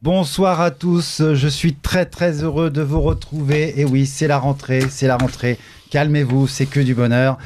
Bonsoir à tous, je suis très très heureux de vous retrouver. Et oui, c'est la rentrée, c'est la rentrée. Calmez-vous, c'est que du bonheur.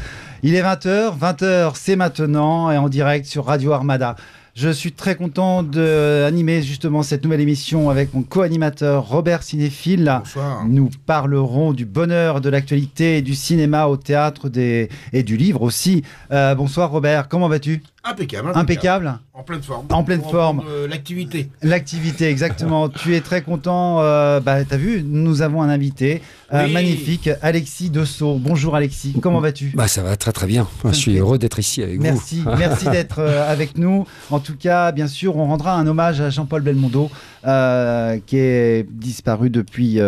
Il est 20h, 20h c'est maintenant et en direct sur Radio Armada. Je suis très content d'animer justement cette nouvelle émission avec mon co-animateur Robert Cinéphile. Bonsoir. Nous parlerons du bonheur, de l'actualité, du cinéma, au théâtre et du livre aussi. Bonsoir Robert, comment vas-tu ? Impeccable. Impeccable. En pleine forme. En pleine forme. L'activité. L'activité, exactement. Tu es très content. T'as vu, nous avons un invité Oui. magnifique, Alexis Dessau. Bonjour Alexis, comment vas-tu ? Ça va très très bien. Je suis heureux d'être ici avec vous. Merci d'être avec nous. En tout cas, bien sûr, on rendra un hommage à Jean-Paul Belmondo, qui est disparu depuis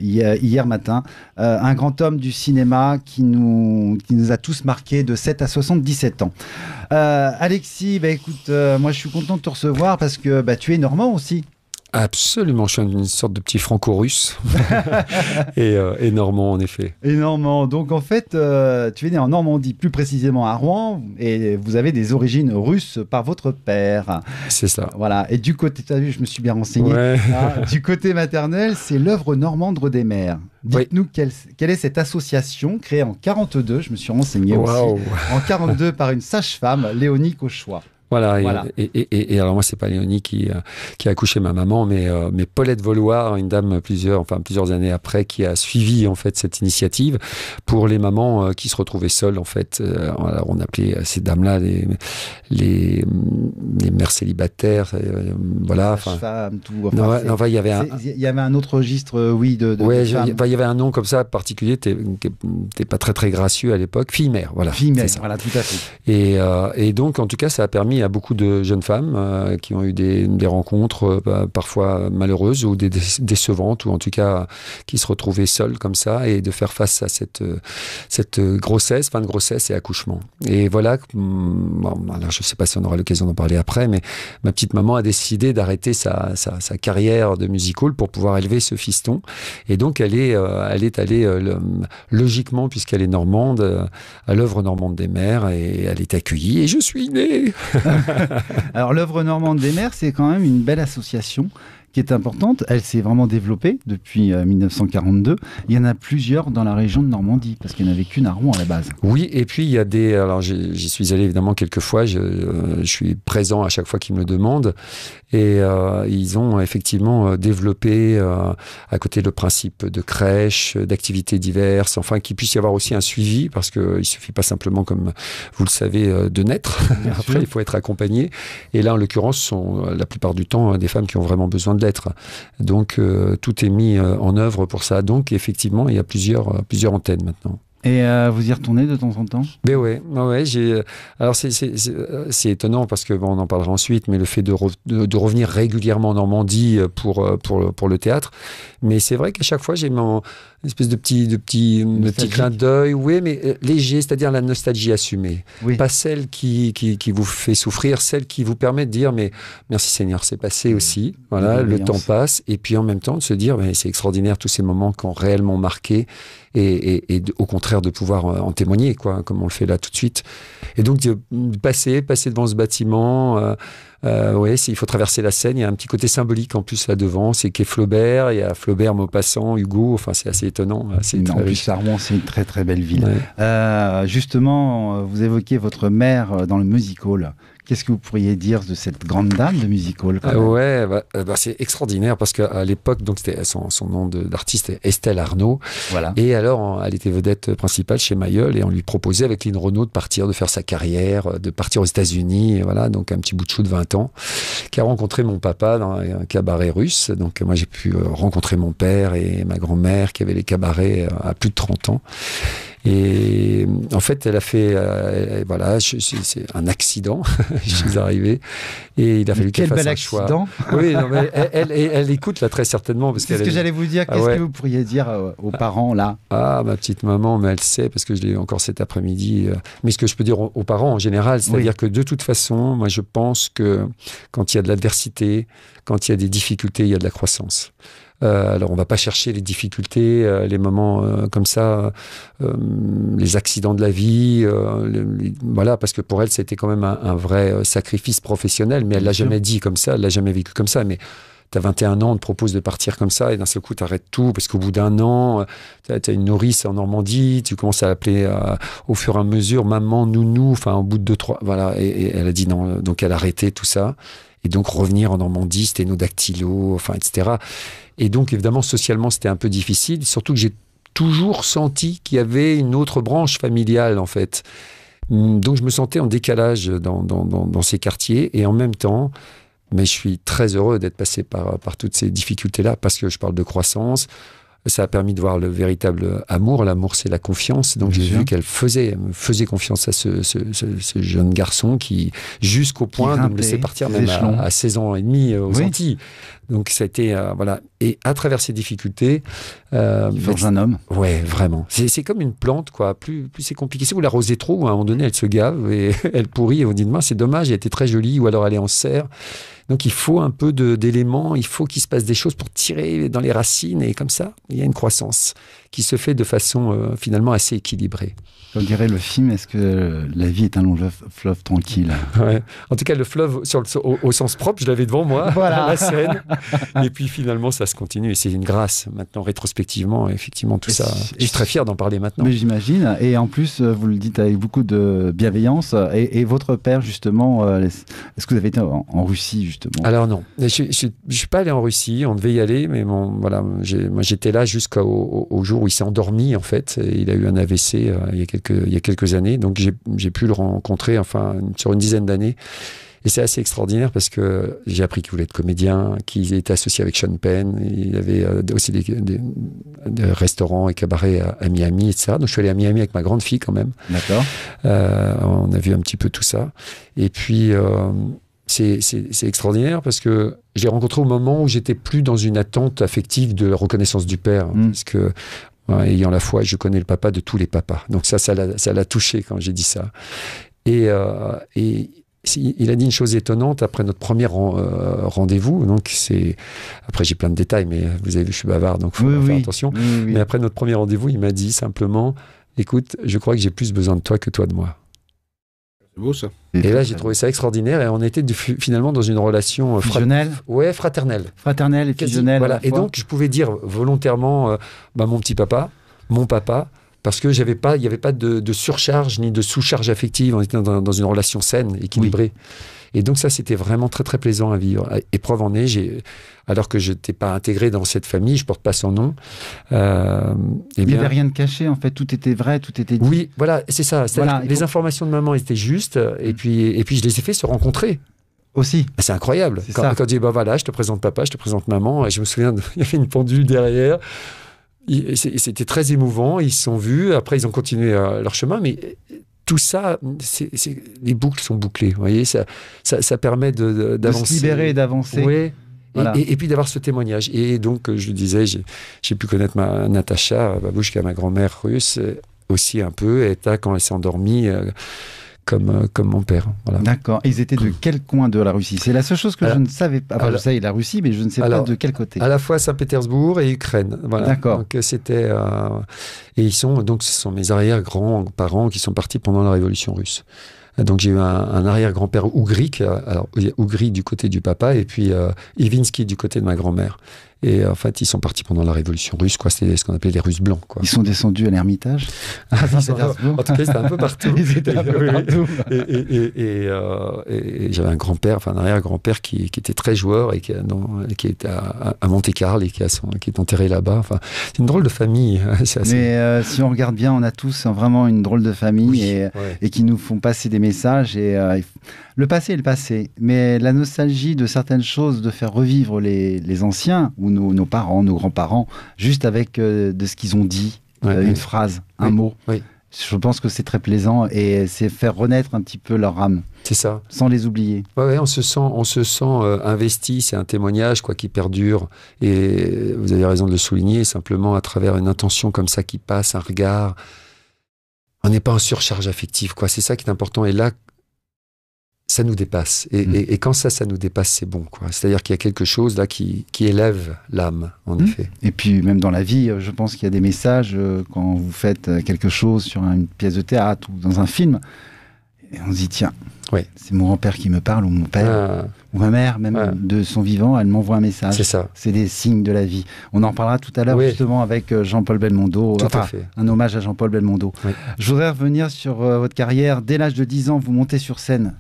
hier matin. Un grand homme du cinéma qui nous a tous marqués de 7 à 77 ans. Alexis, écoute, moi je suis content de te recevoir parce que tu es normand aussi. Absolument, je suis une sorte de petit franco-russe et normand en effet. Et normand, donc en fait, tu es né en Normandie, plus précisément à Rouen, et vous avez des origines russes par votre père. C'est ça. Voilà, et du côté, tu as vu, je me suis bien renseigné, Ouais. Du côté maternel, c'est l'œuvre normande des mers. Dites-nous quelle est cette association créée en 42, je me suis renseigné aussi, en 42 par une sage-femme, Léonie Cauchois. Voilà. Et Et alors moi c'est pas Léonie qui a accouché ma maman, mais Paulette Vauloir, une dame plusieurs années après, qui a suivi en fait cette initiative pour les mamans qui se retrouvaient seules en fait. Alors on appelait ces dames-là les mères célibataires, voilà. Sage-femme, tout. Il y avait il y avait un autre registre, oui, de il femmes. y avait un nom comme ça particulier, t'es pas très très gracieux à l'époque, fille-mère, voilà. Fille-mère, c'est ça. voilà, tout à fait. Et donc, en tout cas, ça a permis à beaucoup de jeunes femmes qui ont eu des rencontres parfois malheureuses ou décevantes, ou en tout cas qui se retrouvaient seules comme ça, et de faire face à cette grossesse, fin de grossesse et accouchement. Et voilà, alors je ne sais pas si on aura l'occasion d'en parler après, mais ma petite maman a décidé d'arrêter sa carrière de music-hall pour pouvoir élever ce fiston. Et donc, elle est allée logiquement, puisqu'elle est normande, à l'œuvre normande des mers, et elle est accueillie, et je suis né. Alors, l'œuvre normande des mers, c'est quand même une belle association qui est importante. Elle s'est vraiment développée depuis 1942. Il y en a plusieurs dans la région de Normandie, parce qu'il n'y en avait qu'une à Rouen à la base. Oui, et puis il y a alors j'y suis allé évidemment quelques fois, je suis présent à chaque fois qu'ils me le demandent, et ils ont effectivement développé à côté le principe de crèche, d'activités diverses, enfin qu'il puisse y avoir aussi un suivi, parce qu'il ne suffit pas simplement, comme vous le savez, de naître. Après, il faut être accompagné. Et là, en l'occurrence, ce sont la plupart du temps des femmes qui ont vraiment besoin de l'être. Donc, tout est mis en œuvre pour ça. Donc, effectivement, il y a plusieurs antennes maintenant. Et vous y retournez de temps en temps ? Mais ouais, alors c'est étonnant parce que on en parlera ensuite, mais le fait de revenir régulièrement en Normandie pour le théâtre, mais c'est vrai qu'à chaque fois j'ai une espèce de petit clin d'œil, oui, mais léger, c'est-à-dire la nostalgie assumée, pas celle qui vous fait souffrir, celle qui vous permet de dire mais merci Seigneur, c'est passé aussi, voilà, le temps passe, et puis en même temps de se dire mais c'est extraordinaire tous ces moments qui ont réellement marqué. Et au contraire de pouvoir en témoigner, quoi, comme on le fait là tout de suite. Et donc passer devant ce bâtiment, il faut traverser la Seine. Il y a un petit côté symbolique en plus là devant, c'est quai Flaubert, il y a Flaubert, Maupassant, Hugo. Enfin, c'est assez étonnant. En plus, à Rouen, c'est une très très belle ville. Ouais. Justement, vous évoquez votre mère dans le music-hall. Qu'est-ce que vous pourriez dire de cette grande dame de music-hall ? C'est extraordinaire parce qu'à l'époque, donc c'était son nom d'artiste est Estelle Arnaud. Voilà. Et alors, elle était vedette principale chez Mayol, et on lui proposait avec Lynn Renaud de faire sa carrière, de partir aux États-Unis. Et voilà, donc un petit bout de chou de 20 ans, qui a rencontré mon papa dans un cabaret russe. Donc moi, j'ai pu rencontrer mon père et ma grand-mère qui avaient les cabarets à plus de 30 ans. Et en fait, elle a fait, c'est un accident. Je suis arrivé et il a fallu qu'elle fasse un choix. Oui, non, mais elle écoute là très certainement parce c'est ce que j'allais vous dire. Qu'est-ce que vous pourriez dire aux parents là ? Ah, ma petite maman, mais elle sait parce que je l'ai eu encore cet après-midi. Mais ce que je peux dire aux parents en général, c'est-à-dire que de toute façon, moi, je pense que quand il y a de l'adversité, quand il y a des difficultés, il y a de la croissance. Alors, on va pas chercher les difficultés, les moments comme ça, les accidents de la vie, voilà, parce que pour elle, c'était quand même un vrai sacrifice professionnel, mais elle l'a jamais dit comme ça, elle l'a jamais vécu comme ça, mais t'as 21 ans, on te propose de partir comme ça, et d'un seul coup, t'arrêtes tout, parce qu'au bout d'un an, t'as une nourrice en Normandie, tu commences à appeler au fur et à mesure, maman, nounou, enfin, au bout de 2-3, voilà, et elle a dit non, donc elle a arrêté tout ça, et donc revenir en Normandie, sténodactylo, enfin, etc. Et donc, évidemment, socialement, c'était un peu difficile, surtout que j'ai toujours senti qu'il y avait une autre branche familiale, en fait. Donc, je me sentais en décalage dans ces quartiers, et en même temps, mais je suis très heureux d'être passé par toutes ces difficultés-là, parce que je parle de croissance. Ça a permis de voir le véritable amour. L'amour, c'est la confiance. Donc, j'ai vu qu'elle me faisait confiance à ce jeune garçon qui, jusqu'au point de me laisser partir même à 16 ans et demi aux Antilles. Donc, ça a été, voilà. Et à travers ces difficultés... il forge un homme. Ouais, vraiment. C'est comme une plante, quoi. Plus c'est compliqué. Si vous l'arrosez trop, à un moment donné, elle se gave et elle pourrit. Et vous dites, c'est dommage, elle était très jolie. Ou alors, elle est en serre. Donc, il faut un peu d'éléments, il faut qu'il se passe des choses pour tirer dans les racines, et comme ça, il y a une croissance qui se fait de façon finalement assez équilibrée. On dirait le film, est-ce que la vie est un long fleuve tranquille? Ouais. En tout cas, le fleuve, au sens propre, je l'avais devant moi, voilà. la Seine. Et puis finalement, ça se continue. Et c'est une grâce, maintenant, rétrospectivement, effectivement, tout ça. Je suis très fier d'en parler maintenant. Mais j'imagine. Et en plus, vous le dites avec beaucoup de bienveillance. Et votre père, justement, est-ce que vous avez été en Russie, justement? Alors non, je suis pas allé en Russie. On devait y aller, mais voilà, moi j'étais là jusqu'au jour où il s'est endormi, en fait. Et il a eu un AVC il y a quelques années. Donc j'ai pu le rencontrer, enfin, sur une dizaine d'années. Et c'est assez extraordinaire parce que j'ai appris qu'il voulait être comédien, qu'il était associé avec Sean Penn. Il avait aussi des restaurants et cabarets à Miami, etc. Donc je suis allé à Miami avec ma grande fille quand même. D'accord. On a vu un petit peu tout ça. Et puis... c'est extraordinaire parce que je l'ai rencontré au moment où j'étais plus dans une attente affective de la reconnaissance du père. Parce que, ayant la foi, je connais le papa de tous les papas. Donc ça l'a touché quand j'ai dit ça. Et il a dit une chose étonnante après notre premier rendez-vous. Donc après, j'ai plein de détails, mais vous avez vu, je suis bavard, donc il faut faire attention. Oui. Mais après notre premier rendez-vous, il m'a dit simplement, écoute, je crois que j'ai plus besoin de toi que toi de moi. C'est beau, ça. Et là, j'ai trouvé ça extraordinaire, et on était finalement dans une relation fusionnelle. Fraternelle. Fraternelle et fusionnelle. Voilà. Et donc, je pouvais dire volontairement mon petit papa, mon papa, parce que il n'y avait pas de surcharge ni de sous-charge affective. On était dans une relation saine, équilibrée. Oui. Et donc ça, c'était vraiment très très plaisant à vivre. Et preuve en est, alors que je n'étais pas intégré dans cette famille, je ne porte pas son nom. Il n'y avait rien de caché, en fait, tout était vrai, tout était dit. Oui, voilà, c'est ça. Voilà, les informations de maman étaient justes, et puis je les ai fait se rencontrer. Aussi. C'est incroyable. Quand on dit, voilà, je te présente papa, je te présente maman, et je me souviens, il y avait une pendule derrière. C'était très émouvant, ils se sont vus, après ils ont continué leur chemin, mais... Tout ça, les boucles sont bouclées. Vous voyez, ça permet d'avancer. De se libérer et d'avancer. Oui. Voilà. Et puis d'avoir ce témoignage. Et donc, je disais, j'ai pu connaître Natacha Babouchka, ma grand-mère russe, aussi un peu, et quand elle s'est endormie, comme mon père. Voilà. D'accord. Ils étaient de quel coin de la Russie? C'est la seule chose que je ne savais pas. Enfin, je savais la Russie, mais je ne sais pas de quel côté. À la fois Saint-Pétersbourg et Ukraine. Voilà. D'accord. Donc c'était et ce sont mes arrière-grands-parents qui sont partis pendant la Révolution russe. Donc j'ai eu un arrière-grand-père ougrique, alors ougrique du côté du papa, et puis Ivinsky du côté de ma grand-mère. Et en fait, ils sont partis pendant la Révolution russe, quoi. C'était ce qu'on appelait les Russes blancs, quoi. Ils sont descendus à l'Ermitage. En tout cas, c'était un peu partout. Ils étaient un peu partout. Et j'avais un grand-père, enfin un arrière-grand-père qui était très joueur et qui était à Monte-Carlo et qui est enterré là-bas. Enfin, c'est une drôle de famille. Mais si on regarde bien, on a tous vraiment une drôle de famille et qui nous font passer des messages. Et le passé est le passé, mais la nostalgie de certaines choses, de faire revivre les anciens ou nos parents, nos grands-parents, juste avec de ce qu'ils ont dit, une phrase, un mot. Oui. Je pense que c'est très plaisant et c'est faire renaître un petit peu leur âme. C'est ça. Sans les oublier. Ouais, on se sent investi, c'est un témoignage qui perdure. Et vous avez raison de le souligner, simplement à travers une intention comme ça qui passe, un regard. On n'est pas en surcharge affective, quoi. C'est ça qui est important. Et là, ça nous dépasse. Et quand ça nous dépasse, c'est bon, quoi. C'est-à-dire qu'il y a quelque chose là qui élève l'âme, en effet. Et puis, même dans la vie, je pense qu'il y a des messages quand vous faites quelque chose sur une pièce de théâtre ou dans un film. Et on se dit, tiens, Oui. C'est mon grand-père qui me parle, ou mon père, ou ma mère, même de son vivant, elle m'envoie un message. C'est ça. C'est des signes de la vie. On en parlera tout à l'heure, justement, avec Jean-Paul Belmondo. Tout à fait. Un hommage à Jean-Paul Belmondo. Oui. Je voudrais revenir sur votre carrière. Dès l'âge de 10 ans, vous montez sur scène.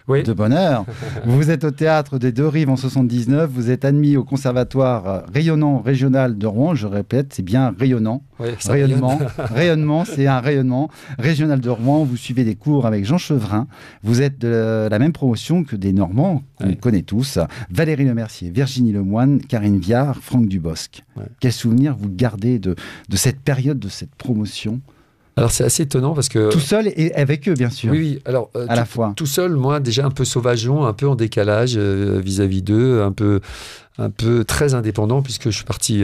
Oui. De bonheur. Vous êtes au théâtre des Deux Rives en 79. Vous êtes admis au conservatoire rayonnant régional de Rouen. Je répète, c'est bien rayonnant. Oui, rayonnement. Rayonnement, c'est un rayonnement régional de Rouen. Vous suivez des cours avec Jean Chevrin. Vous êtes de la même promotion que des Normands qu'on connaît tous. Valérie Lemercier, Virginie Lemoine, Karine Viard, Franck Dubosc. Quel souvenir vous gardez de cette période, de cette promotion ? Alors c'est assez étonnant parce que... Tout seul et avec eux, bien sûr. Oui, alors à la fois. Tout seul, moi déjà un peu sauvageon, un peu en décalage vis-à-vis d'eux, un peu très indépendant puisque je suis parti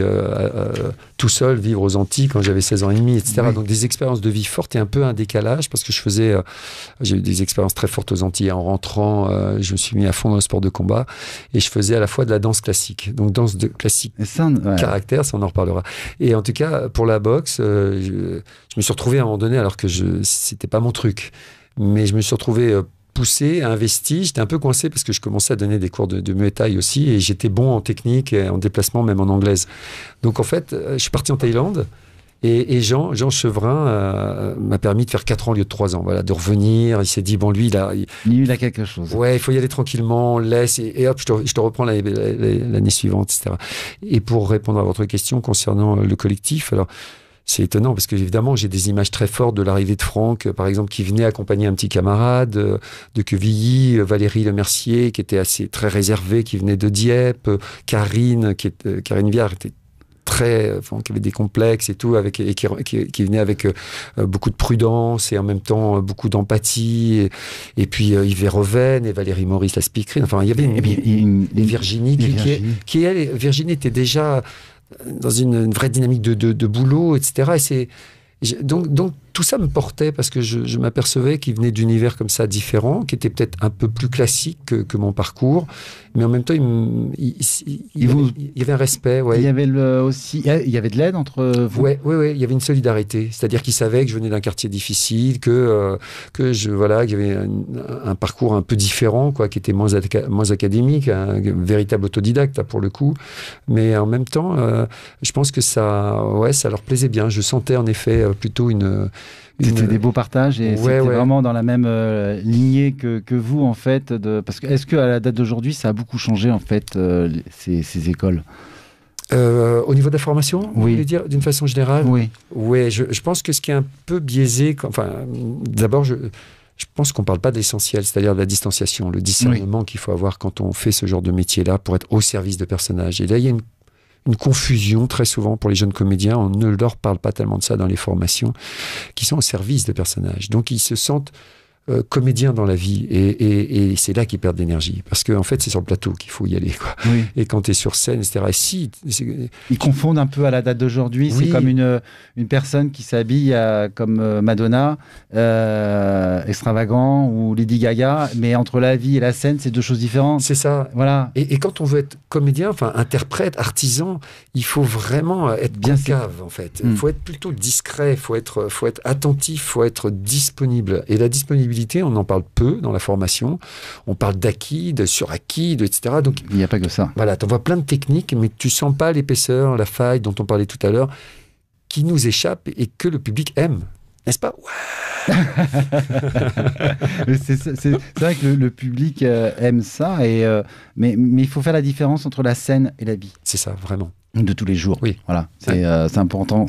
tout seul vivre aux Antilles quand j'avais 16 ans et demi, etc. Oui. Donc des expériences de vie fortes et un peu un décalage parce que j'ai eu des expériences très fortes aux Antilles. En rentrant, je me suis mis à fond dans le sport de combat et je faisais à la fois de la danse classique. Donc danse classique, caractère, ça on en reparlera. Et en tout cas, pour la boxe, je me suis retrouvé à un moment donné alors que c'était pas mon truc. Mais je me suis retrouvé... poussé, investi, j'étais un peu coincé parce que je commençais à donner des cours de Muay Thai aussi et j'étais bon en technique et en déplacement, même en anglaise. Donc en fait, je suis parti en Thaïlande et Jean Chevrin m'a permis de faire 4 ans au lieu de 3 ans, voilà, de revenir. Il s'est dit, bon, lui, il a quelque chose. Ouais, il faut y aller tranquillement, on laisse et hop, je te reprends l'année suivante, etc. Et pour répondre à votre question concernant le collectif, alors, c'est étonnant parce que évidemment j'ai des images très fortes de l'arrivée de Franck, par exemple, qui venait accompagner un petit camarade de Quevilly, Valérie Lemercier qui était très réservée, qui venait de Dieppe, Karine Viard était qui avait des complexes et tout, qui venait avec beaucoup de prudence et en même temps beaucoup d'empathie. Et puis Yves Verhoeven et Valérie Maurice, la speakerine. Enfin, il y avait Virginie Virginie était déjà dans une vraie dynamique de boulot, etc. Donc tout ça me portait parce que je m'apercevais qu'il venait d'univers comme ça différents, qui était peut-être un peu plus classique que mon parcours, mais en même temps il y avait un respect. Ouais. Il y avait il y avait de l'aide entre vous. Oui, il y avait une solidarité, c'est-à-dire qu'il savait que je venais d'un quartier difficile, qu'il y avait un parcours un peu différent, quoi, qui était moins académique, un véritable autodidacte pour le coup, mais en même temps, je pense que ça leur plaisait bien. Je sentais en effet plutôt C'était des beaux partages et c'était vraiment dans la même lignée que vous, en fait. Parce que est-ce qu'à la date d'aujourd'hui, ça a beaucoup changé, en fait, ces écoles ? Au niveau de la formation, vous voulez dire, d'une façon générale ? Oui. Oui, je pense que ce qui est un peu biaisé... d'abord, je pense qu'on ne parle pas de l'essentiel, c'est-à-dire de la distanciation, le discernement qu'il faut avoir quand on fait ce genre de métier-là pour être au service de personnages. Et là, il y a une confusion très souvent pour les jeunes comédiens. On ne leur parle pas tellement de ça dans les formations, qui sont au service des personnages. Donc ils se sentent comédiens dans la vie et c'est là qu'ils perdent d'énergie. Parce qu'en fait, c'est sur le plateau qu'il faut y aller, quoi. Oui. Et quand tu es sur scène, etc. Ils confondent un peu à la date d'aujourd'hui. Oui. C'est comme une personne qui s'habille comme Madonna, extravagant, ou Lady Gaga, mais entre la vie et la scène, c'est deux choses différentes. C'est ça. Voilà. Et quand on veut être comédien, interprète, artisan, il faut vraiment être bien concave, en fait. Il faut être plutôt discret, il faut être attentif, il faut être disponible. Et la disponibilité, on en parle peu dans la formation. On parle d'acquis, de suracquis, etc. Donc, il n'y a pas que ça. Voilà, tu vois plein de techniques, mais tu sens pas l'épaisseur, la faille dont on parlait tout à l'heure, qui nous échappe et que le public aime. N'est-ce pas ? Ouais. C'est vrai que le public aime ça, mais il faut faire la différence entre la scène et la vie. C'est ça, vraiment. De tous les jours. Oui. Voilà. C'est important,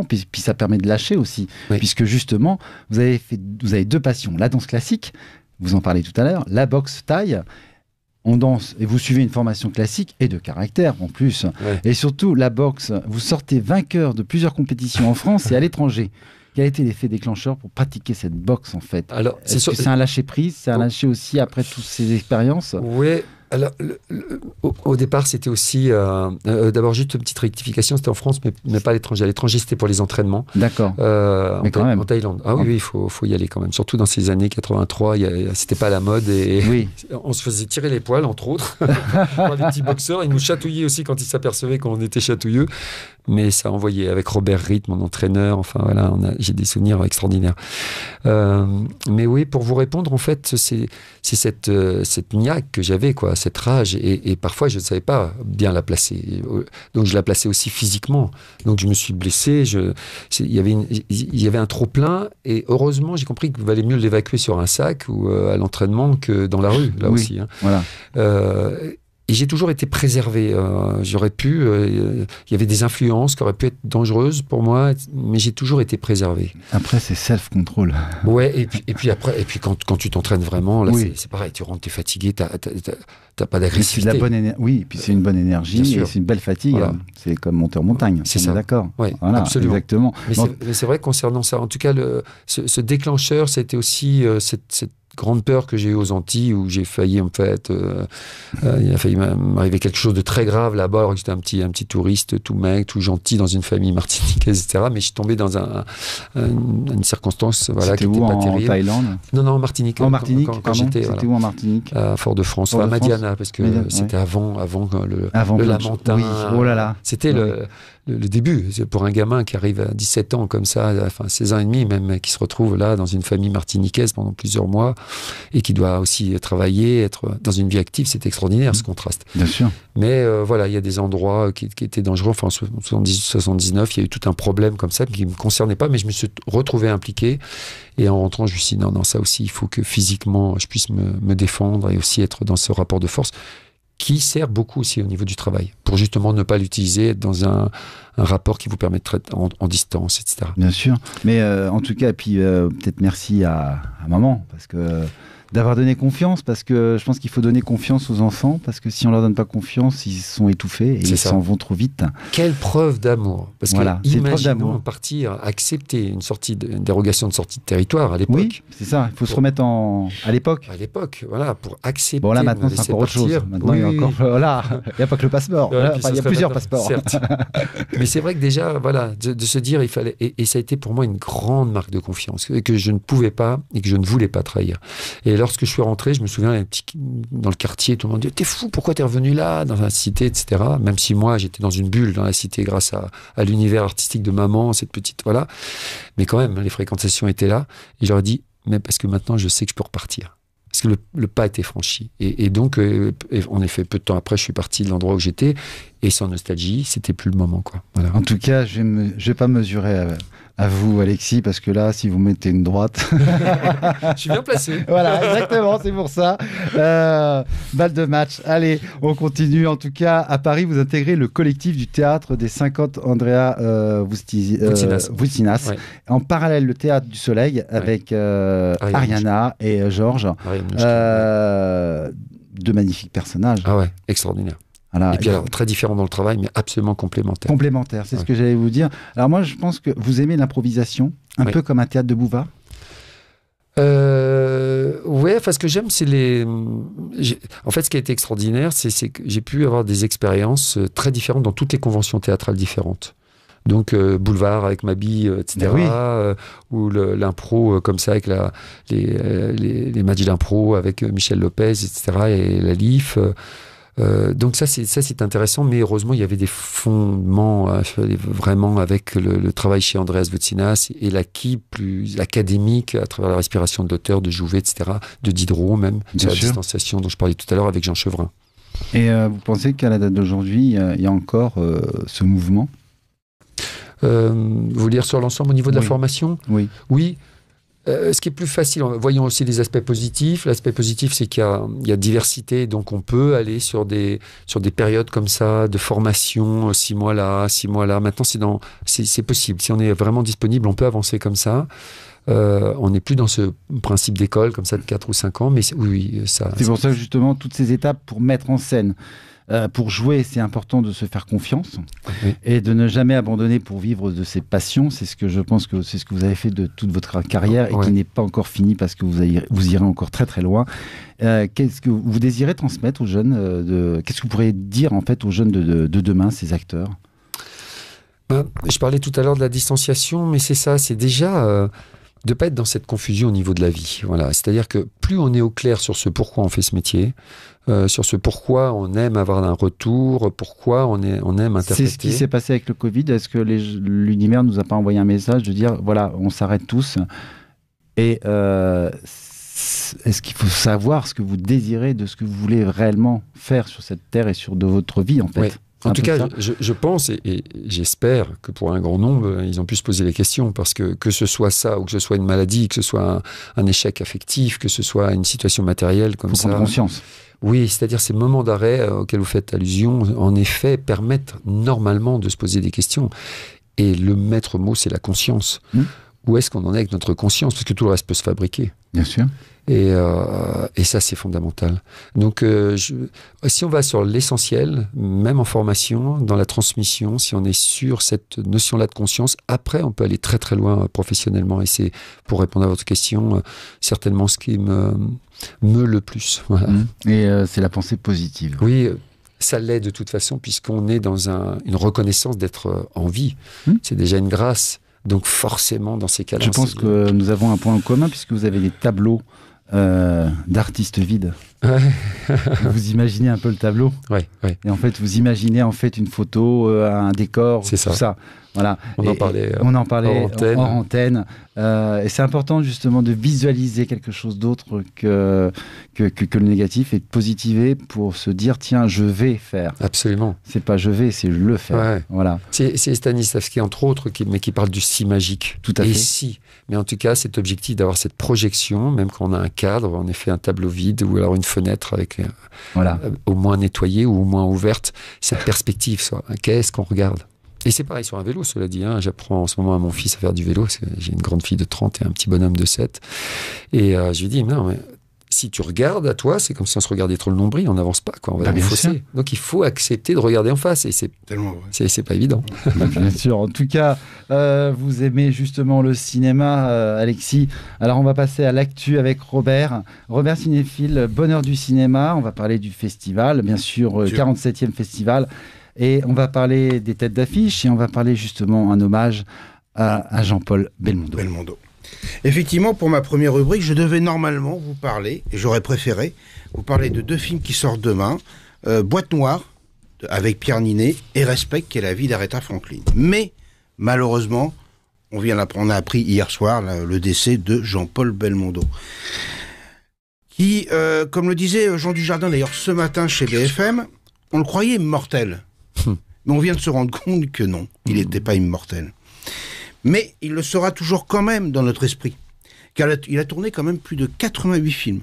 puis ça permet de lâcher aussi, puisque justement, vous avez deux passions. La danse classique, vous en parlez tout à l'heure, la boxe thaï. On danse et vous suivez une formation classique et de caractère en plus. Ouais. Et surtout, la boxe, vous sortez vainqueur de plusieurs compétitions en France et à l'étranger. Quel a été l'effet déclencheur pour pratiquer cette boxe, en fait ? Alors, c'est un lâcher-prise, c'est un lâcher aussi après toutes ces expériences ? Oui. Alors, au départ, c'était aussi... d'abord, juste une petite rectification, c'était en France, mais pas à l'étranger. À l'étranger, c'était pour les entraînements. D'accord. Mais quand même. En Thaïlande. Ah oui, il faut y aller quand même. Surtout dans ces années 83, c'était pas la mode. Et on se faisait tirer les poils, entre autres, par les petits boxeurs. Ils nous chatouillaient aussi quand ils s'apercevaient qu'on était chatouilleux. mais ça a envoyé avec Robert Ritt, mon entraîneur. Enfin voilà, j'ai des souvenirs extraordinaires. Mais oui, pour vous répondre, en fait, c'est cette niaque que j'avais, quoi, cette rage, et parfois je ne savais pas bien la placer. Donc je la plaçais aussi physiquement. Donc je me suis blessé. Il y avait un trop plein, et heureusement j'ai compris qu'il valait mieux l'évacuer sur un sac ou à l'entraînement que dans la rue, là aussi. Hein. Voilà. Et j'ai toujours été préservé. J'aurais pu. Il y avait des influences qui auraient pu être dangereuses pour moi, mais j'ai toujours été préservé. Après, c'est self-control. Ouais, et puis après, quand tu t'entraînes vraiment, là, Oui. c'est pareil. Tu rentres, t'es fatigué, t'as pas Mais d'agressivité. c'est de la bonne énergie. Oui, et puis c'est une bonne énergie, Bien sûr. et c'est une belle fatigue. Voilà. C'est comme monter en montagne. C'est on est ça. d'accord. Ouais, Voilà, absolument. exactement. Mais c'est vrai concernant ça. En tout cas, ce déclencheur, c'était aussi cette grande peur que j'ai eue aux Antilles, où j'ai failli, en fait, il a failli m'arriver quelque chose de très grave là-bas, alors que j'étais un petit touriste, tout mec, tout gentil, dans une famille martiniquaise, etc. Mais je suis tombé dans une circonstance, voilà, qui C'était n'était où, pas en terrible. Thaïlande? Non, en Martinique. En Martinique, quand pardon. j'étais, C'était voilà, où en Martinique? à Fort-de-France, Fort-de-France. à Madiana, parce que Madiana, c'était ouais. avant le Avant Lamentin. Oui, oh là là. C'était Ouais. le début. C'est pour un gamin qui arrive à 17 ans comme ça, enfin 16 ans et demi même, qui se retrouve là dans une famille martiniquaise pendant plusieurs mois et qui doit aussi travailler, être dans une vie active, c'est extraordinaire ce contraste. Bien sûr. Mais voilà, il y a des endroits qui étaient dangereux. Enfin, en 78-79, il y a eu tout un problème comme ça qui ne me concernait pas, mais je me suis retrouvé impliqué. Et en rentrant, je me suis dit non, ça aussi, il faut que physiquement, je puisse me défendre et aussi être dans ce rapport de force qui sert beaucoup aussi au niveau du travail, pour justement ne pas l'utiliser, être dans un rapport qui vous permettrait d'être en distance, etc. Bien sûr. Mais en tout cas, et puis peut-être merci à maman, parce que d'avoir donné confiance, parce que je pense qu'il faut donner confiance aux enfants, parce que si on leur donne pas confiance, ils sont étouffés et C'est ils ça. s'en vont trop vite. Quelle preuve d'amour. Parce Voilà, que c'est une preuve imaginons d'amour. partir, accepter une dérogation de sortie de territoire à l'époque. Oui, c'est ça. Il faut se remettre à l'époque. À l'époque, voilà, pour accepter. Bon, là, de maintenant, me c'est laisser encore autre chose. partir. Maintenant, Oui, il y a oui, encore. oui. Voilà. Il n'y a pas que le passeport. Ouais, Là, puis enfin, ça il y a serait plusieurs maintenant, passeports. certes. Mais c'est vrai que déjà, voilà, de se dire, il fallait. Et ça a été pour moi une grande marque de confiance, que je ne pouvais pas et que je ne voulais pas trahir. Et lorsque je suis rentré, je me souviens, dans le quartier, tout le monde dit t'es fou, pourquoi t'es revenu là, dans la cité, etc. Même si moi, j'étais dans une bulle dans la cité grâce à l'univers artistique de maman, cette petite. Voilà. Mais quand même, les fréquentations étaient là. Et j'aurais dit mais parce que maintenant, je sais que je peux repartir. Parce que le pas était franchi. Et donc, en effet, peu de temps après, je suis parti de l'endroit où j'étais. Et sans nostalgie, c'était plus le moment, quoi. Voilà. En tout cas, je vais pas mesurer à vous, Alexis, parce que là, si vous mettez une droite. Je suis bien placé. Voilà, exactement, c'est pour ça. Balle de match. Allez, on continue. En tout cas, à Paris, vous intégrez le collectif du théâtre des 50 Andrea Voutsinas. Ouais. En parallèle, le théâtre du Soleil avec Ariana et Georges. Deux magnifiques personnages. Ah ouais, extraordinaire. Voilà. Et puis alors, très différent dans le travail, mais absolument complémentaire. Complémentaire, c'est ce Ouais. que j'allais vous dire. Alors moi, je pense que vous aimez l'improvisation, un Oui. peu comme un théâtre de Bouvard. Ouais, enfin, ce que j'aime, c'est En fait, ce qui a été extraordinaire, c'est que j'ai pu avoir des expériences très différentes dans toutes les conventions théâtrales différentes. Donc, Boulevard avec Mabi, etc. Ben oui. Ou l'impro comme ça, avec les matchs d'impro avec Michel Lopez, etc. Et la LIF. Donc ça c'est intéressant, mais heureusement il y avait des fondements vraiment avec le travail chez Andreas Voutsinas et l'acquis plus académique à travers la respiration de l'auteur, de Jouvet, etc., de Diderot même, Bien sur la sûr. distanciation dont je parlais tout à l'heure avec Jean Chevrin. Et vous pensez qu'à la date d'aujourd'hui, il y a encore ce mouvement? Vous voulez dire sur l'ensemble au niveau de la Oui. formation? Oui. Oui. Ce qui est plus facile, voyons aussi les aspects positifs. L'aspect positif, c'est qu'il y a diversité, donc on peut aller sur des périodes comme ça de formation, 6 mois là, 6 mois là. Maintenant, c'est possible. Si on est vraiment disponible, on peut avancer comme ça. On n'est plus dans ce principe d'école comme ça de 4 ou 5 ans, mais oui, ça. C'est pour ça que justement, toutes ces étapes pour mettre en scène, pour jouer, c'est important de se faire confiance Oui. et de ne jamais abandonner pour vivre de ses passions. C'est ce que je pense que c'est ce que vous avez fait de toute votre carrière et Ouais. qui n'est pas encore fini parce que vous irez encore très très loin. Qu'est-ce que vous désirez transmettre aux jeunes qu'est-ce que vous pourriez dire en fait aux jeunes de demain, ces acteurs? Je parlais tout à l'heure de la distanciation, mais c'est ça, c'est déjà de pas être dans cette confusion au niveau de la vie. Voilà. C'est-à-dire que plus on est au clair sur ce pourquoi on fait ce métier, sur ce pourquoi on aime avoir un retour, pourquoi on aime interpréter. C'est ce qui s'est passé avec le Covid. Est-ce que l'univers nous a pas envoyé un message de dire, voilà, on s'arrête tous et est-ce qu'il faut savoir ce que vous désirez, de ce que vous voulez réellement faire sur cette terre et sur de votre vie, en fait? Ouais. En tout cas, je pense et j'espère que pour un grand nombre, ils ont pu se poser les questions parce que ce soit ça, ou que ce soit une maladie, que ce soit un échec affectif, que ce soit une situation matérielle comme ça. Faut prendre conscience. Oui, c'est-à-dire ces moments d'arrêt auxquels vous faites allusion, en effet, permettent normalement de se poser des questions. Et le maître mot, c'est la conscience. Où est-ce qu'on en est avec notre conscience? Parce que tout le reste peut se fabriquer. Bien sûr. Et ça, c'est fondamental. Donc, si on va sur l'essentiel, même en formation, dans la transmission, si on est sur cette notion-là de conscience, après, on peut aller très très loin professionnellement. Et c'est, pour répondre à votre question, certainement ce qui me le plus. Voilà. Et c'est la pensée positive. Oui, ça l'est de toute façon, puisqu'on est dans une reconnaissance d'être en vie. C'est déjà une grâce. Donc forcément, dans ces cas-là... Je pense que nous avons un point en commun, puisque vous avez des tableaux d'artistes vides. Ouais. Vous imaginez un peu le tableau. Ouais. Et en fait, vous imaginez en fait une photo, un décor, tout ça. Voilà. On en parlait hors antenne. Et c'est important justement de visualiser quelque chose d'autre que le négatif et de positiver pour se dire, tiens, je vais faire. Absolument. C'est pas je vais, c'est je le faire. Ouais. Voilà. C'est Stanislavski, entre autres, qui parle du si magique. Tout à fait. Et si. Mais en tout cas, cet objectif d'avoir cette projection, même quand on a un cadre, en effet un tableau vide ou alors une fenêtre avec au moins nettoyée ou au moins ouverte, cette perspective, qu'est-ce qu'on regarde? Et c'est pareil sur un vélo, cela dit. J'apprends en ce moment à mon fils à faire du vélo, parce que j'ai une grande fille de 30 et un petit bonhomme de 7. Et je lui dis, non, mais si tu regardes à toi, c'est comme si on se regardait trop le nombril, on n'avance pas, quoi. On va dans le fossé. Donc il faut accepter de regarder en face. Et c'est pas évident. Bien sûr. En tout cas, vous aimez justement le cinéma, Alexis. Alors on va passer à l'actu avec Robert. Robert cinéphile, bonheur du cinéma. On va parler du festival, bien sûr, 47e festival. Et on va parler des têtes d'affiche et on va parler justement un hommage à Jean-Paul Belmondo. Effectivement, pour ma première rubrique, je devais normalement vous parler, et j'aurais préféré vous parler de deux films qui sortent demain, Boîte Noire, avec Pierre Ninet, et Respect, qui est la vie d'Aretha Franklin. Mais, malheureusement, on a appris hier soir le décès de Jean-Paul Belmondo, qui, comme le disait Jean Dujardin d'ailleurs ce matin chez BFM, on le croyait immortel. Mais on vient de se rendre compte que non, il n'était pas immortel. Mais il le sera toujours quand même dans notre esprit. Car il a tourné quand même plus de 88 films.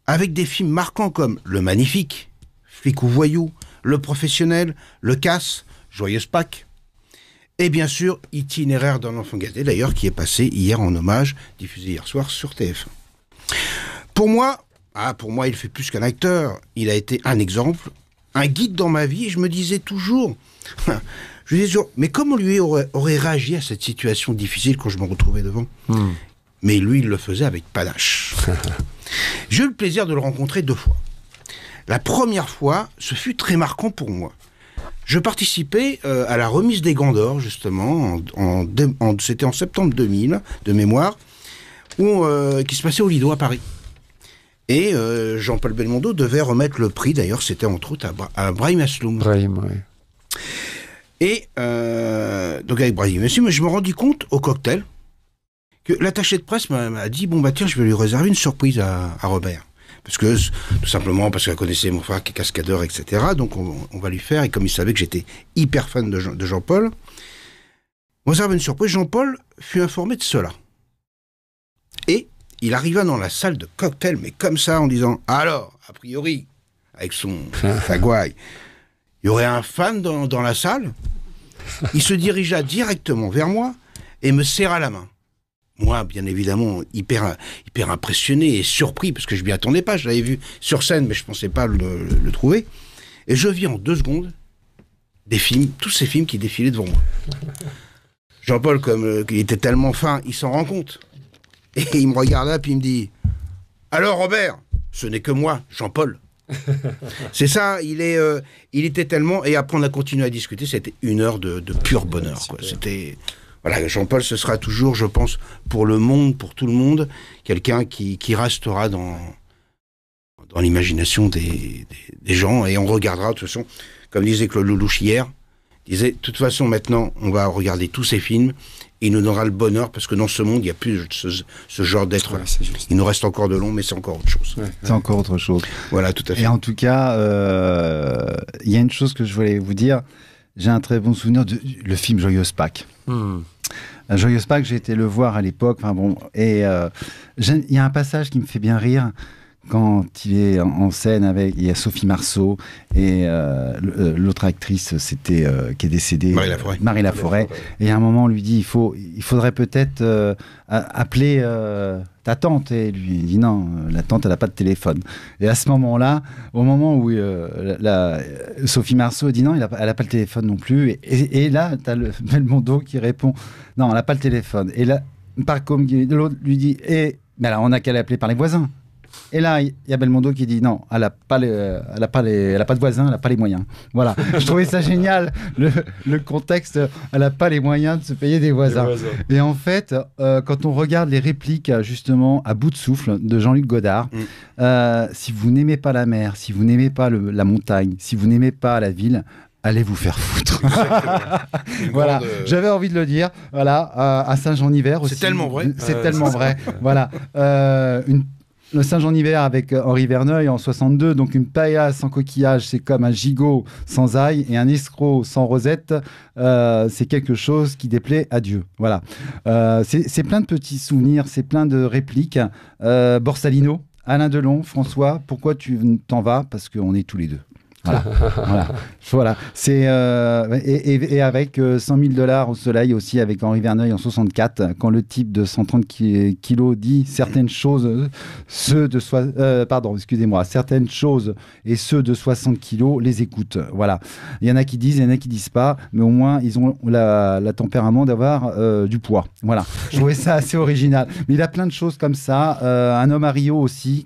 Avec des films marquants comme Le Magnifique, Flic ou Voyou, Le Professionnel, Le Casse, Joyeuse Pâques. Et bien sûr, Itinéraire d'un enfant gâté, d'ailleurs, qui est passé hier en hommage, diffusé hier soir sur TF1. Pour moi, il fait plus qu'un acteur. Il a été un exemple, un guide dans ma vie, et je me disais toujours... mais comment lui aurait réagi à cette situation difficile quand je me retrouvais devant? Mais lui, il le faisait avec panache. J'ai eu le plaisir de le rencontrer 2 fois. La première fois, ce fut très marquant pour moi. Je participais à la remise des Gants d'Or, justement, c'était en septembre 2000, de mémoire, qui se passait au Lido à Paris. Et Jean-Paul Belmondo devait remettre le prix, d'ailleurs, c'était entre autres à Brahim Asloum. Brahim, oui. Et donc avec Brahim Asloum, je me rendis compte au cocktail que l'attaché de presse m'a dit, bon bah tiens, je vais lui réserver une surprise à Robert. Tout simplement parce qu'elle connaissait mon frère qui est cascadeur, etc. Donc on va lui faire, et comme il savait que j'étais hyper fan de Jean-Paul, on réserve une surprise. Jean-Paul fut informé de cela. Et il arriva dans la salle de cocktail, mais comme ça, en disant, alors, a priori, avec sa gouaille, il y aurait un fan dans la salle. Il se dirigea directement vers moi et me serra la main. Moi, bien évidemment, hyper impressionné et surpris, parce que je m'y attendais pas. Je l'avais vu sur scène, mais je pensais pas le trouver. Et je vis en 2 secondes tous ces films qui défilaient devant moi. Jean-Paul, comme il était tellement fin, il s'en rend compte. Et il me regarda, puis il me dit, alors Robert, ce n'est que moi, Jean-Paul. C'est ça, il était tellement... Et après, on a continué à discuter, c'était 1 heure de pur bonheur. Quoi. C'était... voilà, Jean-Paul, ce sera toujours, je pense, pour le monde, pour tout le monde, quelqu'un qui restera dans l'imagination des gens, et on regardera, de toute façon, comme disait Claude Lelouch hier, disait, de toute façon, maintenant, on va regarder tous ces films, et il nous donnera le bonheur, parce que dans ce monde, il n'y a plus ce genre d'être-là. Il nous reste encore de long, mais c'est encore autre chose. C'est encore autre chose. Voilà, tout à fait. Et en tout cas, il y a une chose que je voulais vous dire. J'ai un très bon souvenir le film Joyeuse Pâques. Joyeuse Pâques, j'ai été le voir à l'époque. Enfin bon, et il y a un passage qui me fait bien rire. Quand il est en scène avec, il y a Sophie Marceau et l'autre actrice, c'était qui est décédée, Marie Laforêt. Et à un moment, on lui dit, il faudrait peut-être appeler ta tante. Et lui il dit non, la tante, elle n'a pas de téléphone. Et à ce moment-là, au moment où Sophie Marceau dit non, elle n'a pas le téléphone non plus. Et là, tu as Belmondo qui répond non, elle n'a pas le téléphone. Et là, par comme l'autre lui dit, mais alors, on n'a qu'à l'appeler par les voisins. Et là, il y a Belmondo qui dit non, elle n'a pas de voisins, elle n'a pas les moyens. Voilà, je trouvais ça génial, le contexte, elle n'a pas les moyens de se payer des voisins. Et en fait, quand on regarde les répliques, justement, à bout de souffle de Jean-Luc Godard, si vous n'aimez pas la mer, si vous n'aimez pas la montagne, si vous n'aimez pas la ville, allez vous faire foutre. Voilà, j'avais envie de le dire. Voilà, à Saint-Jean-Hiver aussi. C'est tellement vrai. C'est tellement vrai. Voilà, le Saint-Jean-Hiver avec Henri Verneuil en 62, donc une paella sans coquillage, c'est comme un gigot sans ail, et un escroc sans rosette, c'est quelque chose qui déplaît à Dieu. Voilà. C'est plein de petits souvenirs, c'est plein de répliques. Borsalino, Alain Delon, François, pourquoi tu t'en vas? Parce qu'on est tous les deux. Voilà. C'est et avec $100 000 au soleil aussi avec Henri Verneuil en 64, quand le type de 130 kilos dit certaines choses, certaines choses et ceux de 60 kilos les écoutent. Voilà. Il y en a qui disent, il y en a qui disent pas, mais au moins ils ont la tempérament d'avoir du poids. Voilà. Je trouvais ça assez original. Mais il a plein de choses comme ça. Un homme à Rio aussi.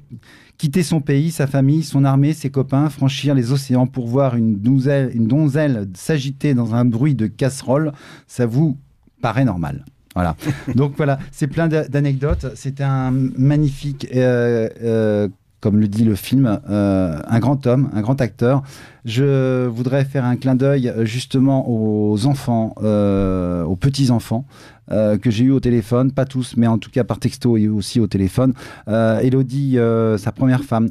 Quitter son pays, sa famille, son armée, ses copains, franchir les océans pour voir une donzelle s'agiter dans un bruit de casserole, ça vous paraît normal. Voilà. Donc voilà, c'est plein d'anecdotes. C'était un magnifique, comme le dit le film, un grand homme, un grand acteur. Je voudrais faire un clin d'œil justement aux enfants, aux petits-enfants, que j'ai eu au téléphone, pas tous, mais en tout cas par texto et aussi au téléphone. Élodie, sa première femme,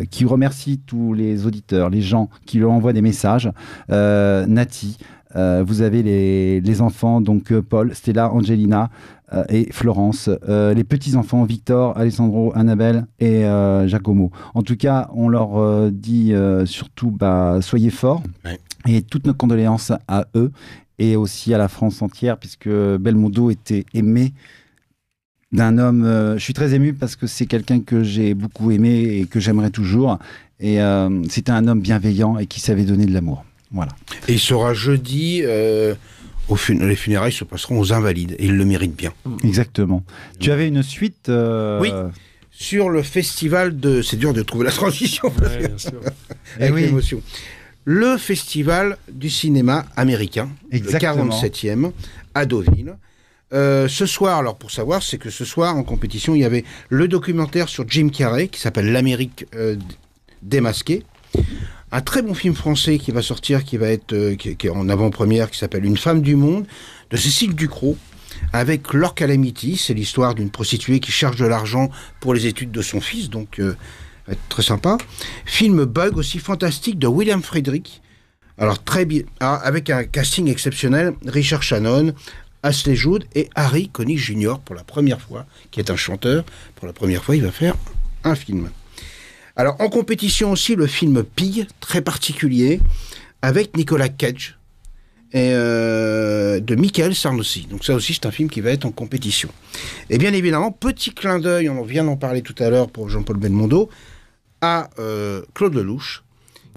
qui remercie tous les auditeurs, les gens qui lui envoient des messages. Nati, vous avez les enfants, donc Paul, Stella, Angelina et Florence, les petits-enfants Victor, Alessandro, Annabelle et Giacomo. En tout cas, on leur dit surtout soyez forts, et toutes nos condoléances à eux et aussi à la France entière, puisque Belmondo était aimé d'un homme... je suis très ému parce que c'est quelqu'un que j'ai beaucoup aimé et que j'aimerais toujours. Et c'était un homme bienveillant et qui savait donner de l'amour. Voilà. Et il sera jeudi... les funérailles se passeront aux Invalides, et il le mérite bien. Exactement. Tu avais une suite Oui, sur le festival de... C'est dur de trouver la transition. Ouais, bien sûr. Avec l'émotion. Le festival du cinéma américain, exactement. Le 47e, à Deauville. Ce soir, alors pour savoir, c'est que ce soir, en compétition, il y avait le documentaire sur Jim Carrey, qui s'appelle L'Amérique démasquée. Un très bon film français qui va sortir, qui est en avant-première, qui s'appelle Une femme du monde, de Cécile Ducrot, avec Laure Calamity. C'est l'histoire d'une prostituée qui cherche de l'argent pour les études de son fils, donc va être très sympa. Film Bug aussi fantastique de William Friedrich. Alors très bien, avec un casting exceptionnel, Richard Shannon, Ashley Judd et Harry Connick Jr. pour la première fois, qui est un chanteur. Pour la première fois, il va faire un film. Alors, en compétition aussi, le film Pig, très particulier, avec Nicolas Cage et de Michael Sarnosi. Donc ça aussi, c'est un film qui va être en compétition. Et bien évidemment, petit clin d'œil, on vient d'en parler tout à l'heure pour Jean-Paul Belmondo, à Claude Lelouch,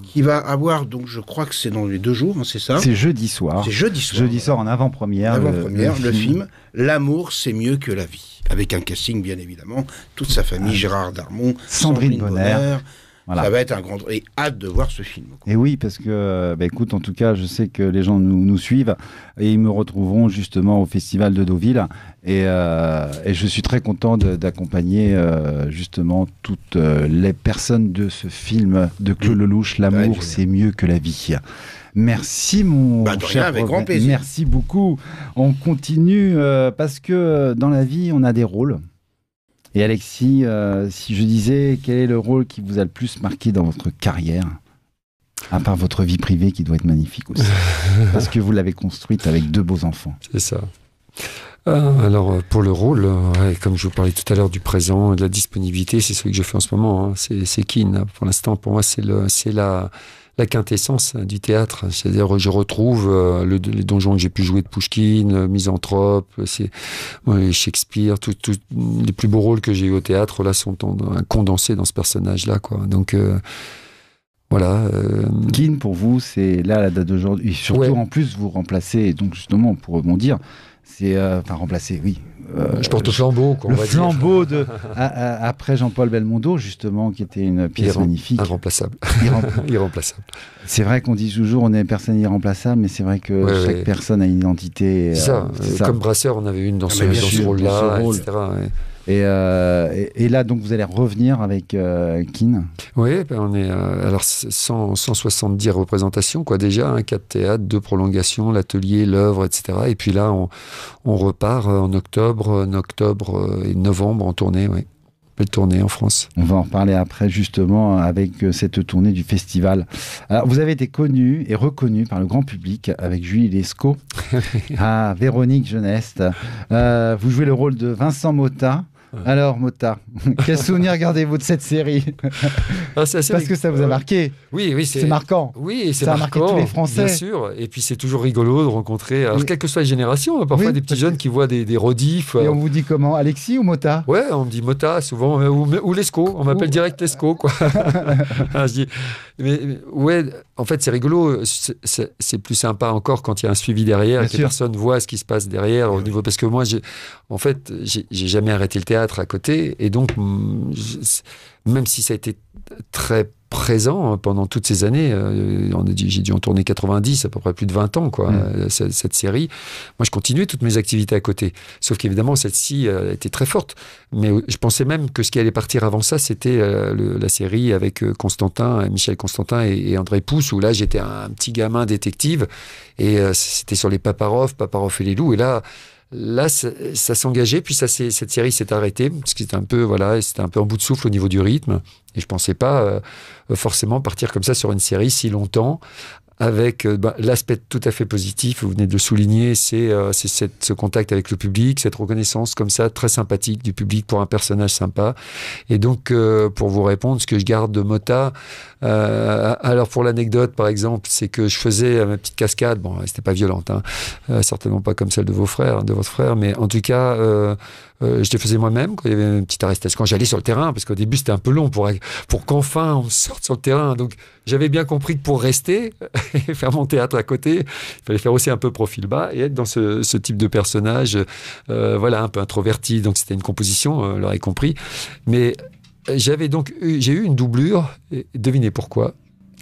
qui va avoir, donc je crois que c'est dans les 2 jours, hein, c'est ça? C'est jeudi soir. C'est jeudi soir. Jeudi soir en avant-première. Le film L'amour, c'est mieux que la vie. Avec un casting, bien évidemment, toute sa famille, Gérard Darmon, Sandrine Bonner, Voilà. Ça va être un grand... Et hâte de voir ce film. Et oui, parce que, écoute, en tout cas, je sais que les gens nous suivent et ils me retrouveront justement au Festival de Deauville. Et je suis très content d'accompagner justement toutes les personnes de ce film de Claude Lelouch, L'amour, c'est mieux que la vie. Merci mon cher avec grand plaisir. Merci beaucoup. On continue parce que dans la vie, on a des rôles. Et Alexis, si je disais quel est le rôle qui vous a le plus marqué dans votre carrière, à part votre vie privée qui doit être magnifique aussi, parce que vous l'avez construite avec 2 beaux enfants. C'est ça. Alors pour le rôle, comme je vous parlais tout à l'heure du présent, de la disponibilité, c'est celui que je fais en ce moment. Hein. C'est Keane. Pour l'instant, pour moi, c'est la quintessence du théâtre. C'est-à-dire, je retrouve les donjons que j'ai pu jouer de Pouchkine, Misanthrope, Shakespeare, les plus beaux rôles que j'ai eu au théâtre, là, sont condensés dans ce personnage-là, quoi. Donc, voilà. Keane, pour vous, c'est là, la date d'aujourd'hui. Et surtout, en plus, vous remplacez, et donc justement, pour rebondir, c'est remplacer, oui. Je porte le flambeau, quoi, le flambeau de après Jean-Paul Belmondo, justement, qui était une pièce magnifique. Irremplaçable. Irremplaçable. C'est vrai qu'on dit toujours on est personne irremplaçable, mais c'est vrai que chaque personne a une identité. C'est ça. Comme Brasseur, on avait une dans ce rôle-là, etc. Ouais. Et là, donc, vous allez revenir avec Keane. Oui, on est alors 170 représentations, quoi, déjà, 4 théâtres, 2 prolongations, l'atelier, l'œuvre, etc. Et puis là, on repart en octobre et novembre en tournée, oui. Belle tournée en France. On va en reparler après, justement, avec cette tournée du festival. Alors, vous avez été connu et reconnu par le grand public avec Julie Lescaut à Véronique Jeuneste. Vous jouez le rôle de Vincent Motta. Alors, Motta, quel souvenir gardez-vous de cette série? Parce que ça vous a marqué. Oui, c'est marquant. Oui, ça a marqué tous les Français. Bien sûr. Et puis, c'est toujours rigolo de rencontrer, alors, quelles que soient les générations, parfois des petits jeunes qui voient des rediffs. Et on vous dit comment? Alexis ou Motta? Ouais, on me dit Motta souvent, ou Lescaut. On m'appelle direct Lescaut, quoi. Je dis, mais ouais, en fait, c'est rigolo. C'est plus sympa encore quand il y a un suivi derrière, et que les personnes voient ce qui se passe derrière au niveau. Parce que moi, j'ai jamais arrêté le théâtre à côté, et donc même si ça a été très présent pendant toutes ces années, j'ai dû en tourner 90, à peu près plus de 20 ans, quoi, cette série. Moi, je continuais toutes mes activités à côté. Sauf qu'évidemment, celle-ci était très forte. Mais je pensais même que ce qui allait partir avant ça, c'était la série avec Michel Constantin et André Pousse, où là, j'étais un petit gamin détective, et c'était sur les Paparov et les loups, et là, ça s'engageait, puis cette série s'est arrêtée, parce que c'était un peu en bout de souffle au niveau du rythme, et je pensais pas forcément partir comme ça sur une série si longtemps, avec l'aspect tout à fait positif, vous venez de le souligner, c'est ce contact avec le public, cette reconnaissance comme ça, très sympathique du public pour un personnage sympa. Et donc, pour vous répondre, ce que je garde de Motta, alors pour l'anecdote, par exemple, c'est que je faisais ma petite cascade, bon, c'était pas violente, hein, certainement pas comme celle de votre frère, mais en tout cas, je le faisais moi-même quand il y avait une petite arrestation, quand j'allais sur le terrain, parce qu'au début c'était un peu long pour qu'enfin on sorte sur le terrain. Donc j'avais bien compris que pour rester et faire mon théâtre à côté, il fallait faire aussi un peu profil bas et être dans ce type de personnage, un peu introverti. Donc c'était une composition, l'aurait compris. Mais j'ai eu une doublure. Et devinez pourquoi?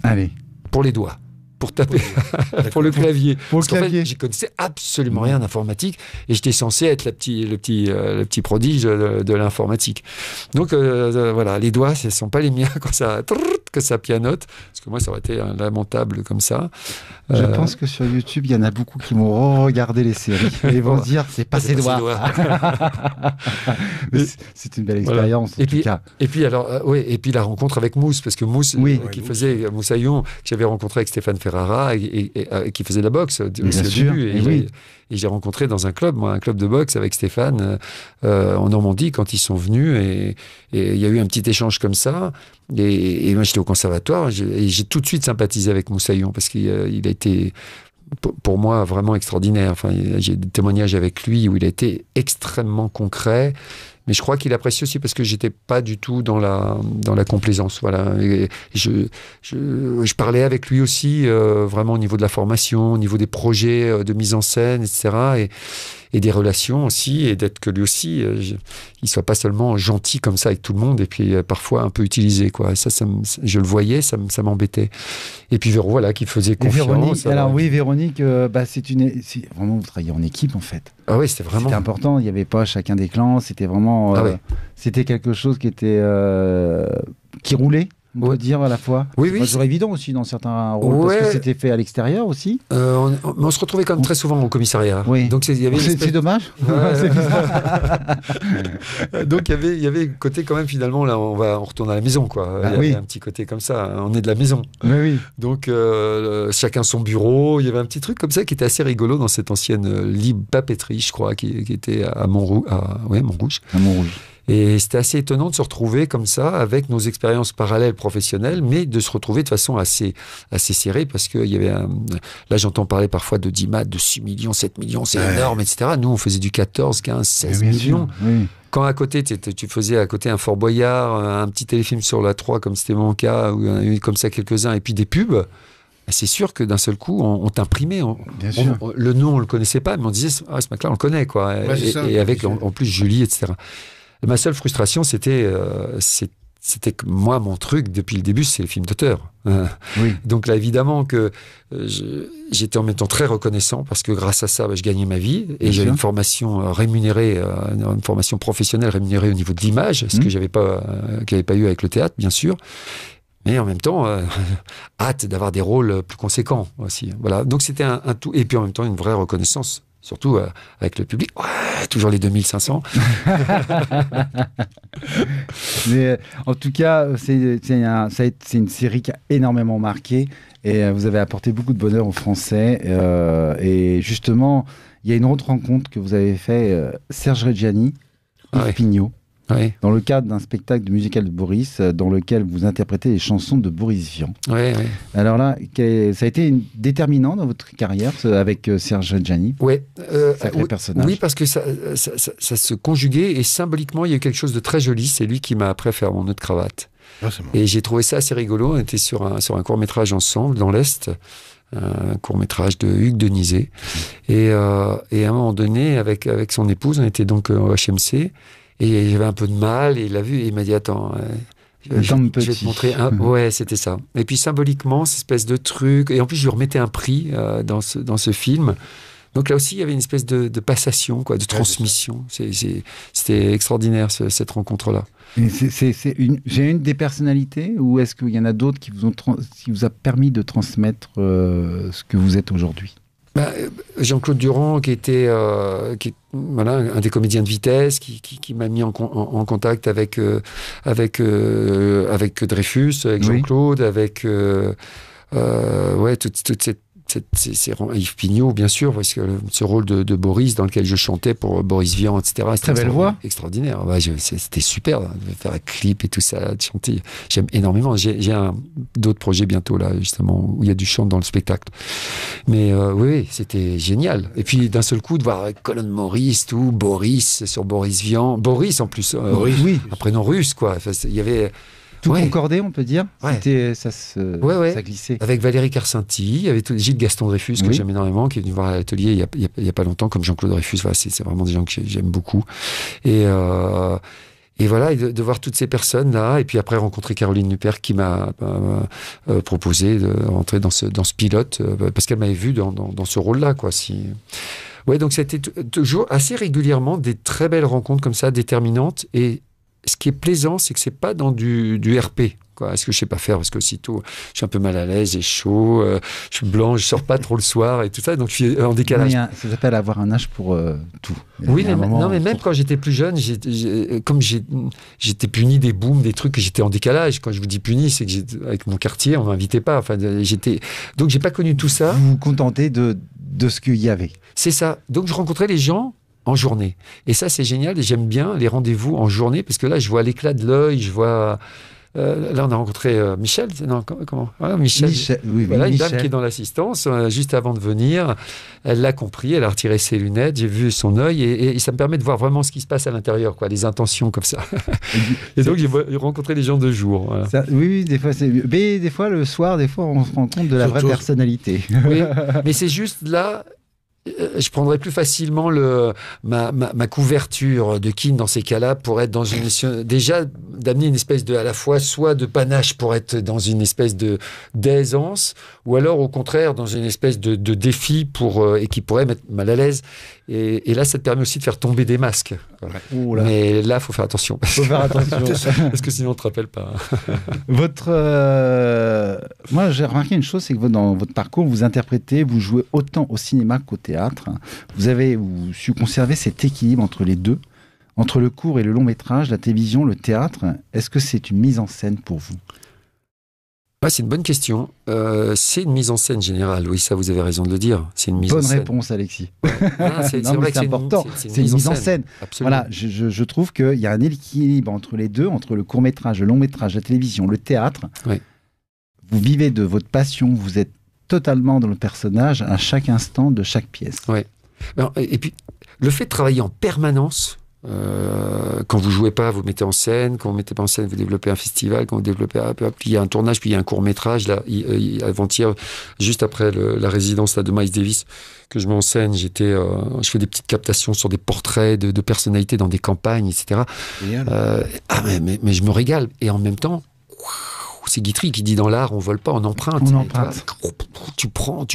Allez. Pour les doigts. Pour taper, pour le clavier. Pour le clavier. En fait, je connaissais absolument rien d'informatique et j'étais censé être le petit prodige de l'informatique. Donc voilà, les doigts, ce ne sont pas les miens que ça pianote, parce que moi, ça aurait été lamentable comme ça. Je pense que sur YouTube, il y en a beaucoup qui vont regarder les séries et vont se dire, c'est pas ses doigts. C'est une belle expérience, voilà. En tout cas. Et puis la rencontre avec Mousse, parce que Mousse, faisait Moussaillon, que j'avais rencontré avec Stéphane Ferrara et qui faisait de la boxe au début. Et j'ai rencontré dans un club de boxe avec Stéphane en Normandie quand ils sont venus, et il y a eu un petit échange comme ça. Et moi, j'étais au conservatoire et j'ai tout de suite sympathisé avec Moussaillon parce qu'il a été, pour moi, vraiment extraordinaire. Enfin, j'ai des témoignages avec lui où il a été extrêmement concret. Mais je crois qu'il apprécie aussi parce que j'étais pas du tout dans la complaisance. Voilà. Et je parlais avec lui aussi vraiment au niveau de la formation, au niveau des projets de mise en scène, etc. des relations aussi, et d'être que lui aussi, il soit pas seulement gentil comme ça avec tout le monde, et puis parfois un peu utilisé, quoi. Et ça je le voyais, ça m'embêtait. Et puis Véro, voilà, qui faisait confiance. Véronique, c'est vraiment, vous travaillez en équipe, en fait. Ah oui, c'était vraiment... C'était important, il n'y avait pas chacun des clans, c'était vraiment... C'était quelque chose qui était... qui roulait, on peut dire, à la fois. Oui, c'est pas toujours évident aussi dans certains rôles, parce que c'était fait à l'extérieur aussi. On se retrouvait quand même très souvent au commissariat. Oui. Donc c'est dommage. C'est bizarre. Donc il y avait un côté quand même, finalement, là on retourne à la maison, quoi. Il y avait un petit côté comme ça, on est de la maison. Oui. Donc chacun son bureau, il y avait un petit truc comme ça qui était assez rigolo dans cette ancienne Lib papeterie, je crois, qui était à Montrouge. À Montrouge. Et c'était assez étonnant de se retrouver comme ça, avec nos expériences parallèles professionnelles, mais de se retrouver de façon assez serrée, parce qu'il y avait là j'entends parler parfois de 10 maths, de 6 millions, 7 millions, c'est énorme, etc. Nous, on faisait du 14, 15, 16 millions. Oui. Quand à côté, tu faisais à côté un Fort Boyard, un petit téléfilm sur la 3, comme c'était mon cas, ou comme ça quelques-uns, et puis des pubs, c'est sûr que d'un seul coup, on t'imprimait. Le nom, on le connaissait pas, mais on disait, ce mec-là, on le connaît, quoi. Et avec, en plus, Julie, etc. Ma seule frustration, c'était que moi, mon truc, depuis le début, c'est le film d'auteur. Oui. Donc là, évidemment que j'étais en même temps très reconnaissant, parce que grâce à ça, je gagnais ma vie, et j'avais une formation rémunérée, une formation professionnelle rémunérée au niveau de l'image, ce que j'avais pas eu avec le théâtre, bien sûr. Mais en même temps, hâte d'avoir des rôles plus conséquents aussi. Voilà. Donc c'était un tout. Et puis en même temps, une vraie reconnaissance. Surtout avec le public. Ouais, toujours les 2500. Mais en tout cas, c'est une série qui a énormément marqué. Et vous avez apporté beaucoup de bonheur aux Français. Et justement, il y a une autre rencontre que vous avez fait, Serge Reggiani, Yves Pignot. Oui. Dans le cadre d'un spectacle de musical de Boris, dans lequel vous interprétez les chansons de Boris Vian. Oui. Alors là, ça a été déterminant dans votre carrière avec Serge Reggiani. Oui. Sacré personnage. Oui, parce que ça se conjuguait, et symboliquement, il y a eu quelque chose de très joli. C'est lui qui m'a appris à faire mon nœud de cravate. Et j'ai trouvé ça assez rigolo. On était sur un court-métrage ensemble, dans l'Est. Un court-métrage de Hugues Denisé. Et à un moment donné, avec son épouse, on était donc au HMC. Et j'avais un peu de mal, et il l'a vu, et il m'a dit, attends, je vais te montrer un... Ouais, c'était ça. Et puis symboliquement, cette espèce de truc, et en plus je lui remettais un prix dans ce film. Donc là aussi, il y avait une espèce de passation, quoi, de transmission. C'était extraordinaire, cette rencontre-là. C'est une des personnalités, ou est-ce qu'il y en a d'autres qui vous a permis de transmettre ce que vous êtes aujourd'hui ? Jean-Claude Durand, qui était un des comédiens de Vitesse, qui m'a mis en contact avec Dreyfus, avec Jean-Claude, avec toute cette Yves Pignot, bien sûr, parce que ce rôle de Boris, dans lequel je chantais pour Boris Vian, etc. Très belle voix. Extraordinaire. C'était super, de faire un clip et tout ça, de chanter. J'aime énormément. J'ai d'autres projets bientôt, là, justement, où il y a du chant dans le spectacle. Mais oui, c'était génial. Et puis, d'un seul coup, de voir Colin Morris, tout, Boris, sur Boris Vian. Boris, en plus. Oui. Un prénom russe, quoi. Enfin, il y avait... Tout concordé, on peut dire. Ouais. Ça glissait. Avec Valérie Carcenti, il y avait Gilles Gaston Dreyfus, que j'aime énormément, qui est venu voir à l'atelier il y a pas longtemps, comme Jean-Claude Dreyfus. Voilà, c'est vraiment des gens que j'aime beaucoup. Et voilà, et de voir toutes ces personnes-là, et puis après rencontrer Caroline Nuper, qui m'a proposé de rentrer dans ce pilote, parce qu'elle m'avait vu dans ce rôle-là, quoi. Ouais, donc c'était toujours assez régulièrement des très belles rencontres comme ça, déterminantes. Et ce qui est plaisant, c'est que c'est pas dans du RP. Est-ce que je sais pas faire, parce que aussitôt je suis un peu mal à l'aise, j'ai chaud, je suis blanc, je sors pas trop le soir et tout ça, donc je suis en décalage. Ça s'appelle avoir un âge pour tout. Oui, mais même quand j'étais plus jeune, comme j'étais puni des booms, des trucs, que j'étais en décalage. Quand je vous dis puni, c'est que avec mon quartier, on m'invitait pas. Enfin, donc j'ai pas connu tout ça. Vous vous contentez de ce qu'il y avait. C'est ça. Donc je rencontrais les gens en journée. Et ça, c'est génial. Et j'aime bien les rendez-vous en journée, parce que là, je vois l'éclat de l'œil, je vois... là, on a rencontré Michel. Non, comment Michel. Voilà, une dame qui est dans l'assistance, juste avant de venir. Elle l'a compris, elle a retiré ses lunettes, j'ai vu son œil, et ça me permet de voir vraiment ce qui se passe à l'intérieur, quoi, les intentions comme ça. Et donc, j'ai rencontré les gens de jour. Voilà. Oui, des fois, mais des fois, le soir, on se rend compte de la vraie personnalité. Oui, mais c'est juste là... je prendrais plus facilement ma couverture de kin dans ces cas-là pour être dans une... Déjà, d'amener une espèce de... à la fois, soit de panache pour être dans une espèce d'aisance, ou alors, au contraire, dans une espèce de défi et qui pourrait mettre mal à l'aise. Et là, ça te permet aussi de faire tomber des masques. Voilà. Oula. Mais là, il faut faire attention. Faut faire attention. Parce que sinon, on ne te rappelle pas. Moi, j'ai remarqué une chose, c'est que dans votre parcours, vous interprétez, vous jouez autant au cinéma qu'au théâtre. Vous avez su conserver cet équilibre entre les deux, entre le court et le long métrage, la télévision, le théâtre. Est-ce que c'est une mise en scène pour vous ? C'est une bonne question. C'est une mise en scène générale. Oui, ça, vous avez raison de le dire. C'est une mise Bonne en scène. réponse, Alexis. C'est vrai que c'est important. C'est une mise en scène. Absolument. Voilà, je trouve qu'il y a un équilibre entre les deux, entre le court métrage, le long métrage, la télévision, le théâtre. Oui. Vous vivez de votre passion, vous êtes totalement dans le personnage à chaque instant de chaque pièce. Ouais. Et puis, le fait de travailler en permanence, quand vous jouez pas, vous mettez en scène. Quand vous mettez pas en scène, vous développez un festival. Quand vous développez, puis il y a un tournage, puis il y a un court métrage. Là, avant-hier, juste après la résidence là, de Miles Davis, que je mets en scène, je fais des petites captations sur des portraits de personnalités dans des campagnes, etc. Mais je me régale. Et en même temps, c'est Guitry qui dit dans l'art, on vole pas, on emprunte. On emprunte. Tu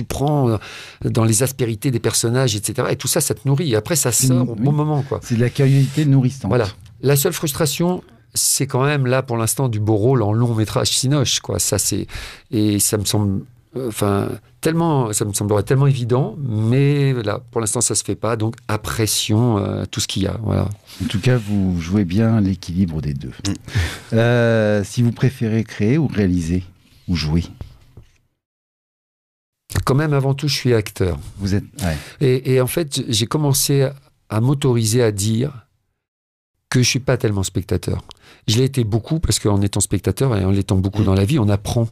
prends dans les aspérités des personnages, etc. Et tout ça, ça te nourrit. Et après, ça sort au bon moment, quoi. C'est de la curiosité nourrissante. Voilà. La seule frustration, c'est quand même là, pour l'instant, du beau rôle en long métrage cinoche, quoi. Et ça me semble, ça me semblerait tellement évident, mais là, pour l'instant, ça se fait pas. Donc, apprécions tout ce qu'il y a. Voilà. En tout cas, vous jouez bien l'équilibre des deux. Si vous préférez créer ou réaliser ou jouer? Quand même, avant tout, je suis acteur. Vous êtes. Ouais. Et en fait, j'ai commencé à m'autoriser à dire que je suis pas tellement spectateur. Je l'ai été beaucoup parce qu'en étant spectateur et en l'étant beaucoup dans la vie, on apprend.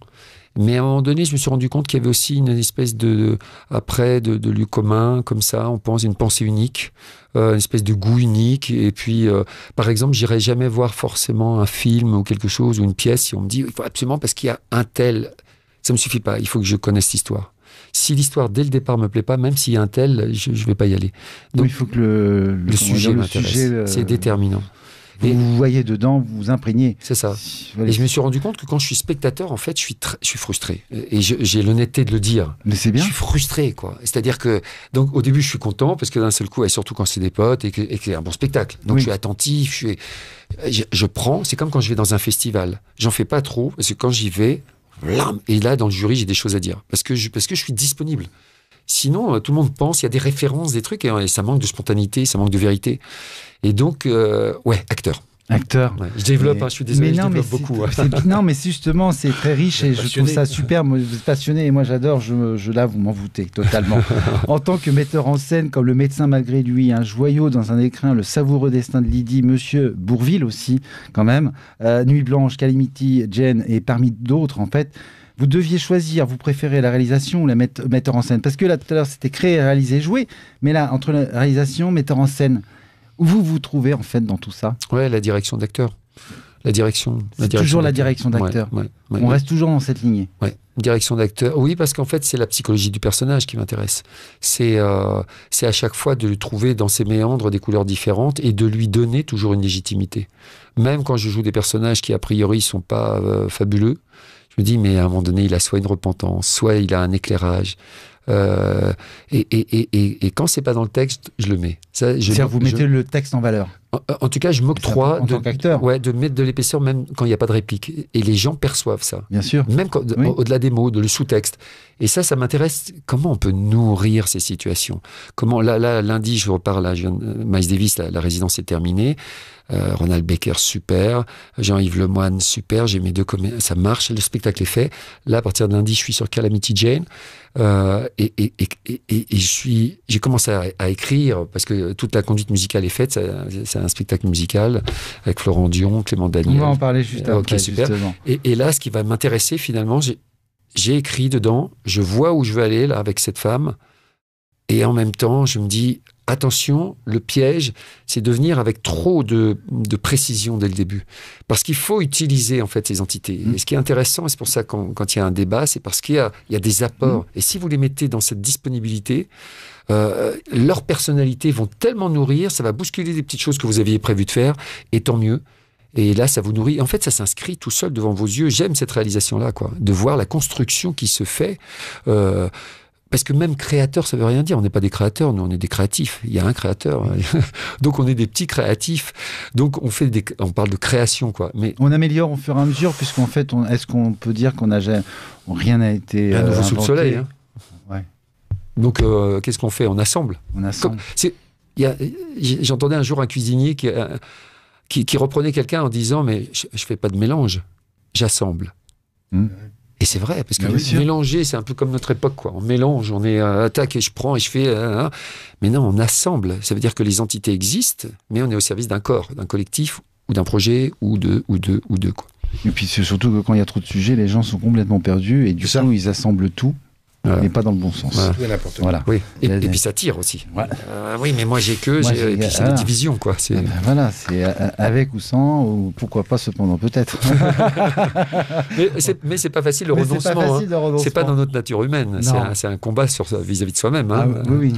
Mais à un moment donné, je me suis rendu compte qu'il y avait aussi une espèce de lieu commun, comme ça, on pense, une pensée unique, une espèce de goût unique. Et puis, par exemple, j'irai jamais voir forcément un film ou quelque chose ou une pièce si on me dit il faut absolument parce qu'il y a un tel. Ça me suffit pas. Il faut que je connaisse l'histoire. Si l'histoire dès le départ me plaît pas, même s'il y a un tel, je vais pas y aller. Donc, il faut que le sujet m'intéresse. C'est déterminant. Vous voyez dedans, vous vous imprégnez. C'est ça. Et je me suis rendu compte que quand je suis spectateur, en fait, je suis frustré. Et j'ai l'honnêteté de le dire. Mais c'est bien. Je suis frustré, quoi. C'est-à-dire que, donc, au début, je suis content parce que d'un seul coup, et surtout quand c'est des potes et que c'est un bon spectacle. Donc, je suis attentif, je prends. C'est comme quand je vais dans un festival. J'en fais pas trop parce que quand j'y vais, et là, dans le jury, j'ai des choses à dire parce que je suis disponible. Sinon, tout le monde pense, il y a des références, des trucs, et ça manque de spontanéité, ça manque de vérité. Et donc, acteur. Acteur. Ouais. Je développe, je suis désolé, je développe beaucoup. Non, mais justement, c'est très riche et je trouve ça super. Vous êtes passionné et moi j'adore. Là, vous m'en voûtez totalement. En tant que metteur en scène, comme Le médecin malgré lui, un joyau dans un écrin, Le savoureux destin de Lydie, Monsieur Bourvil aussi, quand même, Nuit blanche, Calamity Jane et parmi d'autres, en fait. Vous deviez choisir, vous préférez la réalisation ou la metteur en scène? Parce que là, tout à l'heure, c'était créer, réaliser, jouer. Mais là, entre la réalisation, metteur en scène, où vous vous trouvez en fait dans tout ça? Ouais, la direction d'acteur. Toujours la direction d'acteur. Ouais. On reste toujours dans cette lignée. Ouais, direction d'acteur. Oui, parce qu'en fait, c'est la psychologie du personnage qui m'intéresse. C'est à chaque fois de le trouver dans ses méandres des couleurs différentes et de lui donner toujours une légitimité. Même quand je joue des personnages qui, a priori, sont pas fabuleux, je me dis, mais à un moment donné, il a soit une repentance, soit il a un éclairage. Et quand c'est pas dans le texte, je le mets. C'est-à-dire vous mettez le texte en valeur. En tout cas, je m'octroie de mettre de l'épaisseur même quand il n'y a pas de réplique. Et les gens perçoivent ça. Bien sûr. Même au-delà des mots, de le sous-texte. Et ça m'intéresse. Comment on peut nourrir ces situations? Comment là, lundi, je repars là. Miles Davis, la résidence est terminée. Ronald Baker, super. Jean-Yves Lemoine, super. J'ai mes deux comédiens. Ça marche. Le spectacle est fait. Là, à partir de lundi, je suis sur Calamity Jane. Et j'ai commencé à écrire parce que toute la conduite musicale est faite. C'est un spectacle musical avec Florent Dion, Clément Daniel. On va en parler juste après. Ok, super. Et là, ce qui va m'intéresser finalement, j'ai écrit dedans. Je vois où je veux aller là avec cette femme. Et en même temps, je me dis, attention, le piège, c'est de venir avec trop de précision dès le début. Parce qu'il faut utiliser en fait ces entités. Et ce qui est intéressant, et c'est pour ça quand il y a un débat, c'est parce qu'il y a des apports. Et si vous les mettez dans cette disponibilité, leurs personnalités vont tellement nourrir, ça va bousculer des petites choses que vous aviez prévu de faire, et tant mieux. Et là, ça vous nourrit. En fait, ça s'inscrit tout seul devant vos yeux. J'aime cette réalisation-là, quoi, de voir la construction qui se fait. Parce que même créateur, ça veut rien dire. On n'est pas des créateurs, nous, on est des créatifs. Il y a un créateur. Donc, on est des petits créatifs. Donc, on parle de création, quoi. Mais on améliore au fur et à mesure, puisqu'en fait, est-ce qu'on peut dire rien n'a été un nouveau sous le soleil. Hein. Ouais. Donc, qu'est-ce qu'on fait? On assemble. J'entendais un jour un cuisinier qui reprenait quelqu'un en disant, mais je fais pas de mélange, j'assemble. Et c'est vrai, parce que mélanger, c'est un peu comme notre époque, quoi. On mélange, on est attaque et je prends et je fais. Mais non, on assemble. Ça veut dire que les entités existent, mais on est au service d'un corps, d'un collectif ou d'un projet ou deux, quoi. Et puis c'est surtout que quand il y a trop de sujets, les gens sont complètement perdus et du coup ils assemblent tout. Mais pas dans le bon sens. Tout et n'importe quoi. Voilà. Oui. Et puis ça tire aussi. Voilà. Oui, mais moi j'ai que. Et puis c'est la division, quoi. Voilà, c'est avec ou sans, ou pourquoi pas cependant, peut-être. mais c'est pas facile le renoncement. C'est pas dans notre nature humaine. C'est un combat vis-à-vis de soi-même. Hein. Oui,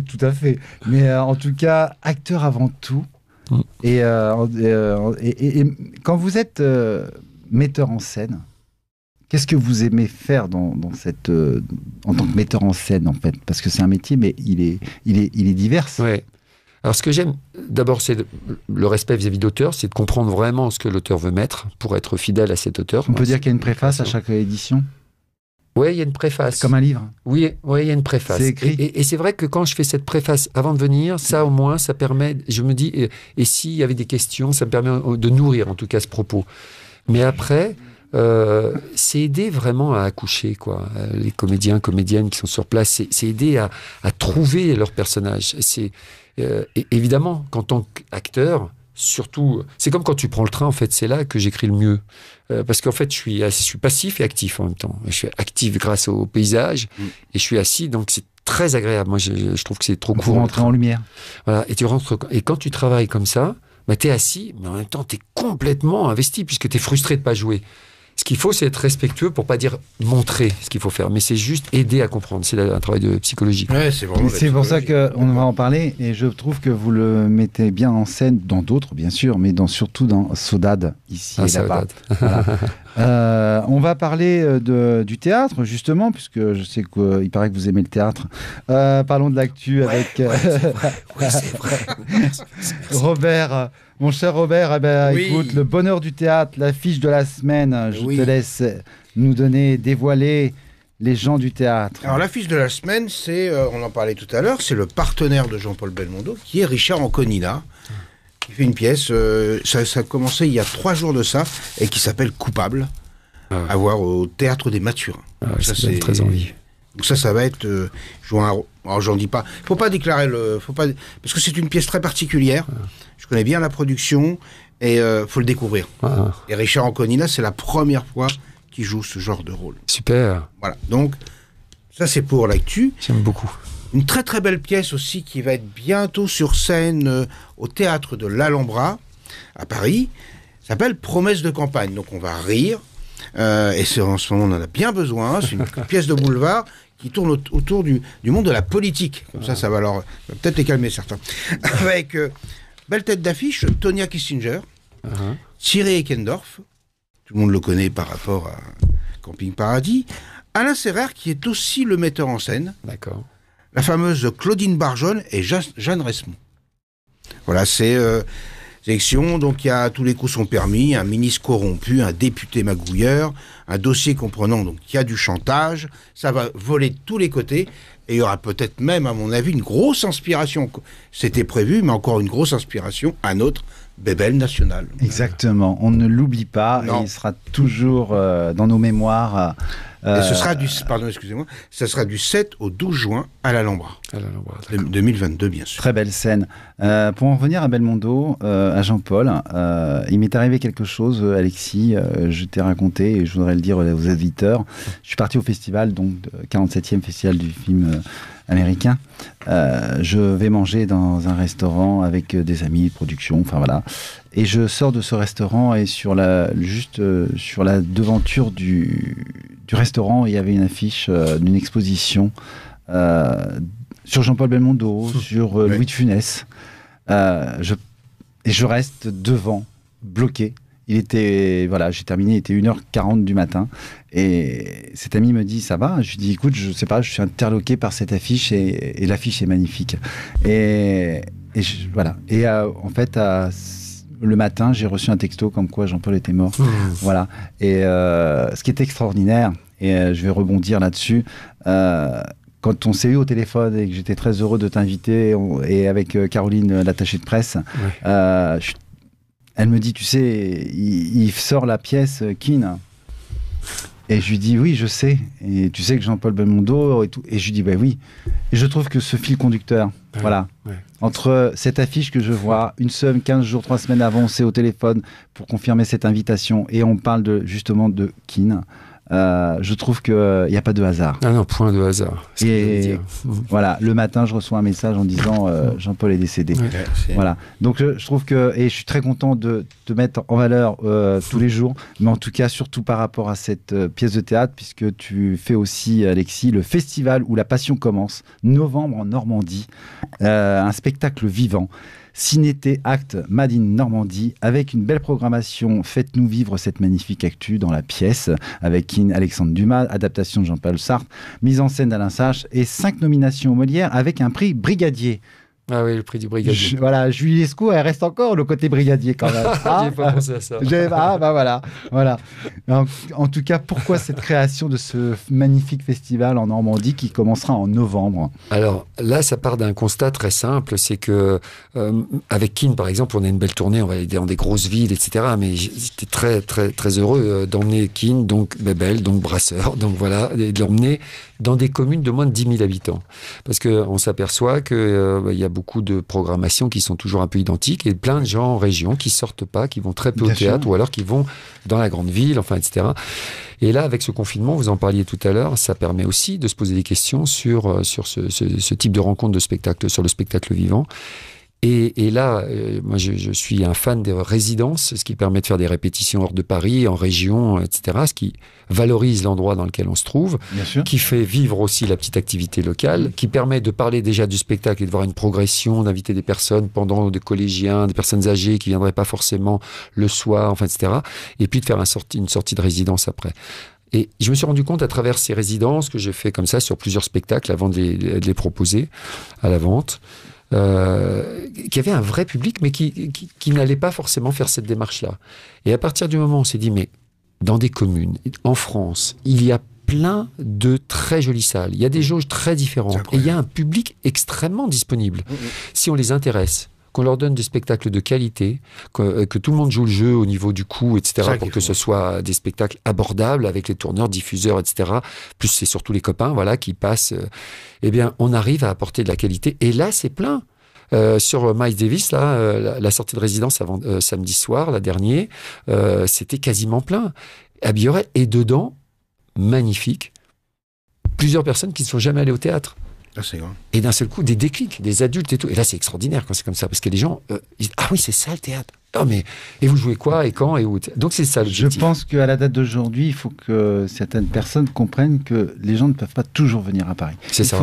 tout à fait. Mais en tout cas, acteur avant tout. Et quand vous êtes metteur en scène, qu'est-ce que vous aimez faire en tant que metteur en scène, en fait? Parce que c'est un métier, mais il est divers. Ouais. Alors, ce que j'aime, d'abord, c'est le respect vis-à-vis de l'auteur, c'est de comprendre vraiment ce que l'auteur veut mettre pour être fidèle à cet auteur. On peut dire qu'il y a une préface à chaque édition? Oui, il y a une préface. Comme un livre? Oui, il y a une préface. C'est écrit. Et c'est vrai que quand je fais cette préface avant de venir, ça, au moins, ça permet, je me dis, et s'il y avait des questions, ça me permet de nourrir, en tout cas, ce propos. Mais après... c'est aider vraiment à accoucher, quoi. Les comédiens, comédiennes qui sont sur place, c'est aider à trouver leur personnage. Évidemment qu'en tant qu'acteur, surtout, c'est comme quand tu prends le train, en fait, c'est là que j'écris le mieux. Parce qu'en fait, je suis passif et actif en même temps. Je suis actif grâce au paysage et je suis assis, donc c'est très agréable. Moi, je trouve que c'est trop court. Pour rentrer en lumière. Voilà. Et quand tu travailles comme ça, t'es assis, mais en même temps, t'es complètement investi puisque t'es frustré de pas jouer. Ce qu'il faut, c'est être respectueux pour pas dire montrer ce qu'il faut faire, mais c'est juste aider à comprendre. C'est un travail de psychologie. Ouais, c'est pour ça qu'on va en parler, et je trouve que vous le mettez bien en scène, dans d'autres, bien sûr, mais surtout dans Saudade, ici et là-bas. Voilà. On va parler du théâtre, justement, puisque je sais qu'il paraît que vous aimez le théâtre. Parlons de l'actu avec c'est vrai. Robert. Mon cher Robert, écoute, le bonheur du théâtre, l'affiche de la semaine, je te laisse nous dévoiler les gens du théâtre. Alors l'affiche de la semaine, c'est, on en parlait tout à l'heure, c'est le partenaire de Jean-Paul Belmondo, qui est Richard Anconina, qui fait une pièce, ça a commencé il y a 3 jours de ça, et qui s'appelle Coupable, à voir au Théâtre des Mathurins. Ça donne très envie. Donc ça va être alors j'en dis pas. Faut pas déclarer parce que c'est une pièce très particulière. Je connais bien la production et faut le découvrir. Et Richard Anconina, c'est la première fois qu'il joue ce genre de rôle. Super. Voilà. Donc ça c'est pour l'actu. J'aime beaucoup. Une très très belle pièce aussi qui va être bientôt sur scène au théâtre de l'Alhambra à Paris. S'appelle Promesse de campagne. Donc on va rire. Et en ce moment on en a bien besoin. C'est une pièce de boulevard qui tourne autour du monde de la politique. Comme ça va peut-être les calmer certains. Avec belle tête d'affiche, Tonia Kissinger, Thierry Eckendorff, tout le monde le connaît par rapport à Camping Paradis, Alain Serrer qui est aussi le metteur en scène, d'accord, la fameuse Claudine Barjonne et Jeanne Resmond. Voilà, c'est sélection, donc il y a tous les coups sont permis, un ministre corrompu, un député magouilleur, un dossier comprenant donc qu'il y a du chantage, ça va voler de tous les côtés, et il y aura peut-être même, à mon avis, une grosse inspiration, c'était prévu, mais encore une grosse inspiration, à notre Bébel national. Exactement, on ne l'oublie pas, et il sera toujours dans nos mémoires. Et ce sera ce sera du 7 au 12 juin à l'Alhambra. 2022, bien sûr. Très belle scène. Pour en revenir à Belmondo, à Jean-Paul, il m'est arrivé quelque chose, Alexis, je t'ai raconté, et je voudrais le dire aux auditeurs. Je suis parti au festival, donc 47e festival du film américain. Je vais manger dans un restaurant avec des amis de production, enfin voilà. Et je sors de ce restaurant et sur la devanture du restaurant, il y avait une affiche d'une exposition sur Jean-Paul Belmondo, sur Louis de Funès. Et je reste devant, bloqué. J'ai terminé, il était 1h40 du matin. Et cet ami me dit, ça va? Je lui dis, écoute, je sais pas, je suis interloqué par cette affiche et l'affiche est magnifique. Voilà. Et en fait, le matin, j'ai reçu un texto comme quoi Jean-Paul était mort. Voilà. Et ce qui est extraordinaire, et je vais rebondir là-dessus, quand on s'est eu au téléphone et que j'étais très heureux de t'inviter, et avec Caroline, l'attachée de presse, elle me dit, tu sais, il sort la pièce Keane. Et je lui dis, oui, je sais. Et tu sais que Jean-Paul Belmondo et tout. Et je lui dis, bah oui. Et je trouve que ce fil conducteur, entre cette affiche que je vois, une semaine, 15 jours, 3 semaines avant, on s'est au téléphone pour confirmer cette invitation et on parle justement de Keane. Je trouve qu'il n'y a pas de hasard. Ah non, point de hasard. Et voilà, le matin, je reçois un message en disant Jean-Paul est décédé. Voilà. Donc je trouve que, et je suis très content de te mettre en valeur tous les jours, mais en tout cas surtout par rapport à cette pièce de théâtre, puisque tu fais aussi, Alexis, le festival où la passion commence, novembre en Normandie, un spectacle vivant. Cinété Acte Made in Normandie, avec une belle programmation. Faites-nous vivre cette magnifique actu dans la pièce, avec Alexandre Dumas, adaptation de Jean-Paul Sartre, mise en scène d'Alain Sachs et 5 nominations aux Molières avec un prix Brigadier. Ah oui, le prix du Brigadier. Voilà, Julie Lescaut, elle reste encore le côté Brigadier quand même. J'ai pas pensé à ça. Voilà. En tout cas, pourquoi cette création de ce magnifique festival en Normandie qui commencera en novembre? Alors là, ça part d'un constat très simple, c'est que avec Keane, par exemple, on a une belle tournée, on va aller dans des grosses villes, etc. Mais j'étais très, très, très heureux d'emmener Keane, donc Bébel, donc Brasseur, donc voilà, et de l'emmener dans des communes de moins de 10 000 habitants. Parce qu'on s'aperçoit qu'il y a beaucoup de programmations qui sont toujours un peu identiques et plein de gens en région qui sortent pas, qui vont très peu au théâtre ou alors qui vont dans la grande ville, enfin, etc. Et là, avec ce confinement, vous en parliez tout à l'heure, ça permet aussi de se poser des questions sur ce type de rencontre de spectacle, sur le spectacle vivant. Et là, moi, je suis un fan des résidences, ce qui permet de faire des répétitions hors de Paris, en région, etc., ce qui valorise l'endroit dans lequel on se trouve, qui fait vivre aussi la petite activité locale, qui permet de parler déjà du spectacle et de voir une progression, d'inviter des personnes pendant des collégiens, des personnes âgées qui viendraient pas forcément le soir, enfin, etc., et puis de faire une sortie de résidence après. Et je me suis rendu compte à travers ces résidences que j'ai fait comme ça sur plusieurs spectacles avant de les proposer à la vente, qu'il y avait un vrai public, mais qui n'allait pas forcément faire cette démarche-là. Et à partir du moment où on s'est dit, mais dans des communes, en France, il y a plein de très jolies salles, il y a des jauges très différentes, et il y a un public extrêmement disponible. Si on les intéresse, qu'on leur donne des spectacles de qualité, que tout le monde joue le jeu au niveau du coût, etc., pour que ce soit des spectacles abordables avec les tourneurs, diffuseurs, etc. Plus c'est surtout les copains, voilà, qui passent. Eh bien, on arrive à apporter de la qualité. Et là, c'est plein. Sur Miles Davis, là, la sortie de résidence avant samedi soir, la dernière, c'était quasiment plein. À Biorel, et dedans, magnifique, plusieurs personnes qui ne sont jamais allées au théâtre. Et d'un seul coup, des déclics, des adultes et tout. Et là, c'est extraordinaire quand c'est comme ça, parce que les gens disent, ah oui, c'est ça le théâtre. Oh, mais et vous jouez quoi et quand et où? Donc c'est ça l'objectif. Je pense qu'à la date d'aujourd'hui, il faut que certaines personnes comprennent que les gens ne peuvent pas toujours venir à Paris. C'est ça.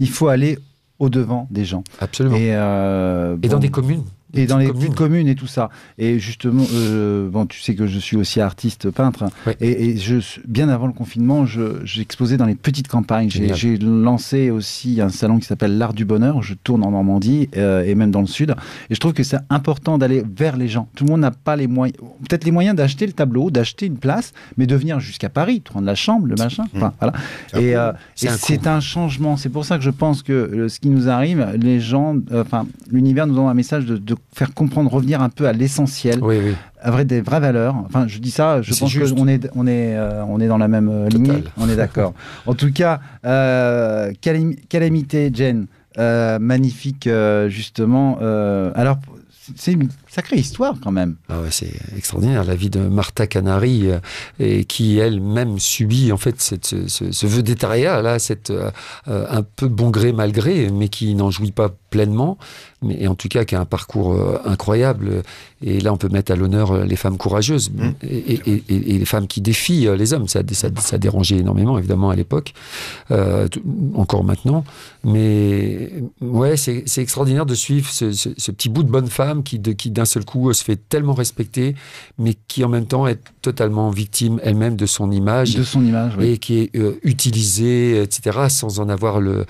Il faut aller au-devant des gens. Absolument. Et dans des communes. Et dans les petites communes et tout ça. Et justement, bon, tu sais que je suis aussi artiste peintre. Oui. Et bien avant le confinement, j'exposais dans les petites campagnes. J'ai lancé aussi un salon qui s'appelle l'Art du Bonheur. Je tourne en Normandie et même dans le Sud. Et je trouve que c'est important d'aller vers les gens. Tout le monde n'a pas les moyens, peut-être les moyens d'acheter le tableau, d'acheter une place, mais de venir jusqu'à Paris, de prendre la chambre, le machin. Enfin, voilà. Et c'est un changement. C'est pour ça que je pense que ce qui nous arrive, les gens, l'univers nous envoie un message de faire comprendre, revenir un peu à l'essentiel, des vraies valeurs. Enfin, je dis ça, je pense qu'on est dans la même lignée. On est d'accord. En tout cas, Calamité Jane, magnifique, justement. Alors, c'est sacrée histoire quand même. Ah ouais, c'est extraordinaire, la vie de Martha Canary, et qui elle-même subit en fait ce vedettariat là, un peu bon gré mal gré, mais qui n'en jouit pas pleinement, mais en tout cas qui a un parcours incroyable. Et là, on peut mettre à l'honneur les femmes courageuses et les femmes qui défient les hommes. Ça dérangeait énormément, évidemment, à l'époque, encore maintenant. Mais ouais, c'est extraordinaire de suivre ce petit bout de bonne femme qui d'un seul coup se fait tellement respecter, mais qui en même temps est totalement victime elle-même de son image. De son image, oui. Et qui est utilisée, etc., sans en avoir le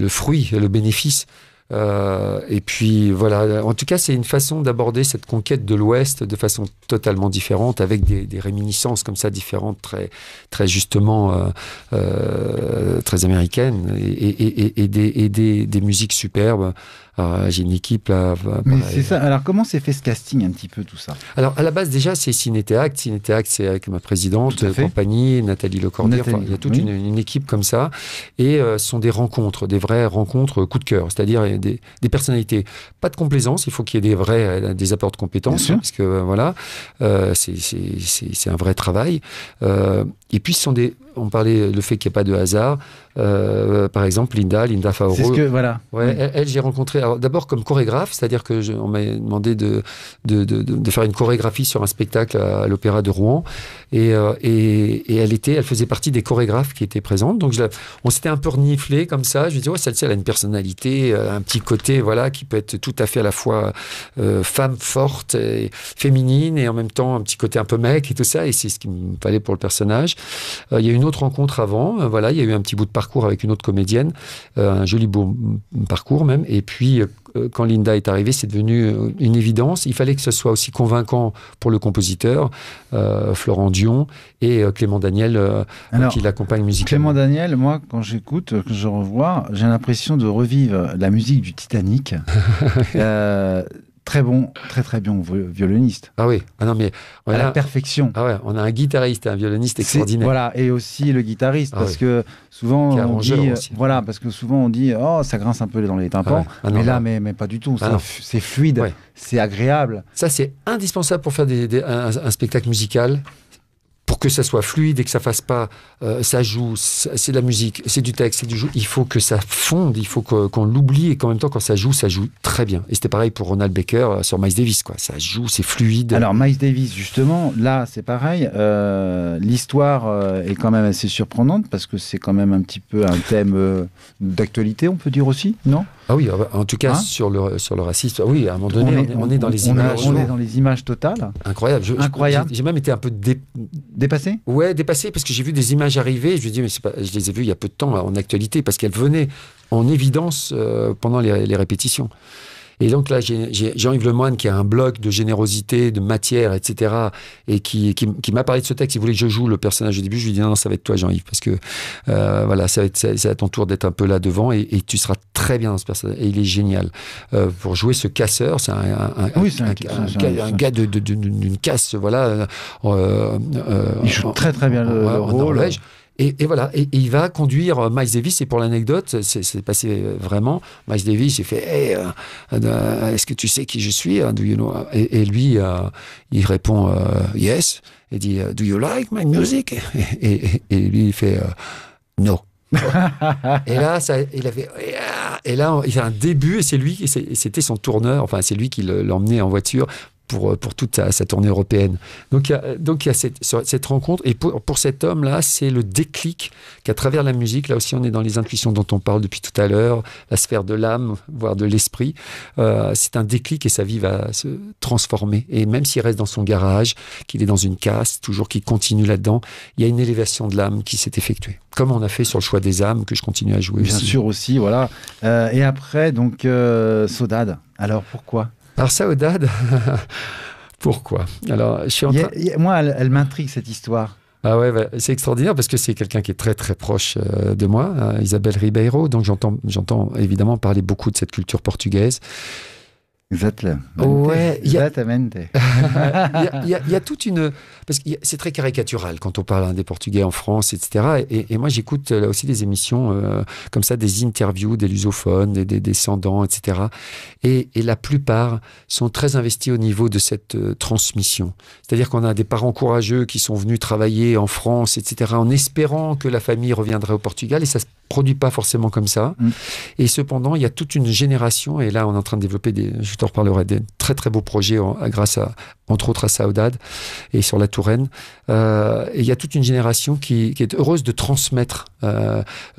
fruit, le bénéfice. Et puis voilà, en tout cas c'est une façon d'aborder cette conquête de l'Ouest de façon totalement différente, avec des réminiscences comme ça différentes, très justement très américaines, et des musiques superbes. J'ai une équipe là. Mais c'est ça. Alors comment s'est fait ce casting un petit peu tout ça? Alors à la base déjà c'est Cinéthéâtre. Cinéthéâtre c'est avec ma présidente compagnie, Nathalie Lecordier. Enfin, il y a toute une équipe comme ça, et ce sont des rencontres, des vraies rencontres coup de cœur, c'est-à-dire des personnalités. Pas de complaisance, il faut qu'il y ait des apports de compétences, parce que voilà, c'est un vrai travail. Et puis on parlait le fait qu'il n'y ait pas de hasard. Par exemple, Linda Faoro. C'est ce que, voilà. Ouais, elle j'ai rencontré d'abord comme chorégraphe, c'est-à-dire que on m'a demandé de faire une chorégraphie sur un spectacle à l'Opéra de Rouen, et elle faisait partie des chorégraphes qui étaient présentes. Donc on s'était un peu reniflé comme ça. Je lui dis celle-ci elle a une personnalité, un petit côté voilà qui peut être tout à fait à la fois femme forte et féminine, et en même temps un petit côté un peu mec et tout ça. Et c'est ce qu'il me fallait pour le personnage. Il y a eu une autre rencontre avant. Voilà, il y a eu un petit bout de parcours avec une autre comédienne, un joli beau parcours même. Et puis, quand Linda est arrivée, c'est devenu une évidence. Il fallait que ce soit aussi convaincant pour le compositeur, Florent Dion, et Clément Daniel, qui l'accompagne musicalement. Clément Daniel, moi, quand j'écoute, quand je revois, j'ai l'impression de revivre la musique du Titanic. Très bon, très bon violoniste. Ah oui, non mais à la perfection. Ah ouais, on a un guitariste, un violoniste extraordinaire. Voilà, et aussi le guitariste, parce que souvent on dit, voilà, parce que souvent on dit, oh, ça grince un peu dans les tympans, mais là, mais pas du tout. C'est fluide, c'est agréable. Ça, c'est indispensable pour faire un spectacle musical. Pour que ça soit fluide et que ça fasse pas, ça joue, c'est de la musique, c'est du texte, c'est du jeu. Il faut que ça fonde, il faut qu'on l'oublie, et qu'en même temps, quand ça joue très bien. Et c'était pareil pour Ronald Baker sur Miles Davis, quoi. Ça joue, c'est fluide. Alors Miles Davis, justement, là, c'est pareil. L'histoire est quand même assez surprenante, parce que c'est quand même un petit peu un thème d'actualité, on peut dire aussi, non? Ah oui, en tout cas sur le racisme. Oui, à un moment donné, on est dans les images. On est dans les images totales. Incroyable. J'ai même été un peu dépassé. Ouais, dépassé, parce que j'ai vu des images arriver. Je me dis, mais je les ai vues il y a peu de temps en actualité, parce qu'elles venaient en évidence pendant les répétitions. Et donc là, j'ai Jean-Yves Lemoine qui a un blog de générosité, de matière, etc. et qui m'a parlé de ce texte. Il voulait que je joue le personnage au début. Je lui ai dit non, ça va être toi, Jean-Yves, parce que voilà, c'est à ton tour d'être un peu là devant, et tu seras très bien dans ce personnage. Et il est génial. Pour jouer ce casseur, c'est un gars d'une casse, voilà. Il joue très bien le rôle. Et voilà, et il va conduire Miles Davis. Et pour l'anecdote, c'est passé vraiment. Miles Davis, il fait hey, est-ce que tu sais qui je suis? Do you know? Et lui, il répond yes. Il dit do you like my music? Et lui, il fait no. Et là, il avait. Et là, il y a un début, et c'était son tourneur. Enfin, c'est lui qui l'emmenait en voiture pour toute sa tournée européenne. Donc il y a cette rencontre, et pour cet homme-là, c'est le déclic qu'à travers la musique, là aussi on est dans les intuitions dont on parle depuis tout à l'heure, la sphère de l'âme, voire de l'esprit, c'est un déclic, et sa vie va se transformer. Et même s'il reste dans son garage, qu'il est dans une casse, toujours qu'il continue là-dedans, il y a une élévation de l'âme qui s'est effectuée. Comme on a fait sur le choix des âmes, que je continue à jouer Bien aussi. sûr aussi, voilà. Et après, donc, Saudade. Alors, pourquoi ? Alors Saudade, pourquoi? Alors, je suis en train... Moi, elle m'intrigue, cette histoire. Ah ouais, c'est extraordinaire, parce que c'est quelqu'un qui est très très proche de moi, Isabelle Ribeiro, donc j'entends évidemment parler beaucoup de cette culture portugaise. Exactement. Ouais, Exactamente. Il y a toute une... Parce que c'est très caricatural quand on parle des Portugais en France, etc. Et moi, j'écoute là aussi des émissions comme ça, des interviews des lusophones, des descendants, etc. Et la plupart sont très investis au niveau de cette transmission. C'est-à-dire qu'on a des parents courageux qui sont venus travailler en France, etc., en espérant que la famille reviendrait au Portugal, et ça se produit pas forcément comme ça. Et cependant, il y a toute une génération, et là, on est en train de développer je te reparlerai, des très très beaux projets grâce à, entre autres, à Saudade et sur la Touraine. Et il y a toute une génération qui est heureuse de transmettre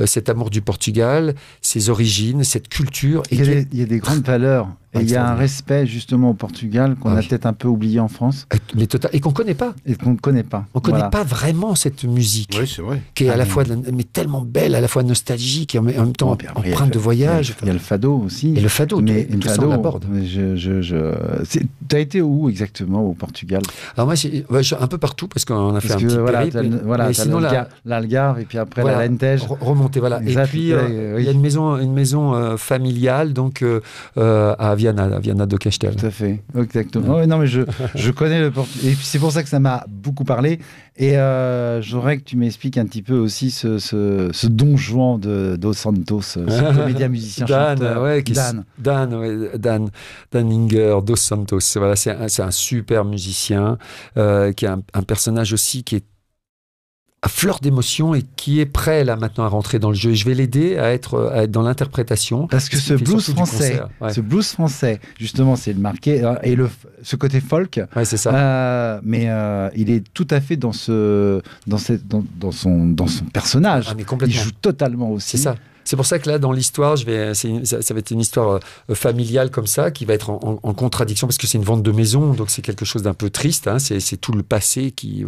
cet amour du Portugal, ses origines, cette culture. Il y a des grandes valeurs. Et il y a un respect justement au Portugal qu'on a peut-être un peu oublié en France. Mais total, et qu'on ne connaît pas. Et qu'on ne connaît pas. On ne connaît pas vraiment cette musique. Oui, c'est vrai. Qui est à la fois mais tellement belle, à la fois nostalgique et en même temps empreinte de voyage. Il y a le fado aussi. Et le fado, mais tout ça on l'aborde. Tu as été où exactement au Portugal? Alors moi, un peu partout parce qu'on a fait un petit périple. Sinon l'Algarve et puis après la Lentej. Remonter, voilà. Exact, et puis il y a une maison familiale donc à Viana do Castelo. Tout à fait, exactement. Ouais, non, mais je connais le Portugal. Et c'est pour ça que ça m'a beaucoup parlé. Et j'aurais que tu m'expliques un petit peu aussi ce Don Juan dos Santos, ce comédien musicien chanteur. Dan Inger dos Santos. Voilà, c'est un super musicien qui est un personnage aussi qui est à fleur d'émotion et qui est prêt là maintenant à rentrer dans le jeu. Et je vais l'aider à être dans l'interprétation. Parce que ce blues français, justement, c'est le marqué et ce côté folk. Ouais, c'est ça. Mais il est tout à fait dans son personnage. Ah, mais complètement. Il joue totalement aussi. C'est ça. C'est pour ça que là, dans l'histoire, ça va être une histoire familiale comme ça, qui va être en contradiction, parce que c'est une vente de maison, donc c'est quelque chose d'un peu triste. Hein, c'est tout le passé qui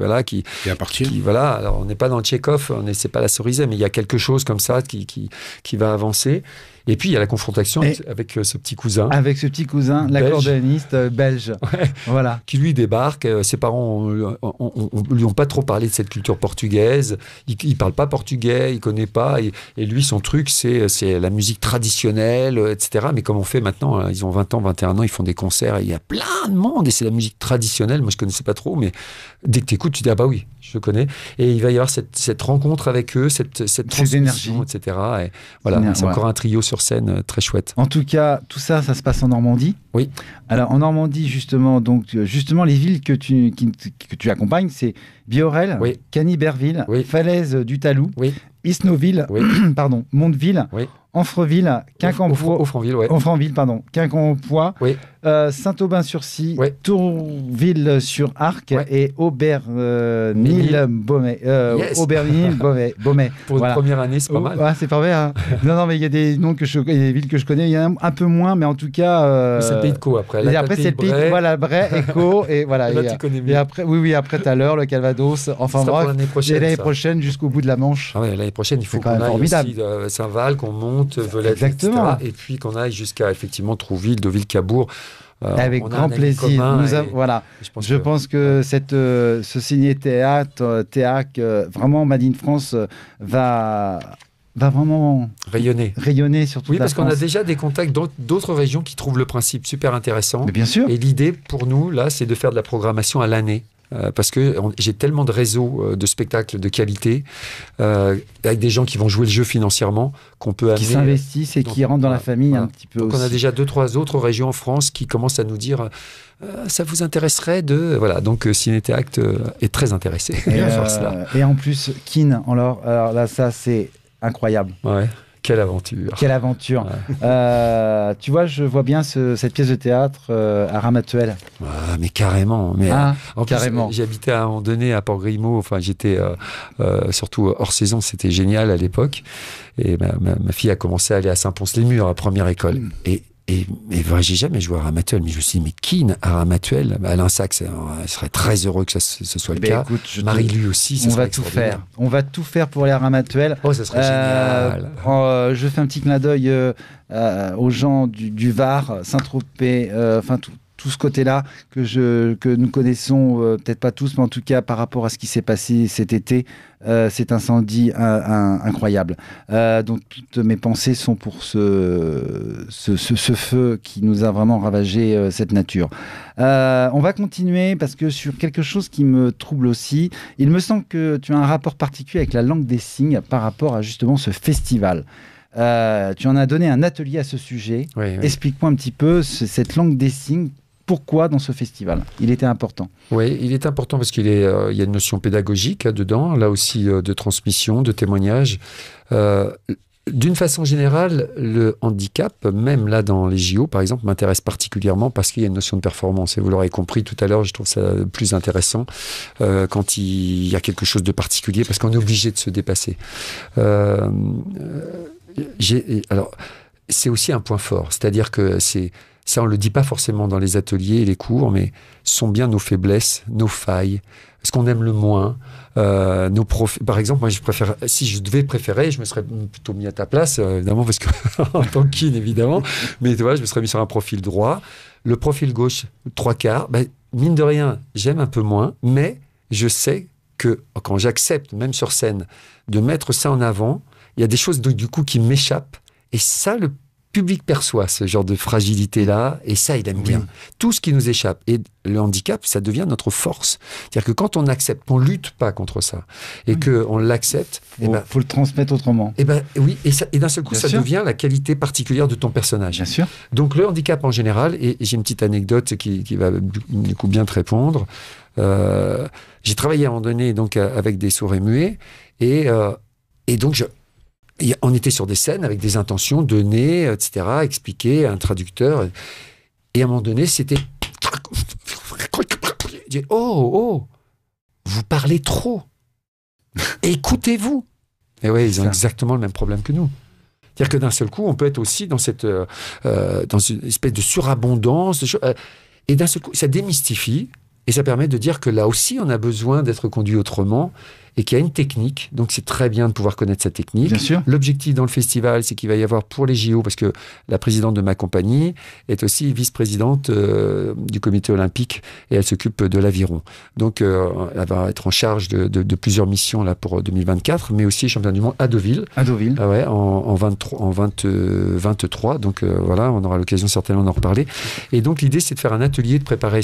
appartient. Voilà. Alors, on n'est pas dans le Tchekhov, c'est pas la Cerisay, mais il y a quelque chose comme ça qui va avancer. Et puis, il y a la confrontation avec ce petit cousin. Avec ce petit cousin, l'accordéoniste belge. Ouais, voilà. Qui lui débarque. Ses parents lui ont pas trop parlé de cette culture portugaise. Il parle pas portugais, il connaît pas. Et lui, son truc, c'est la musique traditionnelle, etc. Mais comme on fait maintenant, ils ont 20 ans, 21 ans, ils font des concerts et il y a plein de monde et c'est la musique traditionnelle. Moi, je connaissais pas trop, mais dès que tu écoutes, tu dis, ah bah oui, je connais. Et il va y avoir cette rencontre avec eux, cette transmission, etc. Et voilà, c'est encore un trio sur scène très chouette. En tout cas, tout ça, ça se passe en Normandie. Oui. Alors, en Normandie, justement, les villes que tu accompagnes, c'est Biorel, oui. Caniberville, oui. Falaise du Talou, oui. Isnoville, oui. Mondeville, oui. Anfreville, Quincampoix, Quincampoix, oui. Saint-Aubin-sur-Scie, oui. Tourville-sur-Arc oui. et Aubernil-Beaumet. Beaumet. Pour une première année, c'est pas mal. Ouais, c'est pas mal. Hein. non, mais il y a des noms il y a des villes que je connais. Il y en a un peu moins, mais en tout cas. C'est le pays de Caux après. Et après, c'est le pays de voilà, Bray et Caux. Et voilà. Là, tu connais mieux. Et après, après, tu as l'heure, le Calvados. Enfin, bref. L'année prochaine jusqu'au bout de la Manche. Ah ouais, l'année prochaine, il faut qu'on aille aussi Saint-Val, qu'on monte, Velette, etc. Et puis qu'on aille jusqu'à effectivement Trouville, Deauville-Cabourg. Avec grand plaisir. Voilà. Je pense que ce ciné-théâtre, TEAC, vraiment Made in France, va vraiment rayonner sur toute la France. Oui, parce qu'on a déjà des contacts d'autres régions qui trouvent le principe super intéressant. Mais bien sûr. Et l'idée pour nous, là, c'est de faire de la programmation à l'année. Parce que j'ai tellement de réseaux de spectacles de qualité avec des gens qui vont jouer le jeu financièrement qu'on peut amener, qui s'investissent et qui rentrent dans la famille un petit peu donc aussi. On a déjà 2-3 autres régions en France qui commencent à nous dire ça vous intéresserait de... Voilà, donc Ciné-Théâtre est très intéressé par cela. Et en plus, Keane, alors là, ça c'est incroyable. Ouais. Quelle aventure. Quelle aventure. Ouais. Tu vois, je vois bien cette pièce de théâtre à Ramatuelle. Ah, mais carrément. Mais, carrément. J'habitais à un moment donné à Port-Grimaud. Enfin, j'étais surtout hors saison. C'était génial à l'époque. Et ma fille a commencé à aller à Saint-Pons-les-Murs, à première école. Et j'ai jamais joué à Ramatuelle, mais je me suis dit, mais Keane à Ramatuelle, Alain Sachs serait très heureux que ce soit le cas. Écoute, Marie-Lu aussi, on va tout faire. On va tout faire pour aller à Ramatuelle. Oh, ça serait génial. Je fais un petit clin d'œil aux gens du Var, Saint-Tropez, enfin tout tout ce côté-là que nous connaissons, peut-être pas tous, mais en tout cas par rapport à ce qui s'est passé cet été, cet incendie incroyable. Donc toutes mes pensées sont pour ce feu qui nous a vraiment ravagé cette nature. On va continuer parce que sur quelque chose qui me trouble aussi, il me semble que tu as un rapport particulier avec la langue des signes par rapport à justement ce festival. Tu en as donné un atelier à ce sujet. Oui. Explique-moi un petit peu cette langue des signes. Pourquoi dans ce festival il était important? Oui, il est important parce qu'il y a une notion pédagogique dedans, là aussi de transmission, de témoignage. D'une façon générale, le handicap, même là dans les JO par exemple, m'intéresse particulièrement parce qu'il y a une notion de performance. Et vous l'aurez compris tout à l'heure, je trouve ça plus intéressant quand il y a quelque chose de particulier parce qu'on est obligé de se dépasser. Alors, c'est aussi un point fort, c'est-à-dire que ça, on ne le dit pas forcément dans les ateliers et les cours, mais ce sont bien nos faiblesses, nos failles, ce qu'on aime le moins. Par exemple, moi, si je devais préférer, je me serais plutôt mis à ta place, évidemment, parce que en tant que kin, évidemment, mais tu vois, je me serais mis sur un profil droit. Le profil gauche, 3/4, mine de rien, j'aime un peu moins, mais je sais que quand j'accepte, même sur scène, de mettre ça en avant, il y a des choses du coup qui m'échappent. Et ça, le public perçoit ce genre de fragilité-là, et ça, il aime bien. Tout ce qui nous échappe. Et le handicap, ça devient notre force. C'est-à-dire que quand on accepte, on ne lutte pas contre ça, et qu'on l'accepte... Il faut le transmettre autrement. Oui, et d'un seul coup, ça devient la qualité particulière de ton personnage. Bien sûr. Donc le handicap en général, et j'ai une petite anecdote qui va du coup bien te répondre. J'ai travaillé à un moment donné donc, avec des sourds et muets, et donc on était sur des scènes avec des intentions données, etc., expliquer à un traducteur. Et à un moment donné, c'était... Oh, vous parlez trop. Écoutez-vous. Et oui, ils ont exactement le même problème que nous. C'est-à-dire que d'un seul coup, on peut être aussi dans dans une espèce de surabondance. Et d'un seul coup, ça démystifie. Et ça permet de dire que là aussi, on a besoin d'être conduit autrement et qu'il y a une technique. Donc, c'est très bien de pouvoir connaître cette technique. Bien sûr. L'objectif dans le festival, c'est qu'il va y avoir pour les JO, parce que la présidente de ma compagnie est aussi vice-présidente du comité olympique et elle s'occupe de l'aviron. Donc, elle va être en charge de plusieurs missions là pour 2024, mais aussi championne du monde à Deauville. À Deauville. Ah ouais, en 23. Donc, voilà, on aura l'occasion certainement d'en reparler. Et donc, l'idée, c'est de faire un atelier, de préparer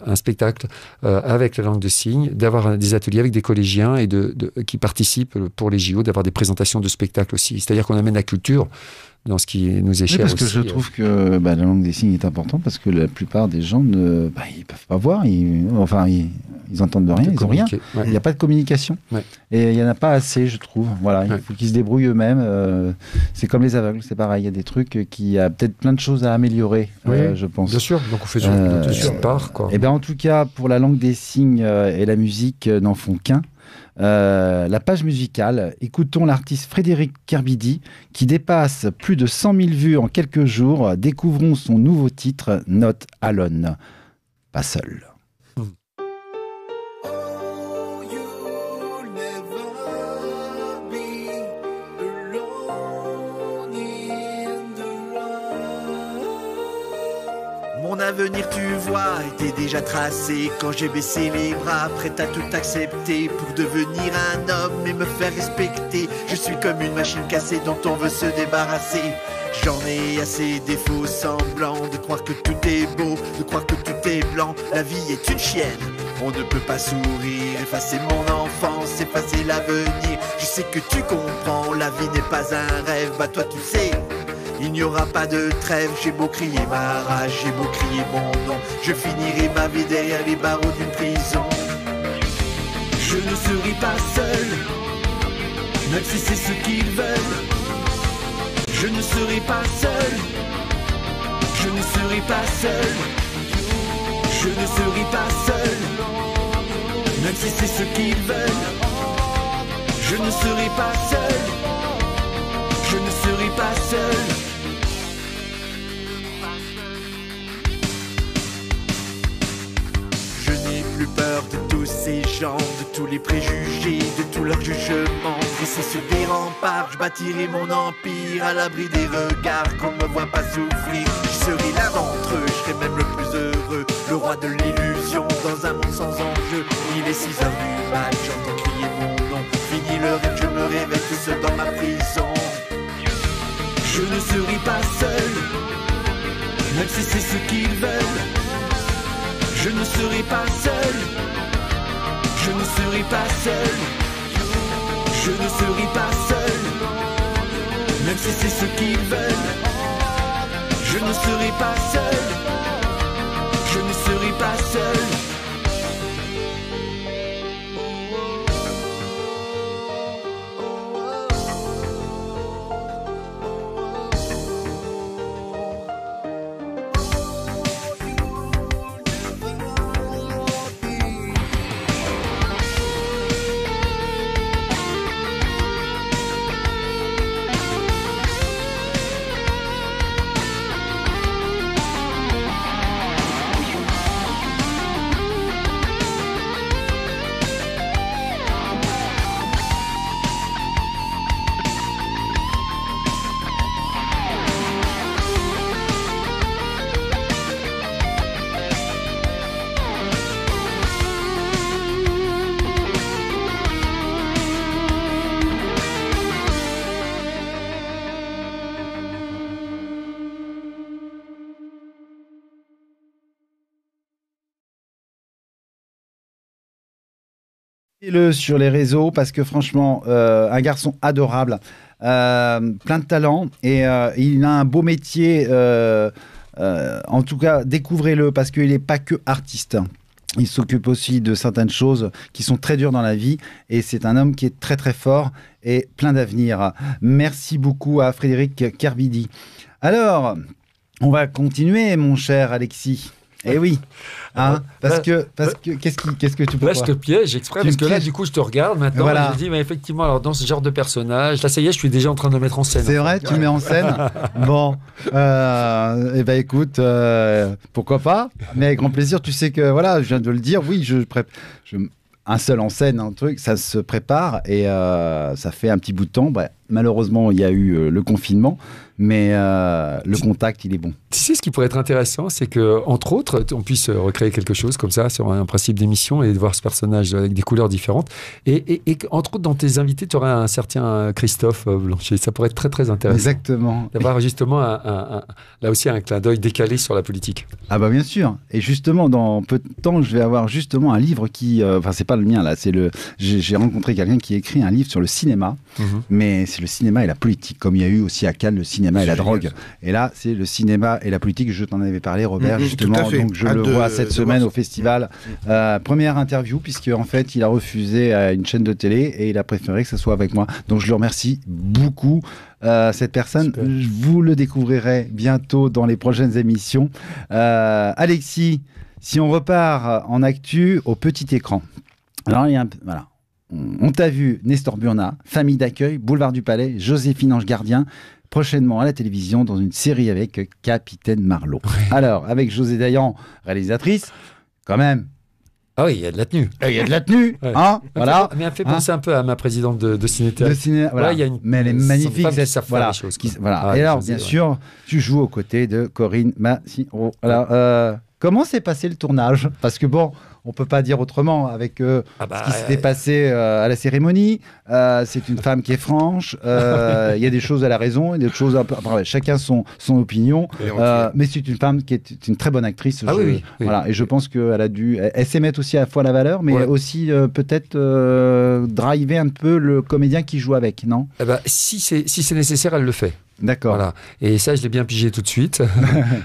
un spectacle avec la langue de signes, d'avoir des ateliers avec des collégiens et qui participent pour les JO, d'avoir des présentations de spectacles aussi. C'est-à-dire qu'on amène la culture dans ce qui nous est cher parce aussi. Que je trouve que la langue des signes est importante parce que la plupart des gens ils peuvent pas voir, ils entendent rien, ils ont rien. Ouais. Il n'y a pas de communication. Ouais. Et il n'y en a pas assez, je trouve. Voilà, il faut qu'ils se débrouillent eux-mêmes. C'est comme les aveugles, c'est pareil. Il y a des trucs il y a peut-être plein de choses à améliorer, je pense. Bien sûr, donc on fait sur part. Et en tout cas, pour la langue des signes et la musique n'en font qu'un. La page musicale, écoutons l'artiste Frédéric Kerbidi qui dépasse plus de 100 000 vues en quelques jours. Découvrons son nouveau titre, Not Alone, pas seul. Mon avenir, tu vois, était déjà tracé quand j'ai baissé les bras, prêt à tout accepter pour devenir un homme et me faire respecter. Je suis comme une machine cassée dont on veut se débarrasser. J'en ai assez des faux semblants, de croire que tout est beau, de croire que tout est blanc. La vie est une chienne, on ne peut pas sourire, effacer mon enfance, effacer l'avenir. Je sais que tu comprends, la vie n'est pas un rêve, bah toi tu sais. Il n'y aura pas de trêve, j'ai beau crier ma rage, j'ai beau crier mon nom, je finirai ma vie derrière les barreaux d'une prison. Je ne serai pas seul, même si c'est ce qu'ils veulent. Je ne serai pas seul, je ne serai pas seul. Je ne serai pas seul, même si c'est ce qu'ils veulent. Je ne serai pas seul, je ne serai pas seul. Je n'ai plus peur de tous ces gens, de tous les préjugés, de tous leurs jugements. Dresser sur des remparts, je bâtirai mon empire à l'abri des regards qu'on ne me voit pas souffrir. Je serai l'un d'entre eux, je serai même le plus heureux. heureux, le roi de l'illusion dans un monde sans enjeu. Il est 6 heures du mat, j'entends crier mon nom. Fini le rêve, je me réveille tout seul dans ma prison. Je ne serai pas seul, même si c'est ce qu'ils veulent. Je ne serai pas seul, je ne serai pas seul. Je ne serai pas seul, même si c'est ce qu'ils veulent. Je ne serai pas seul, je ne serai pas seul. Le sur les réseaux parce que franchement, un garçon adorable, plein de talent et il a un beau métier. En tout cas, découvrez-le parce qu'il n'est pas que artiste. Il s'occupe aussi de certaines choses qui sont très dures dans la vie et c'est un homme qui est très très fort et plein d'avenir. Merci beaucoup à Frédéric Kerbidi. Alors, on va continuer, mon cher Alexis. Eh oui, hein, parce que qu'est-ce que tu peux Là, je te piège exprès, parce que là, du coup, je te regarde maintenant voilà. Et je dis, mais effectivement, alors dans ce genre de personnage, là, ça y est, je suis déjà en train de mettre en scène. C'est vrai, tu mets en scène. Bon, eh ben écoute, pourquoi pas, mais avec grand plaisir. Tu sais que, voilà, je viens de le dire, oui, un seul en scène, un truc, ça se prépare et ça fait un petit bout de temps. Bah, malheureusement, il y a eu le confinement, mais le contact, il est bon. Tu sais, ce qui pourrait être intéressant, c'est que, entre autres, on puisse recréer quelque chose comme ça sur un principe d'émission et de voir ce personnage avec des couleurs différentes. Et entre autres, dans tes invités, tu aurais un certain Christophe Blanchet. Ça pourrait être très, très intéressant. Exactement. D'avoir justement, là aussi, un clin d'œil décalé sur la politique. Ah bah bien sûr. Et justement, dans peu de temps, je vais avoir justement un livre qui... Enfin, c'est pas le mien, là. J'ai rencontré quelqu'un qui écrit un livre sur le cinéma, mais c'est le cinéma et la politique, comme il y a eu aussi à Cannes le cinéma et la drogue. Et là, c'est le cinéma et la politique. Je t'en avais parlé, Robert, justement. Donc, je le vois cette semaine au festival. Première interview, puisque en fait, il a refusé à une chaîne de télé et il a préféré que ce soit avec moi. Donc, je le remercie beaucoup. Cette personne, super. Vous le découvrirez bientôt dans les prochaines émissions. Alexis, si on repart en actu au petit écran. Alors, il y a voilà. On t'a vu, Nestor Burna, Famille d'accueil, Boulevard du Palais, Joséphine Ange Gardien, prochainement à la télévision dans une série avec Capitaine Marlowe. Ouais. Alors, avec José Dayan, réalisatrice, quand même. Ah oui, il y a de la tenue. Il y a de la tenue, ouais. Hein, voilà. Mais elle me fait penser un peu à ma présidente de Ciné-Théâtre. Voilà. Ouais, mais elle est magnifique. Voilà. Voilà. Ah, et alors, bien sûr, tu joues aux côtés de Corinne Massiro. Alors, comment s'est passé le tournage? Parce que bon... On ne peut pas dire autrement avec ce qui s'était passé à la cérémonie. C'est une femme qui est franche. Il y a des choses à la raison et des choses un peu... Enfin, chacun son opinion. Mais c'est une femme qui est une très bonne actrice. Oui. Voilà, et je pense qu'elle a dû... Elle sait mettre aussi à la fois la valeur, mais aussi peut-être driver un peu le comédien qui joue avec, non? Si c'est nécessaire, elle le fait. D'accord. Voilà. Et ça, je l'ai bien pigé tout de suite.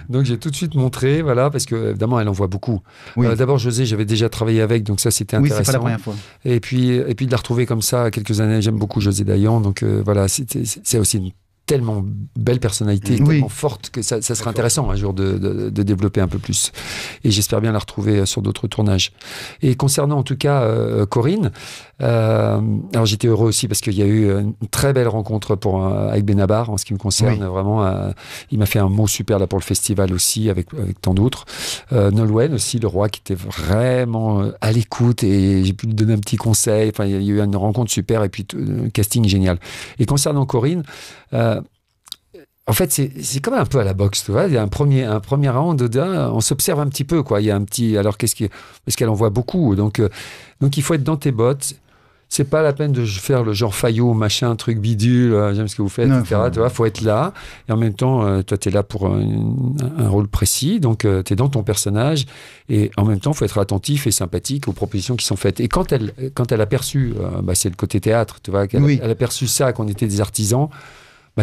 Donc, j'ai tout de suite montré, voilà, parce que évidemment, elle en voit beaucoup. Oui. D'abord, José, j'avais déjà travaillé avec, donc ça, c'était intéressant. Oui, c'est pas la première fois. Et puis de la retrouver comme ça, quelques années, j'aime beaucoup José Dayan, donc voilà, c'est aussi une tellement belle personnalité, tellement forte que ça serait intéressant un jour de développer un peu plus. Et j'espère bien la retrouver sur d'autres tournages. Et concernant en tout cas Corinne, alors j'étais heureux aussi parce qu'il y a eu une très belle rencontre avec Benabar en ce qui me concerne. Vraiment, il m'a fait un mot super là pour le festival aussi avec tant d'autres. Nolwenn aussi, le roi qui était vraiment à l'écoute et j'ai pu lui donner un petit conseil. Enfin, il y a eu une rencontre super et puis casting génial. Et concernant Corinne, En fait, c'est comme un peu à la boxe, tu vois. Il y a un premier round, on s'observe un petit peu, quoi. Il y a un petit... Alors, parce qu'elle en voit beaucoup. Donc, il faut être dans tes bottes. C'est pas la peine de faire le genre Fayot, machin, truc bidule, j'aime ce que vous faites, etc. Tu vois, faut être là. Et en même temps, toi, tu es là pour un rôle précis. Donc, tu es dans ton personnage. Et en même temps, il faut être attentif et sympathique aux propositions qui sont faites. Et quand elle a perçu, c'est le côté théâtre, tu vois, elle a perçu ça, qu'on était des artisans,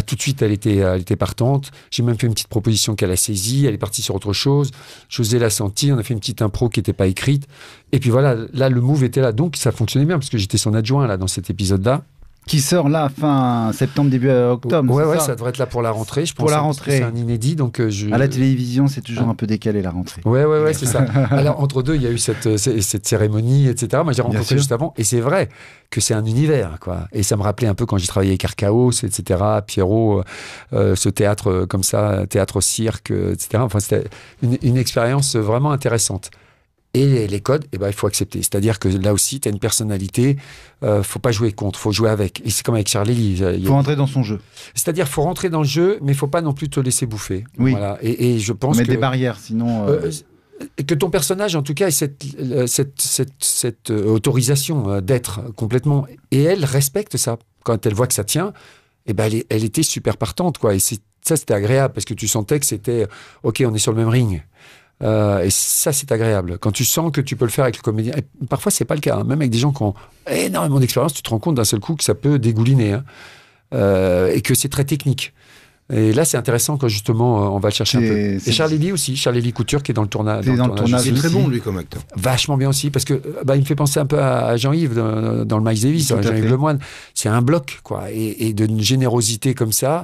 tout de suite, elle était partante. J'ai même fait une petite proposition qu'elle a saisie. Elle est partie sur autre chose. José l'a senti. On a fait une petite impro qui n'était pas écrite. Et puis voilà, là, le move était là. Donc, ça fonctionnait bien parce que j'étais son adjoint là, dans cet épisode-là. Qui sort là, fin septembre, début octobre. Ouais, ça devrait être là pour la rentrée. Je pense pour la rentrée. C'est un inédit. Donc à la télévision, c'est toujours un peu décalé la rentrée. Ouais, c'est ça. Alors, entre deux, il y a eu cette cérémonie, etc. Moi, j'ai rencontré juste avant. Et c'est vrai que c'est un univers, quoi. Et ça me rappelait un peu quand j'ai travaillé avec Archaos, etc. Pierrot, ce théâtre comme ça, théâtre-cirque, etc. Enfin, c'était une expérience vraiment intéressante. Et les codes, il faut accepter. C'est-à-dire que là aussi, tu as une personnalité, faut pas jouer contre, faut jouer avec. Et c'est comme avec Charlie Lee. Il faut rentrer dans son jeu. C'est-à-dire, faut rentrer dans le jeu, mais il faut pas non plus te laisser bouffer. Oui. Voilà. Et je pense mettre des barrières, sinon... que ton personnage, en tout cas, ait cette autorisation d'être complètement... Et elle respecte ça. Quand elle voit que ça tient, elle était super partante, quoi. Et ça, c'était agréable, parce que tu sentais que c'était... OK, on est sur le même ring. Et ça, c'est agréable. Quand tu sens que tu peux le faire avec le comédien. Et parfois, c'est pas le cas. Hein. Même avec des gens qui ont énormément d'expérience, tu te rends compte d'un seul coup que ça peut dégouliner. Hein. Et que c'est très technique. Et là, c'est intéressant quand justement, on va le chercher un peu. Et Charlie Lee aussi. Charlie Lee Couture qui est dans le tournage. Il est très bon, lui, comme acteur. Vachement bien aussi. Parce que il me fait penser un peu à Jean-Yves dans le Miles Davis, Jean-Yves Lemoine. C'est un bloc, quoi. Et d'une générosité comme ça.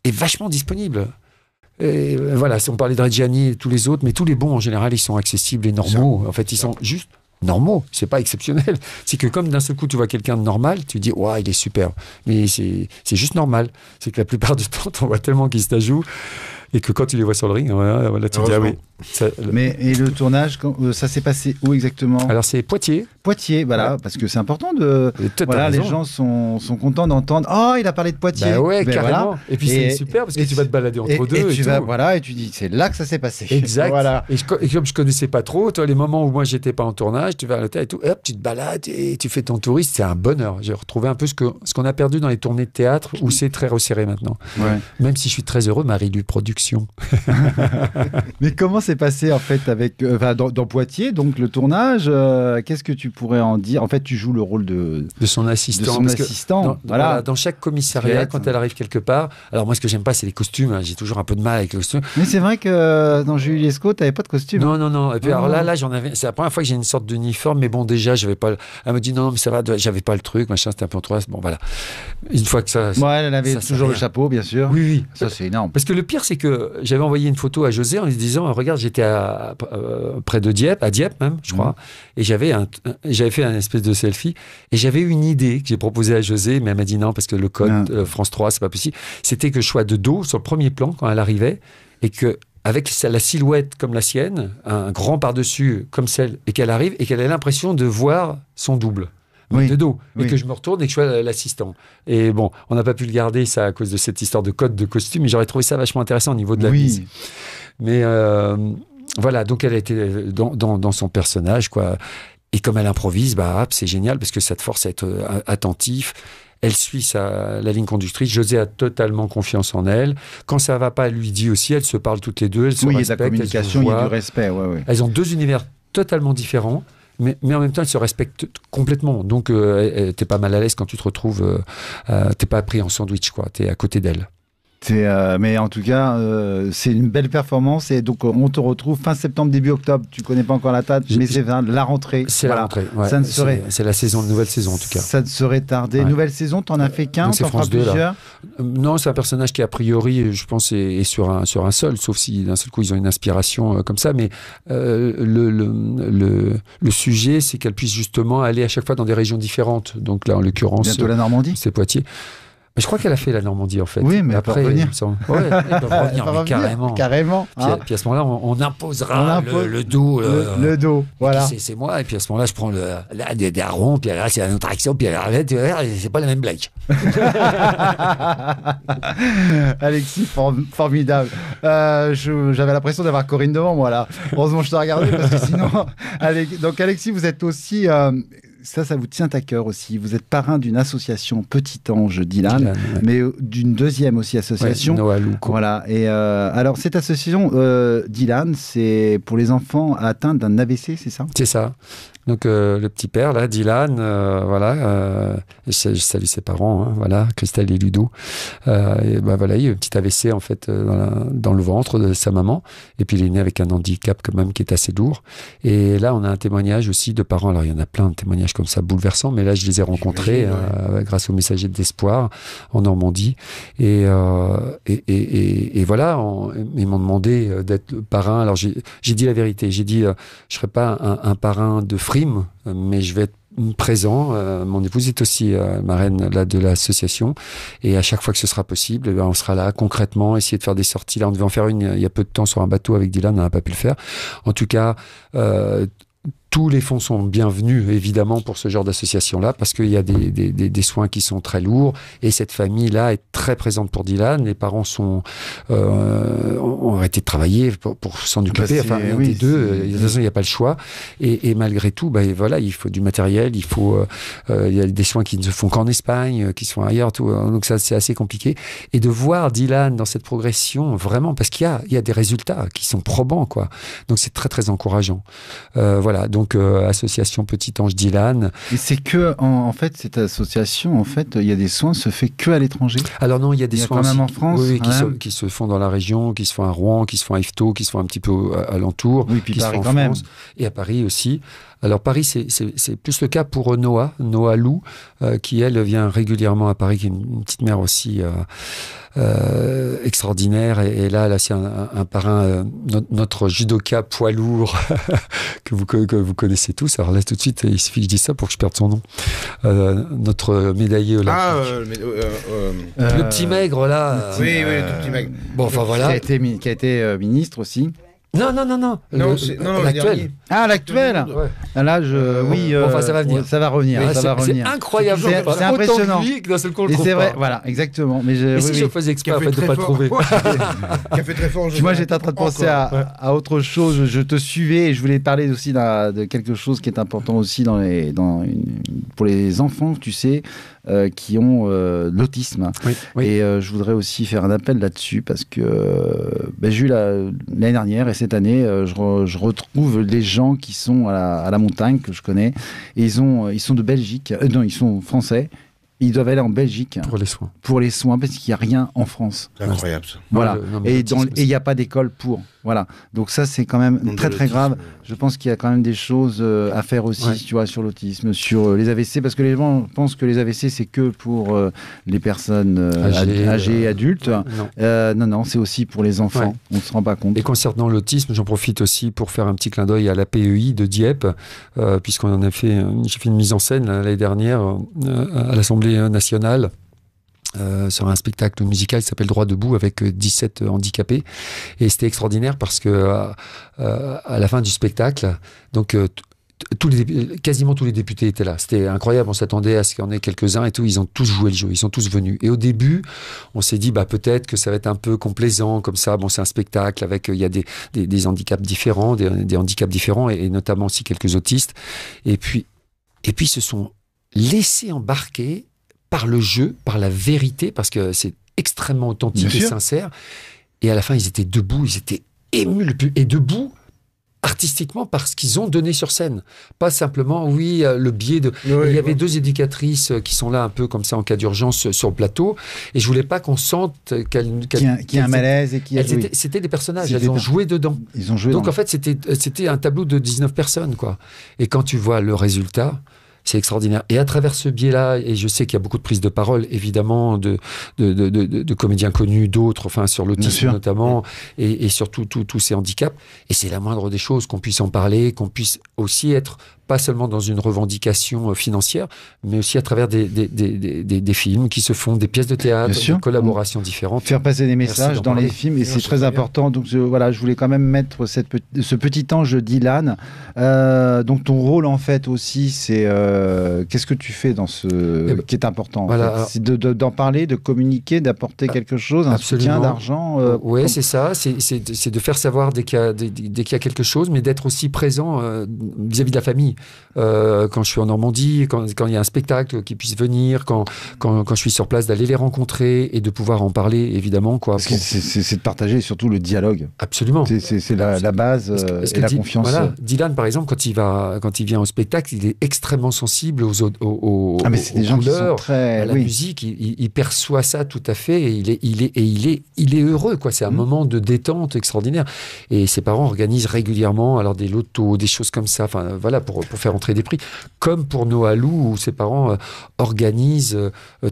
Et vachement disponible. Et voilà, si on parlait de Reggiani et tous les autres, mais tous les bons en général, ils sont accessibles et normaux. En fait, ils sont juste normaux. C'est pas exceptionnel. C'est que comme d'un seul coup, tu vois quelqu'un de normal, tu dis, waouh, il est super. Mais c'est juste normal. C'est que la plupart du temps, on voit tellement qu'ils se la jouent et que quand tu les vois sur le ring, voilà, tu dis, ah oui. Et le tournage, ça s'est passé où exactement ? Alors, c'est Poitiers. Poitiers, voilà, parce que c'est important de... Voilà, les gens sont contents d'entendre « Oh, il a parlé de Poitiers !» carrément. Voilà. Et puis, c'est super parce que tu vas te balader entre deux. Et tu dis « C'est là que ça s'est passé !» Exact. Voilà. Et comme je connaissais pas trop, toi, les moments où moi, j'étais pas en tournage, tu vas à l'hôtel et tout, hop, tu te balades et tu fais ton touriste, c'est un bonheur. J'ai retrouvé un peu ce qu'on a perdu dans les tournées de théâtre où c'est très resserré maintenant. Ouais. Même si je suis très heureux, Marie-Lu Productions. Mais comment c'est passé en fait avec dans Poitiers, donc le tournage, qu'est-ce que tu pourrais en dire ? En fait, tu joues le rôle de son assistant. Dans chaque commissariat, quand elle arrive quelque part, alors moi ce que j'aime pas, c'est les costumes. Hein. J'ai toujours un peu de mal avec les costumes. Mais c'est vrai que dans Julie Lescaut, t'avais pas de costume. Non. Et puis alors là, j'en avais. C'est la première fois que j'ai une sorte d'uniforme, mais bon, déjà, j'avais pas. Elle me dit non, mais ça va, j'avais pas le truc, machin, c'était un peu trop. Bon, voilà. Une fois que ça. Elle avait toujours le chapeau, bien sûr. Oui. Ça, c'est énorme. Parce que le pire, c'est que j'avais envoyé une photo à José en lui disant, regarde, j'étais près de Dieppe, à Dieppe même, je crois, et j'avais fait un espèce de selfie, et j'avais eu une idée que j'ai proposée à José, mais elle m'a dit non, parce que le code France 3, c'est pas possible. C'était que je sois de dos sur le premier plan quand elle arrivait, et que avec la silhouette comme la sienne, un grand par-dessus comme celle, et qu'elle arrive, et qu'elle ait l'impression de voir son double. De dos, et que je me retourne et que je sois l'assistant. Et bon, on n'a pas pu le garder, ça, à cause de cette histoire de code de costume, mais j'aurais trouvé ça vachement intéressant au niveau de la mise. Mais voilà, donc elle était dans son personnage, quoi. Et comme elle improvise, c'est génial, parce que ça te force à être attentif. Elle suit la ligne conductrice. José a totalement confiance en elle. Quand ça va pas, elle lui dit aussi, elles se parlent toutes les deux, elles se respectent. Il y a de la communication, il y a du respect. Elles ont deux univers totalement différents. Mais en même temps, elles se respectent complètement. Donc, t'es pas mal à l'aise quand tu te retrouves... t'es pas pris en sandwich, quoi. T'es à côté d'elle. Mais en tout cas, c'est une belle performance. Et donc, on te retrouve fin septembre, début octobre. Tu connais pas encore la date, mais c'est la rentrée. C'est la rentrée, ouais. C'est la nouvelle saison, en tout cas. Ça ne serait tardé. Ouais. Nouvelle saison, t'en as fait qu'un, t'en feras plusieurs. Non, c'est un personnage qui, a priori, je pense, est sur un seul, sauf si d'un seul coup, ils ont une inspiration comme ça. Mais le sujet, c'est qu'elle puisse justement aller à chaque fois dans des régions différentes. Donc là, en l'occurrence... Bientôt la Normandie. C'est Poitiers. Mais je crois qu'elle a fait la Normandie, en fait. Oui, mais après, après, revenir. il me semble. Ouais, elle peut revenir, mais carrément. Carrément. Puis à ce moment-là, on imposera le dos. Le dos, voilà. C'est moi, et puis à ce moment-là, je prends des darons, puis là, c'est la notre action, puis là, c'est pas la même blague. Alexis, formidable. J'avais l'impression d'avoir Corinne devant moi, là. Heureusement, je t'ai regardé, parce que sinon... Donc, Alexis, vous êtes aussi... ça vous tient à cœur aussi. Vous êtes parrain d'une association Petit Ange Dylan, Ouais. mais d'une deuxième aussi association. Ouais, Noah Lou, quoi. Voilà. Et alors, cette association Dylan, c'est pour les enfants atteints d'un AVC, c'est ça? C'est ça. Donc le petit père là, Dylan, voilà, je salue ses parents, hein, voilà, Christelle et Ludo. Et ben voilà, il y a eu un petit AVC en fait dans le ventre de sa maman. Et puis il est né avec un handicap quand même qui est assez lourd. Et là, on a un témoignage aussi de parents. Alors il y en a plein de témoignages comme ça bouleversants, mais là je les ai rencontrés grâce au Messager d'Espoir en Normandie. Et voilà, ils m'ont demandé d'être parrain. Alors j'ai dit la vérité. J'ai dit je serai pas un parrain de frime, mais je vais être présent. Mon épouse est aussi marraine là, de l'association, et à chaque fois que ce sera possible, on sera là concrètement, essayer de faire des sorties. Là, on devait en faire une il y a peu de temps sur un bateau avec Dylan, on n'a pas pu le faire. En tout cas, tous les fonds sont bienvenus, évidemment, pour ce genre d'association-là, parce qu'il y a des soins qui sont très lourds, et cette famille-là est très présente pour Dylan. Les parents ont arrêté de travailler pour s'en occuper. Enfin, des deux, de toute façon, il n'y a pas le choix. Et malgré tout, voilà, il faut du matériel, il y a des soins qui ne se font qu'en Espagne, qui se font ailleurs, tout. Donc ça, c'est assez compliqué. Et de voir Dylan dans cette progression, vraiment, parce qu'il y a des résultats qui sont probants, quoi. Donc c'est très, très encourageant. Voilà, donc association Petit Ange Dylan. Et c'est que, en fait, cette association, en fait, il y a des soins se fait que à l'étranger. Alors non, il y a des soins quand même en France, oui, qui se font dans la région, qui se font à Rouen, qui se font à Yvetot, qui se font un petit peu alentour, oui, puis qui Paris se font en quand France, et à Paris aussi. Alors Paris, c'est plus le cas pour Noah Lou, qui elle vient régulièrement à Paris, qui est une petite mère aussi extraordinaire. Et là c'est un parrain, notre judoka poids lourd que vous connaissez tous. Alors là tout de suite, il suffit que je dise ça pour que je perde son nom. Notre médaillé olympique. Le petit maigre là. Oui, le tout petit maigre. Bon, enfin voilà. Qui a été ministre aussi. Non. L'actuel. Ah, l'actuel. Ouais. Là, oui. Bon, enfin, ça va venir. Ça va revenir. C'est incroyable. C'est impressionnant. Autant de lui que d'un seul coup, on le Et trouve c'est vrai. pas. Voilà, exactement. Mais si je faisais exprès en fait, de ne pas le trouver. Qui a fait très fort. Moi, j'étais en train de penser à autre chose. Je te suivais et je voulais parler aussi de quelque chose qui est important aussi pour les enfants, tu sais, qui ont l'autisme. Oui. Et je voudrais aussi faire un appel là-dessus parce que j'ai eu l'année dernière et cette année, je retrouve les gens qui sont à la montagne, que je connais, et ils sont de Belgique. Non, ils sont français. Ils doivent aller en Belgique pour les soins parce qu'il n'y a rien en France. C'est incroyable ça. Voilà. Et il n'y a pas d'école pour. Voilà. Donc ça, c'est quand même très très grave. Je pense qu'il y a quand même des choses à faire aussi, tu vois, sur l'autisme, sur les AVC, parce que les gens pensent que les AVC, c'est que pour les personnes âgées, adultes. Non, c'est aussi pour les enfants. Ouais. On ne se rend pas compte. Et concernant l'autisme, j'en profite aussi pour faire un petit clin d'œil à la PEI de Dieppe, puisqu'on en a fait, j'ai fait une mise en scène l'année dernière à l'Assemblée nationale. Sur un spectacle musical qui s'appelle Droit debout avec 17 handicapés, et c'était extraordinaire parce que à la fin du spectacle, donc quasiment tous les députés étaient là. C'était incroyable, on s'attendait à ce qu'il y en ait quelques-uns et tout. Ils ont tous joué le jeu, ils sont tous venus. Et au début, on s'est dit peut-être que ça va être un peu complaisant comme ça. Bon, c'est un spectacle avec il y a des handicaps différents, des handicaps différents, et notamment aussi quelques autistes. Et puis ils se sont laissés embarquer par le jeu, par la vérité, parce que c'est extrêmement authentique et sincère. Et à la fin, ils étaient debout, ils étaient émus, et debout artistiquement parce qu'ils ont donné sur scène. Pas simplement, le biais de... Il y avait 2 éducatrices qui sont là un peu comme ça en cas d'urgence sur le plateau, et je voulais pas qu'on sente qu'il y a un malaise et qu'il y a... C'était des personnages, elles ont joué dedans. Ils ont joué. Donc en fait, c'était un tableau de 19 personnes, quoi. Et quand tu vois le résultat, c'est extraordinaire. Et à travers ce biais-là, et je sais qu'il y a beaucoup de prises de parole, évidemment, de comédiens connus, d'autres, enfin, sur l'autisme notamment, et surtout tous ces handicaps. Et c'est la moindre des choses qu'on puisse en parler, qu'on puisse aussi être pas seulement dans une revendication financière, mais aussi à travers des films qui se font, des pièces de théâtre, des collaborations différentes. Faire passer des messages dans les films, et c'est très important. Donc voilà, je voulais quand même mettre ce petit ange Dylan. Donc ton rôle en fait aussi, c'est qu'est-ce que tu fais dans qui est important voilà, en fait. C'est d'en parler, de communiquer, d'apporter quelque chose, un soutien d'argent. Oui, c'est ça. C'est de faire savoir dès qu'il y a quelque chose, mais d'être aussi présent vis-à-vis de la famille. Quand je suis en Normandie, quand il y a un spectacle qui puisse venir, quand je suis sur place, d'aller les rencontrer et de pouvoir en parler, évidemment. Parce que c'est de partager surtout le dialogue. Absolument. C'est la base et la confiance. Voilà. Dylan, par exemple, quand il vient au spectacle, il est extrêmement sensible aux mais c'est des gens couleurs, qui sont très... à la musique. Il perçoit ça tout à fait et il est heureux, quoi. C'est un moment de détente extraordinaire. Et ses parents organisent régulièrement alors des lotos, des choses comme ça. Enfin, voilà, pour faire entrer des prix, comme pour Noalou, où ses parents organisent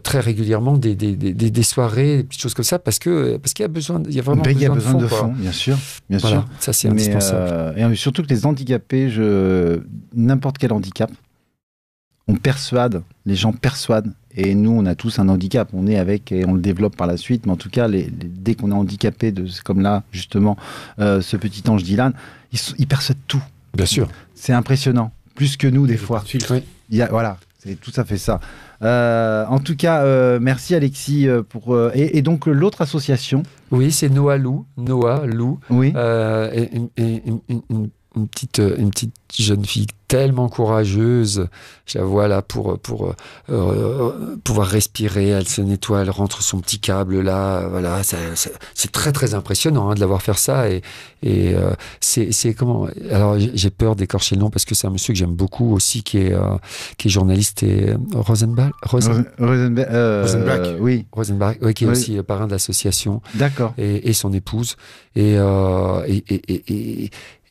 très régulièrement des soirées, des petites choses comme ça, parce qu'il y a vraiment besoin de fonds, bien sûr. Voilà, ça c'est indispensable. Et surtout que les handicapés, n'importe quel handicap, les gens persuadent, et nous on a tous un handicap, on est avec et on le développe par la suite, mais en tout cas dès qu'on est handicapé, comme là justement ce petit ange Dylan, ils perçoivent tout. Bien sûr. C'est impressionnant. Plus que nous, des fois. Oui. Voilà, c'est tout à fait ça. En tout cas, merci Alexis pour... Et donc, l'autre association. Oui, c'est Noalou. Oui. Une petite jeune fille tellement courageuse. Je la vois là pour pouvoir respirer. Elle se nettoie, elle rentre son petit câble là. Voilà, c'est très très impressionnant de l'avoir faire ça. Et c'est comment. Alors j'ai peur d'écorcher le nom parce que c'est un monsieur que j'aime beaucoup aussi qui est journaliste et Rosenbach. Oui. Rosenbach, oui, qui est aussi parrain de l'association. D'accord. Et son épouse et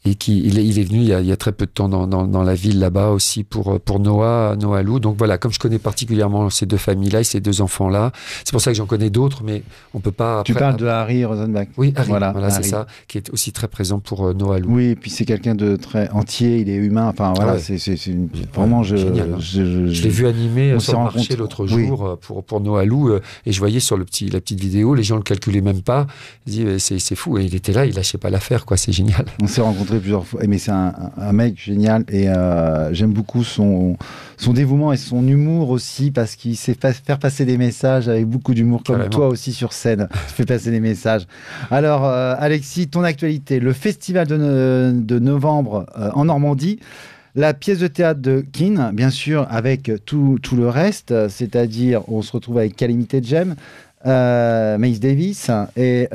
il est venu il y a très peu de temps dans la ville là-bas aussi pour Noalou. Donc voilà, comme je connais particulièrement ces deux familles-là et ces deux enfants-là, c'est pour ça que j'en connais d'autres, mais on peut pas... Tu parles de Harry Rosenbach. Oui, Harry, voilà c'est ça, qui est aussi très présent pour Noalou. Oui, et puis c'est quelqu'un de très entier, il est humain, enfin voilà, c'est vraiment... Génial, je l'ai vu animer sur le marché l'autre jour pour Noalou, et je voyais sur la petite vidéo, les gens le calculaient même pas, ils disaient c'est fou, et il était là, il lâchait pas l'affaire, quoi, c'est génial. On s'est rencontrés plusieurs fois, mais c'est un mec génial et j'aime beaucoup son dévouement et son humour aussi parce qu'il sait faire passer des messages avec beaucoup d'humour comme carrément. Toi aussi sur scène, tu fais passer des messages. Alors Alexis, ton actualité, le festival de novembre en Normandie, la pièce de théâtre de Keane, bien sûr, avec tout le reste, c'est-à-dire on se retrouve avec Calamité Jane, Miles Davis et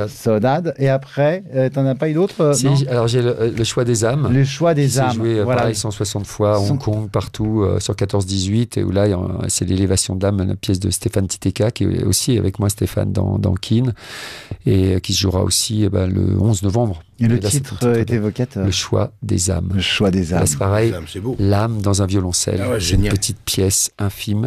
Saudade. Et après, t'en as pas eu d'autres? Alors j'ai le choix des âmes. Le choix des âmes. Joué pareil 160 fois à Hong Kong, partout, sur 14-18. Et où là, c'est l'élévation de l'âme, une pièce de Stéphane Titeka, qui est aussi avec moi, Stéphane, dans Keane, et qui se jouera aussi le 11 novembre. Et le titre est évocateur. Le choix des âmes. Le choix des âmes. Là, c'est pareil, l'âme dans un violoncelle. Ah ouais, c'est une petite pièce infime,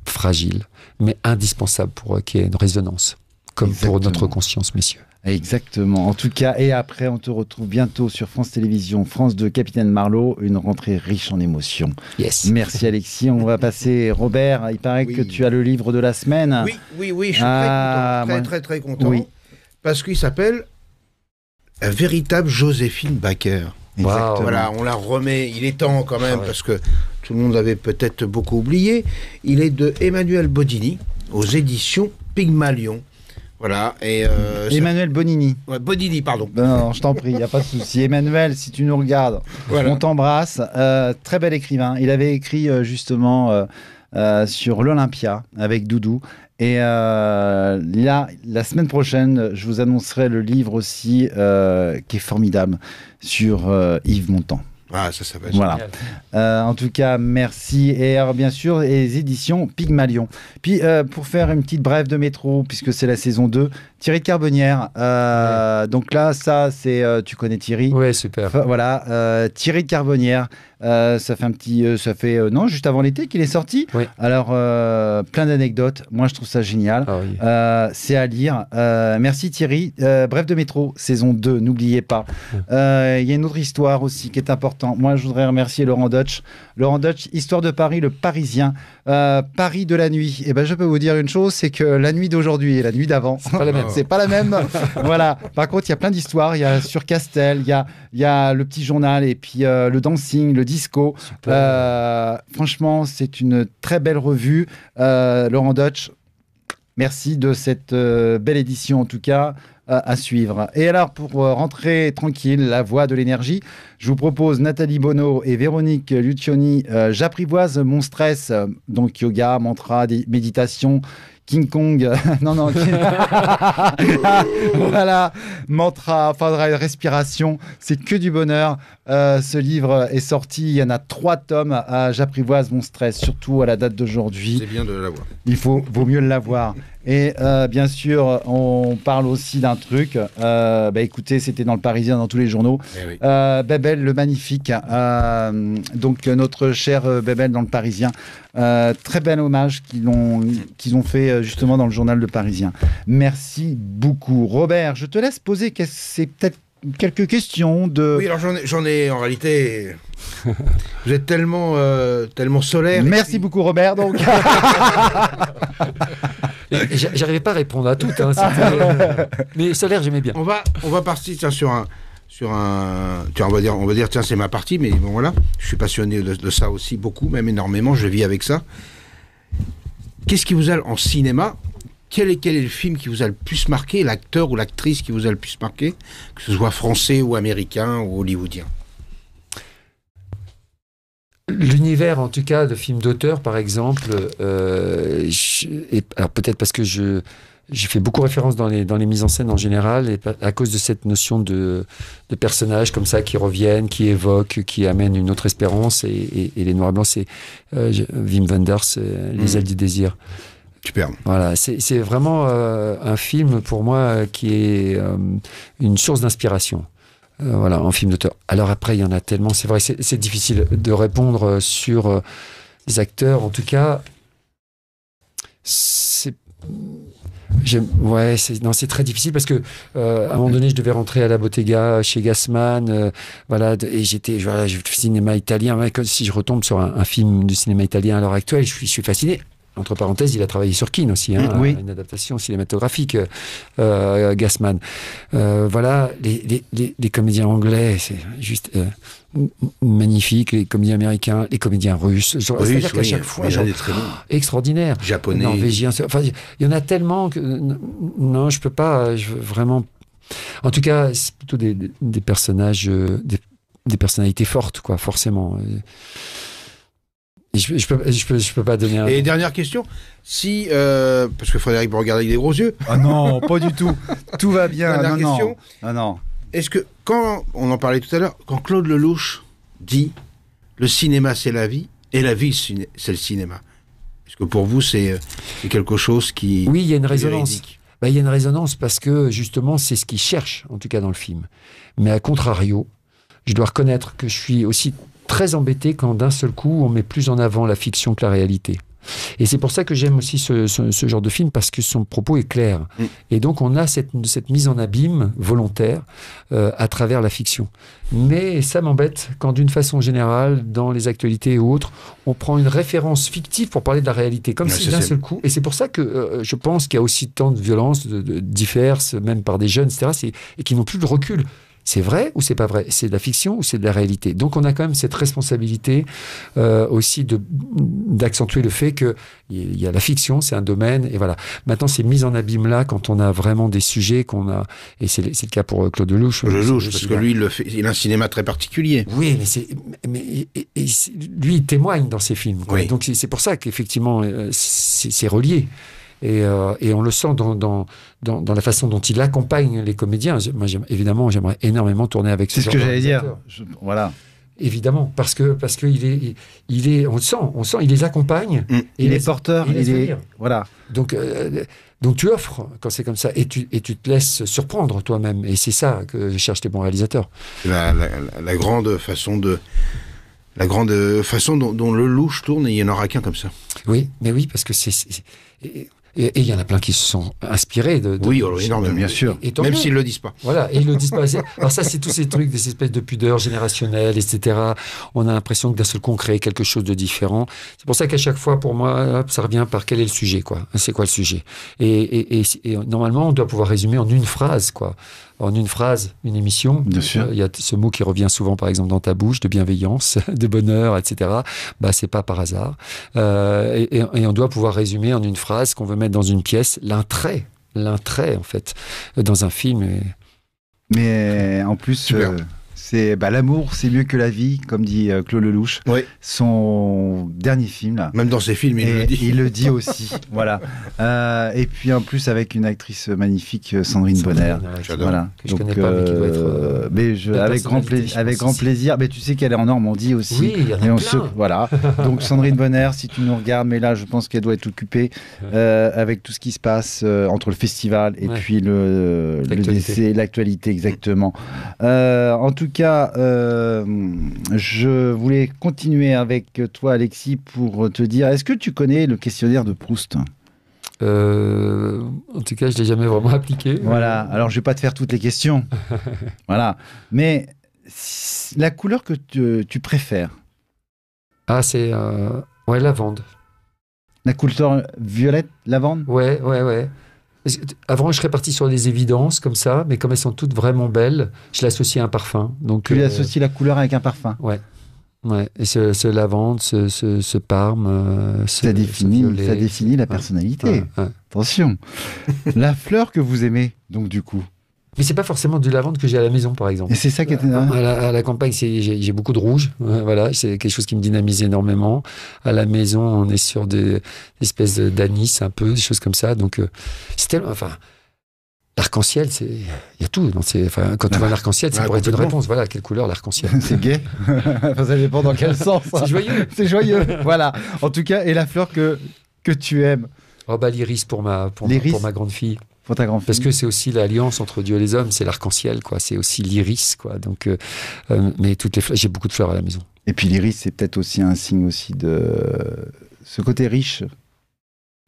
fragile, mais indispensable pour qu'il y ait une résonance, comme exactement. Pour notre conscience, messieurs. Exactement. En tout cas, et après, on te retrouve bientôt sur France Télévisions, France 2, Capitaine Marlowe, une rentrée riche en émotions. Yes. Merci Alexis. On va passer Robert. Il paraît que tu as le livre de la semaine. Oui, je suis très content. Oui. Parce qu'il s'appelle La véritable Joséphine Baker. Wow. Voilà, on la remet. Il est temps quand même, parce que tout le monde l'avait peut-être beaucoup oublié. Il est de Emmanuel Bodini, aux éditions Pygmalion. Voilà. Et Emmanuel Bonini. Ouais, Bodini, pardon. Non, je t'en prie, il n'y a pas de souci. Emmanuel, si tu nous regardes, on t'embrasse. Très bel écrivain. Il avait écrit justement sur l'Olympia avec Doudou. Et là, la semaine prochaine, je vous annoncerai le livre aussi qui est formidable sur Yves Montand. Ah, ça va être voilà. En tout cas, merci. Et alors, bien sûr, les éditions Pygmalion. Puis, pour faire une petite brève de métro, puisque c'est la saison 2, Thierry de Carbonnière. Donc là, ça, c'est... tu connais Thierry? Oui, super. Voilà. Thierry de Carbonnière. Ça fait non, juste avant l'été qu'il est sorti. Oui. Alors, plein d'anecdotes. Moi, je trouve ça génial. Ah oui. C'est à lire. Merci Thierry. Bref de métro, saison 2, n'oubliez pas. Il y a une autre histoire aussi qui est importante. Moi, je voudrais remercier Laurent Deutsch. Laurent Deutsch, Histoire de Paris, le Parisien. Paris de la nuit. Et ben, je peux vous dire une chose, c'est que la nuit d'aujourd'hui et la nuit d'avant, C'est pas la même. c'est pas la même. Voilà. Par contre, il y a plein d'histoires. Il y a sur Castel, il y a le petit journal et puis le dancing, le disco. Franchement, c'est une très belle revue. Laurent Deutsch, merci de cette belle édition en tout cas. À suivre. Et alors, pour rentrer tranquille, la voix de l'énergie, je vous propose Nathalie Bonneau et Véronique Lucioni. J'apprivoise mon stress, donc yoga, mantra, méditation, King Kong, non, voilà, mantra, enfin, respiration, c'est que du bonheur. Ce livre est sorti, il y en a 3 tomes. J'apprivoise mon stress, surtout à la date d'aujourd'hui. C'est bien de l'avoir. Vaut mieux l'avoir. Et bien sûr, on parle aussi d'un truc. Écoutez, c'était dans le Parisien, dans tous les journaux. Eh oui. Bebel, le magnifique. Donc, notre cher Bebel dans le Parisien. Très bel hommage qu'ils ont fait justement dans le journal Le Parisien. Merci beaucoup. Robert, je te laisse poser c'est peut-être quelques questions de... Oui, alors j'en ai en réalité... Vous êtes tellement solaire. Merci beaucoup Robert. Donc. J'arrivais pas à répondre à toutes. Hein, mais solaire, j'aimais bien. On va partir sur un... Tiens, on va dire, tiens, c'est ma partie, mais bon, voilà. Je suis passionné de ça aussi, beaucoup, même énormément. Je vis avec ça. Qu'est-ce qui vous a, en cinéma, quel est le film qui vous a le plus marqué, l'acteur ou l'actrice qui vous a le plus marqué, que ce soit français ou américain ou hollywoodien? L'univers, en tout cas, de films d'auteur, par exemple, alors peut-être parce que j'ai fait beaucoup référence dans les mises en scène en général, et à cause de cette notion de personnages comme ça qui reviennent, qui évoquent, qui amènent une autre espérance, et les Noirs et Blancs, c'est Wim Wenders, Les ailes du désir. Superbe. Voilà, c'est vraiment un film pour moi qui est une source d'inspiration. Voilà, en film d'auteur. Alors après, il y en a tellement, c'est vrai, c'est difficile de répondre sur les acteurs. En tout cas, c'est très difficile parce que à un moment donné, je devais rentrer à la Bottega chez Gassman, et je fais cinéma italien. Si je retombe sur un film du cinéma italien à l'heure actuelle, je suis fasciné. Entre parenthèses, il a travaillé sur Keane aussi, oui. Une adaptation cinématographique, Gassman. Les comédiens anglais, c'est juste magnifique. Les comédiens américains, les comédiens russes. C'est-à-dire qu'à chaque fois, extraordinaire. Japonais. Norvégiens. Enfin, il y en a tellement que non, je peux pas. Vraiment. En tout cas, c'est plutôt des personnages, des personnalités fortes, quoi, forcément. Et je peux pas donner un... Et dernière question, si parce que Frédéric me regarde avec des gros yeux. Ah non, pas du tout. Tout va bien. Dernière question. Non. Est-ce que quand on en parlait tout à l'heure, quand Claude Lelouch dit le cinéma c'est la vie et la vie c'est le cinéma, est-ce que pour vous c'est quelque chose qui... Oui, il y a une résonance. Il y a une résonance parce que justement c'est ce qu'il cherche en tout cas dans le film. Mais à contrario, je dois reconnaître que je suis aussi très embêté quand d'un seul coup on met plus en avant la fiction que la réalité. Et c'est pour ça que j'aime aussi ce genre de film, parce que son propos est clair. Et donc on a cette mise en abîme volontaire à travers la fiction. Mais ça m'embête quand d'une façon générale, dans les actualités et autres, on prend une référence fictive pour parler de la réalité, comme si d'un seul coup... Et c'est pour ça que je pense qu'il y a aussi tant de violences diverses, même par des jeunes, etc., et qui n'ont plus de recul. C'est vrai ou c'est pas vrai? C'est de la fiction ou c'est de la réalité? Donc on a quand même cette responsabilité aussi d'accentuer le fait que il y a la fiction, c'est un domaine, et voilà. Maintenant, ces mises en abîme là, quand on a vraiment des sujets qu'on a, et c'est le cas pour Claude Lelouch. Parce que lui, il a un cinéma très particulier. Oui, mais lui, il témoigne dans ses films, quoi. Oui. Donc c'est pour ça qu'effectivement c'est relié. Et on le sent dans la façon dont il accompagne les comédiens. Moi, j'aimerais énormément tourner avec ce genre. C'est ce que j'allais dire. Voilà. Évidemment, parce que il est, on sent, il les accompagne. Il est porteur. Voilà. Donc tu offres quand c'est comme ça, et tu te laisses surprendre toi-même. Et c'est ça que cherchent les bons réalisateurs. La grande façon La grande façon dont le louche tourne, et il n'y en aura qu'un comme ça. Oui, mais oui, parce que et il y en a plein qui se sont inspirés de Oui, énormément, bien sûr. Tant Même mieux. s'ils ne le disent pas. Voilà, et ils le disent pas. Alors ça, c'est tous ces trucs, des espèces de pudeurs générationnelles, etc. On a l'impression que d'un seul coup, on crée quelque chose de différent. C'est pour ça qu'à chaque fois, pour moi, hop, ça revient par quel est le sujet, quoi. C'est quoi le sujet? Et normalement, on doit pouvoir résumer en une phrase, quoi. En une phrase, une émission. Bien sûr. Il y a ce mot qui revient souvent, par exemple, dans ta bouche, de bienveillance, de bonheur, etc. Bah, c'est pas par hasard. Et on doit pouvoir résumer en une phrase qu'on veut mettre dans une pièce l'intrait, en fait, dans un film. Mais en plus, Super. c'est l'amour, c'est mieux que la vie, comme dit Claude Lelouch. Oui. Son dernier film, là. Même dans ses films, il Et le dit. il le dit aussi, voilà. Et puis en plus avec une actrice magnifique, Sandrine Bonner. J'adore. Voilà. Que je connais pas, mais qui doit être, belle avec grand personnalité, je avec pense grand aussi. plaisir. Mais tu sais qu'elle est en Normandie aussi. Oui, il y en a Et plein. voilà. Donc Sandrine Bonner, si tu nous regardes, mais là je pense qu'elle doit être occupée avec tout ce qui se passe entre le festival et Ouais. puis le L'actualité. décès, l'actualité exactement. En tout cas, je voulais continuer avec toi, Alexis, pour te dire, est-ce que tu connais le questionnaire de Proust? En tout cas, je l'ai jamais vraiment appliqué. Voilà, alors je vais pas te faire toutes les questions. Voilà, mais la couleur que tu préfères, Ah, c'est lavande. la couleur violette, lavande? Ouais. Parce que avant, je serais parti sur des évidences comme ça, mais comme elles sont toutes vraiment belles, je l'associe à un parfum. Donc, Tu lui associes la couleur avec un parfum. Ouais. Et ce lavande, ce parme, Ça définit la Ouais. personnalité. Ouais. Attention. La fleur que vous aimez, donc du coup. Mais c'est pas forcément du lavande que j'ai à la maison, par exemple. Et c'est ça qui était... À la campagne, j'ai beaucoup de rouge. Voilà, c'est quelque chose qui me dynamise énormément. À la maison, on est sur des espèces d'anis, un peu, des choses comme ça. Donc, c'est tellement. Enfin, l'arc-en-ciel, il y a tout. Quand tu vois un arc-en-ciel, ça Ouais, pourrait être une complètement. réponse. Voilà, quelle couleur l'arc-en-ciel? C'est gay. Enfin, ça dépend dans quel sens. C'est joyeux. C'est joyeux. Voilà. En tout cas, et la fleur que tu aimes Oh, bah, l'iris pour ma grande fille. pour ta grand-fille. Parce que c'est aussi l'alliance entre Dieu et les hommes, c'est l'arc-en-ciel, quoi. C'est aussi l'iris, quoi. Donc, mais toutes les fleurs, j'ai beaucoup de fleurs à la maison. Et puis l'iris, c'est peut-être aussi un signe aussi de ce côté riche.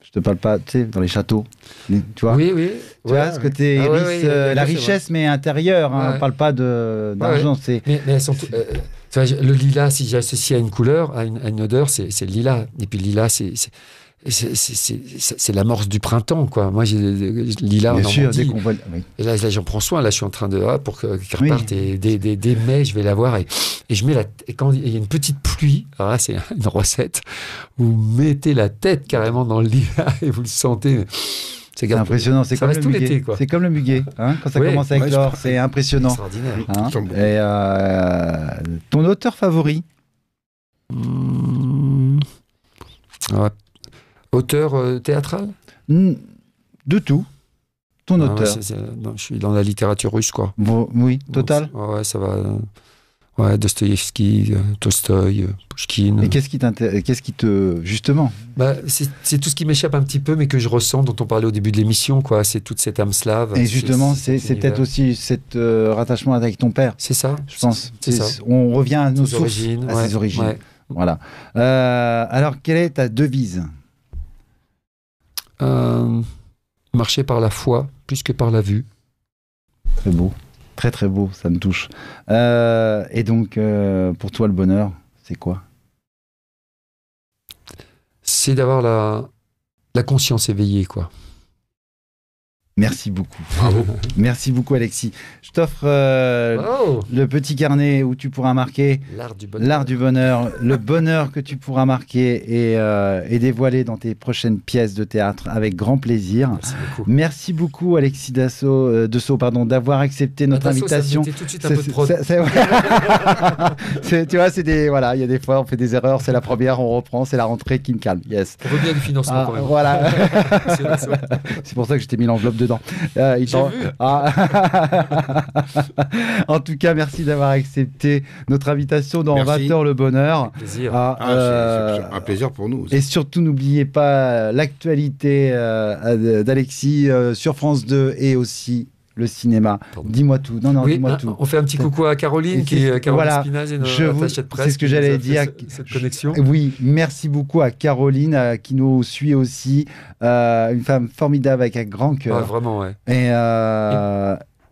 Je te parle pas, tu sais, dans les châteaux. Tu vois Oui. Tu vois, ce côté Ah, ouais, iris, ouais, la c'est richesse, mais intérieure. Hein, Ouais. on parle pas d'argent. C'est Mais elles sont tu vois, le lilas, si j'associe à une couleur, à une odeur, c'est le lilas. Et puis le lilas, c'est l'amorce du printemps, quoi. Moi, j'ai lilas en bien sûr, Normandie. dès qu'on voit. Oui. Et là, j'en prends soin. Là, je suis en train de pour qu'elle Oui. reparte. Et dès mai, je vais la voir. Et je mets et quand il y a une petite pluie, alors là, c'est une recette. Vous mettez la tête carrément dans le lilas et vous le sentez. C'est impressionnant. C'est Ça comme reste le tout muguet. l'été, quoi. C'est comme le muguet. Hein, quand ça Ouais. commence à Ouais, éclore, c'est impressionnant. Extraordinaire. Hein. Ça me semble. Et ton auteur favori? Ouais. Auteur théâtral? De tout. Ton Ah, auteur. non, je suis dans la littérature russe, quoi. Bon, oui, total. Ouais, ça va. Ouais, Dostoïevski, Tolstoï, Pouchkine. Et qu'est-ce qui t'intéresse, justement, Bah, c'est tout ce qui m'échappe un petit peu, mais que je ressens, dont on parlait au début de l'émission, quoi. C'est toute cette âme slave. et justement, c'est cet peut-être univers. aussi cet rattachement avec ton père, C'est ça. je pense. C'est ça. On revient à nos Ses sources, origines. à ouais, ses origines. ouais. Voilà. Alors, quelle est ta devise? Marcher par la foi plus que par la vue. Très beau. Très, très beau, ça me touche. Et donc, pour toi, le bonheur, c'est quoi? C'est d'avoir la conscience éveillée, quoi. Merci beaucoup. Bravo. Merci beaucoup, Alexis. Je t'offre Oh, le petit carnet où tu pourras marquer l'art du bonheur. l'art du bonheur, le bonheur que tu pourras marquer et dévoiler dans tes prochaines pièces de théâtre avec grand plaisir. Merci beaucoup. Merci beaucoup, Alexis Dassault, d'avoir accepté notre Attention, ça me invitation. mettait tout de suite un peu de prod. Tu vois, voilà, il y a des fois, on fait des erreurs, c'est la première, on reprend, c'est la rentrée qui me calme. Yes. On veut bien du financement, Ah, quand même. voilà. C'est- C'est pour ça que je t'ai mis l'enveloppe dedans. J'ai vu. Ah. En tout cas, merci d'avoir accepté notre invitation dans Merci. 20 heures le bonheur. Plaisir. Ah, C'est un plaisir pour nous. et surtout, n'oubliez pas l'actualité d'Alexis sur France 2 et aussi le cinéma? Pardon. Dis-moi tout. Non, Oui, dis-moi tout. on fait un petit coucou à Caroline, qui est Caroline Voilà, Spinaz, notre attachée de presse. c'est ce que j'allais dire. Cette connexion. Oui, merci beaucoup à Caroline qui nous suit aussi. Une femme formidable avec un grand cœur. Ouais, vraiment, ouais. Et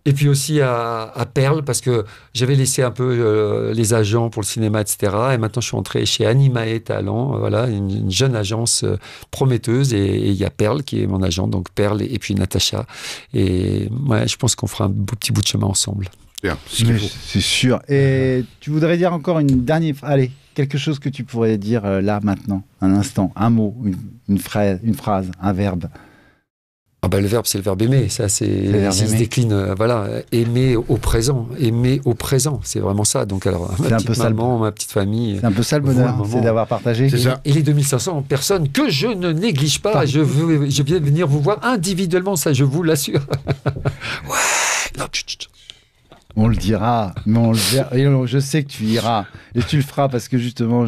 Et puis aussi à Perle, parce que j'avais laissé un peu les agents pour le cinéma, etc. Et maintenant, je suis entré chez Animae Talent, voilà, une jeune agence prometteuse. Et il y a Perle qui est mon agent, donc Perle et puis Natacha. Et ouais, je pense qu'on fera un beau petit bout de chemin ensemble. Bien, c'est ce qu'il faut. c'est sûr. Et tu voudrais dire encore une dernière... Allez, quelque chose que tu pourrais dire là, maintenant, un instant, un mot, une phrase, un verbe. Ah bah, le verbe, c'est le verbe aimer. Ça, ça se décline. Voilà, aimer au présent. Aimer au présent. C'est vraiment ça. Donc, alors, ma petite maman, ma petite famille. C'est un peu ça le bonheur, c'est d'avoir partagé. C'est ça. Et les 2500 personnes que je ne néglige pas. Je vais venir vous voir individuellement, ça, je vous l'assure. Ouais. Non, chut. On le dira, mais on le verra. Et je sais que tu iras. Et tu le feras parce que justement,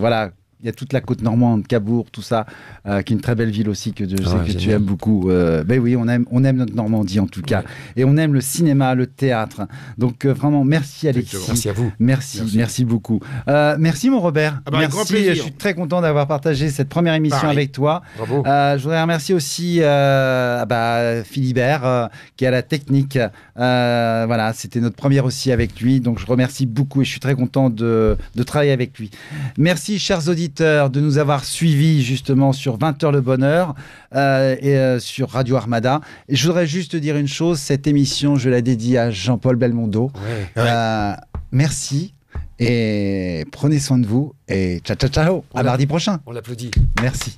voilà. Il y a toute la côte normande, Cabourg, tout ça, qui est une très belle ville aussi que je sais que tu aimes beaucoup. Ben oui, on aime notre Normandie en tout cas. Ouais. Et on aime le cinéma, le théâtre. Donc vraiment, merci Alexis. Merci à vous. Merci beaucoup. Merci mon Robert. Ah bah, merci, grand plaisir. Je suis très content d'avoir partagé cette première émission avec toi. Bravo. Je voudrais remercier aussi Philibert, qui est à la technique. Voilà, c'était notre première aussi avec lui. Donc je remercie beaucoup et je suis très content de travailler avec lui. Merci chers auditeurs de nous avoir suivis justement sur 20h le bonheur et sur Radio Armada. Et je voudrais juste dire une chose, cette émission, je la dédie à Jean-Paul Belmondo. Ouais. Merci et prenez soin de vous et ciao. À mardi prochain. On l'applaudit. Merci.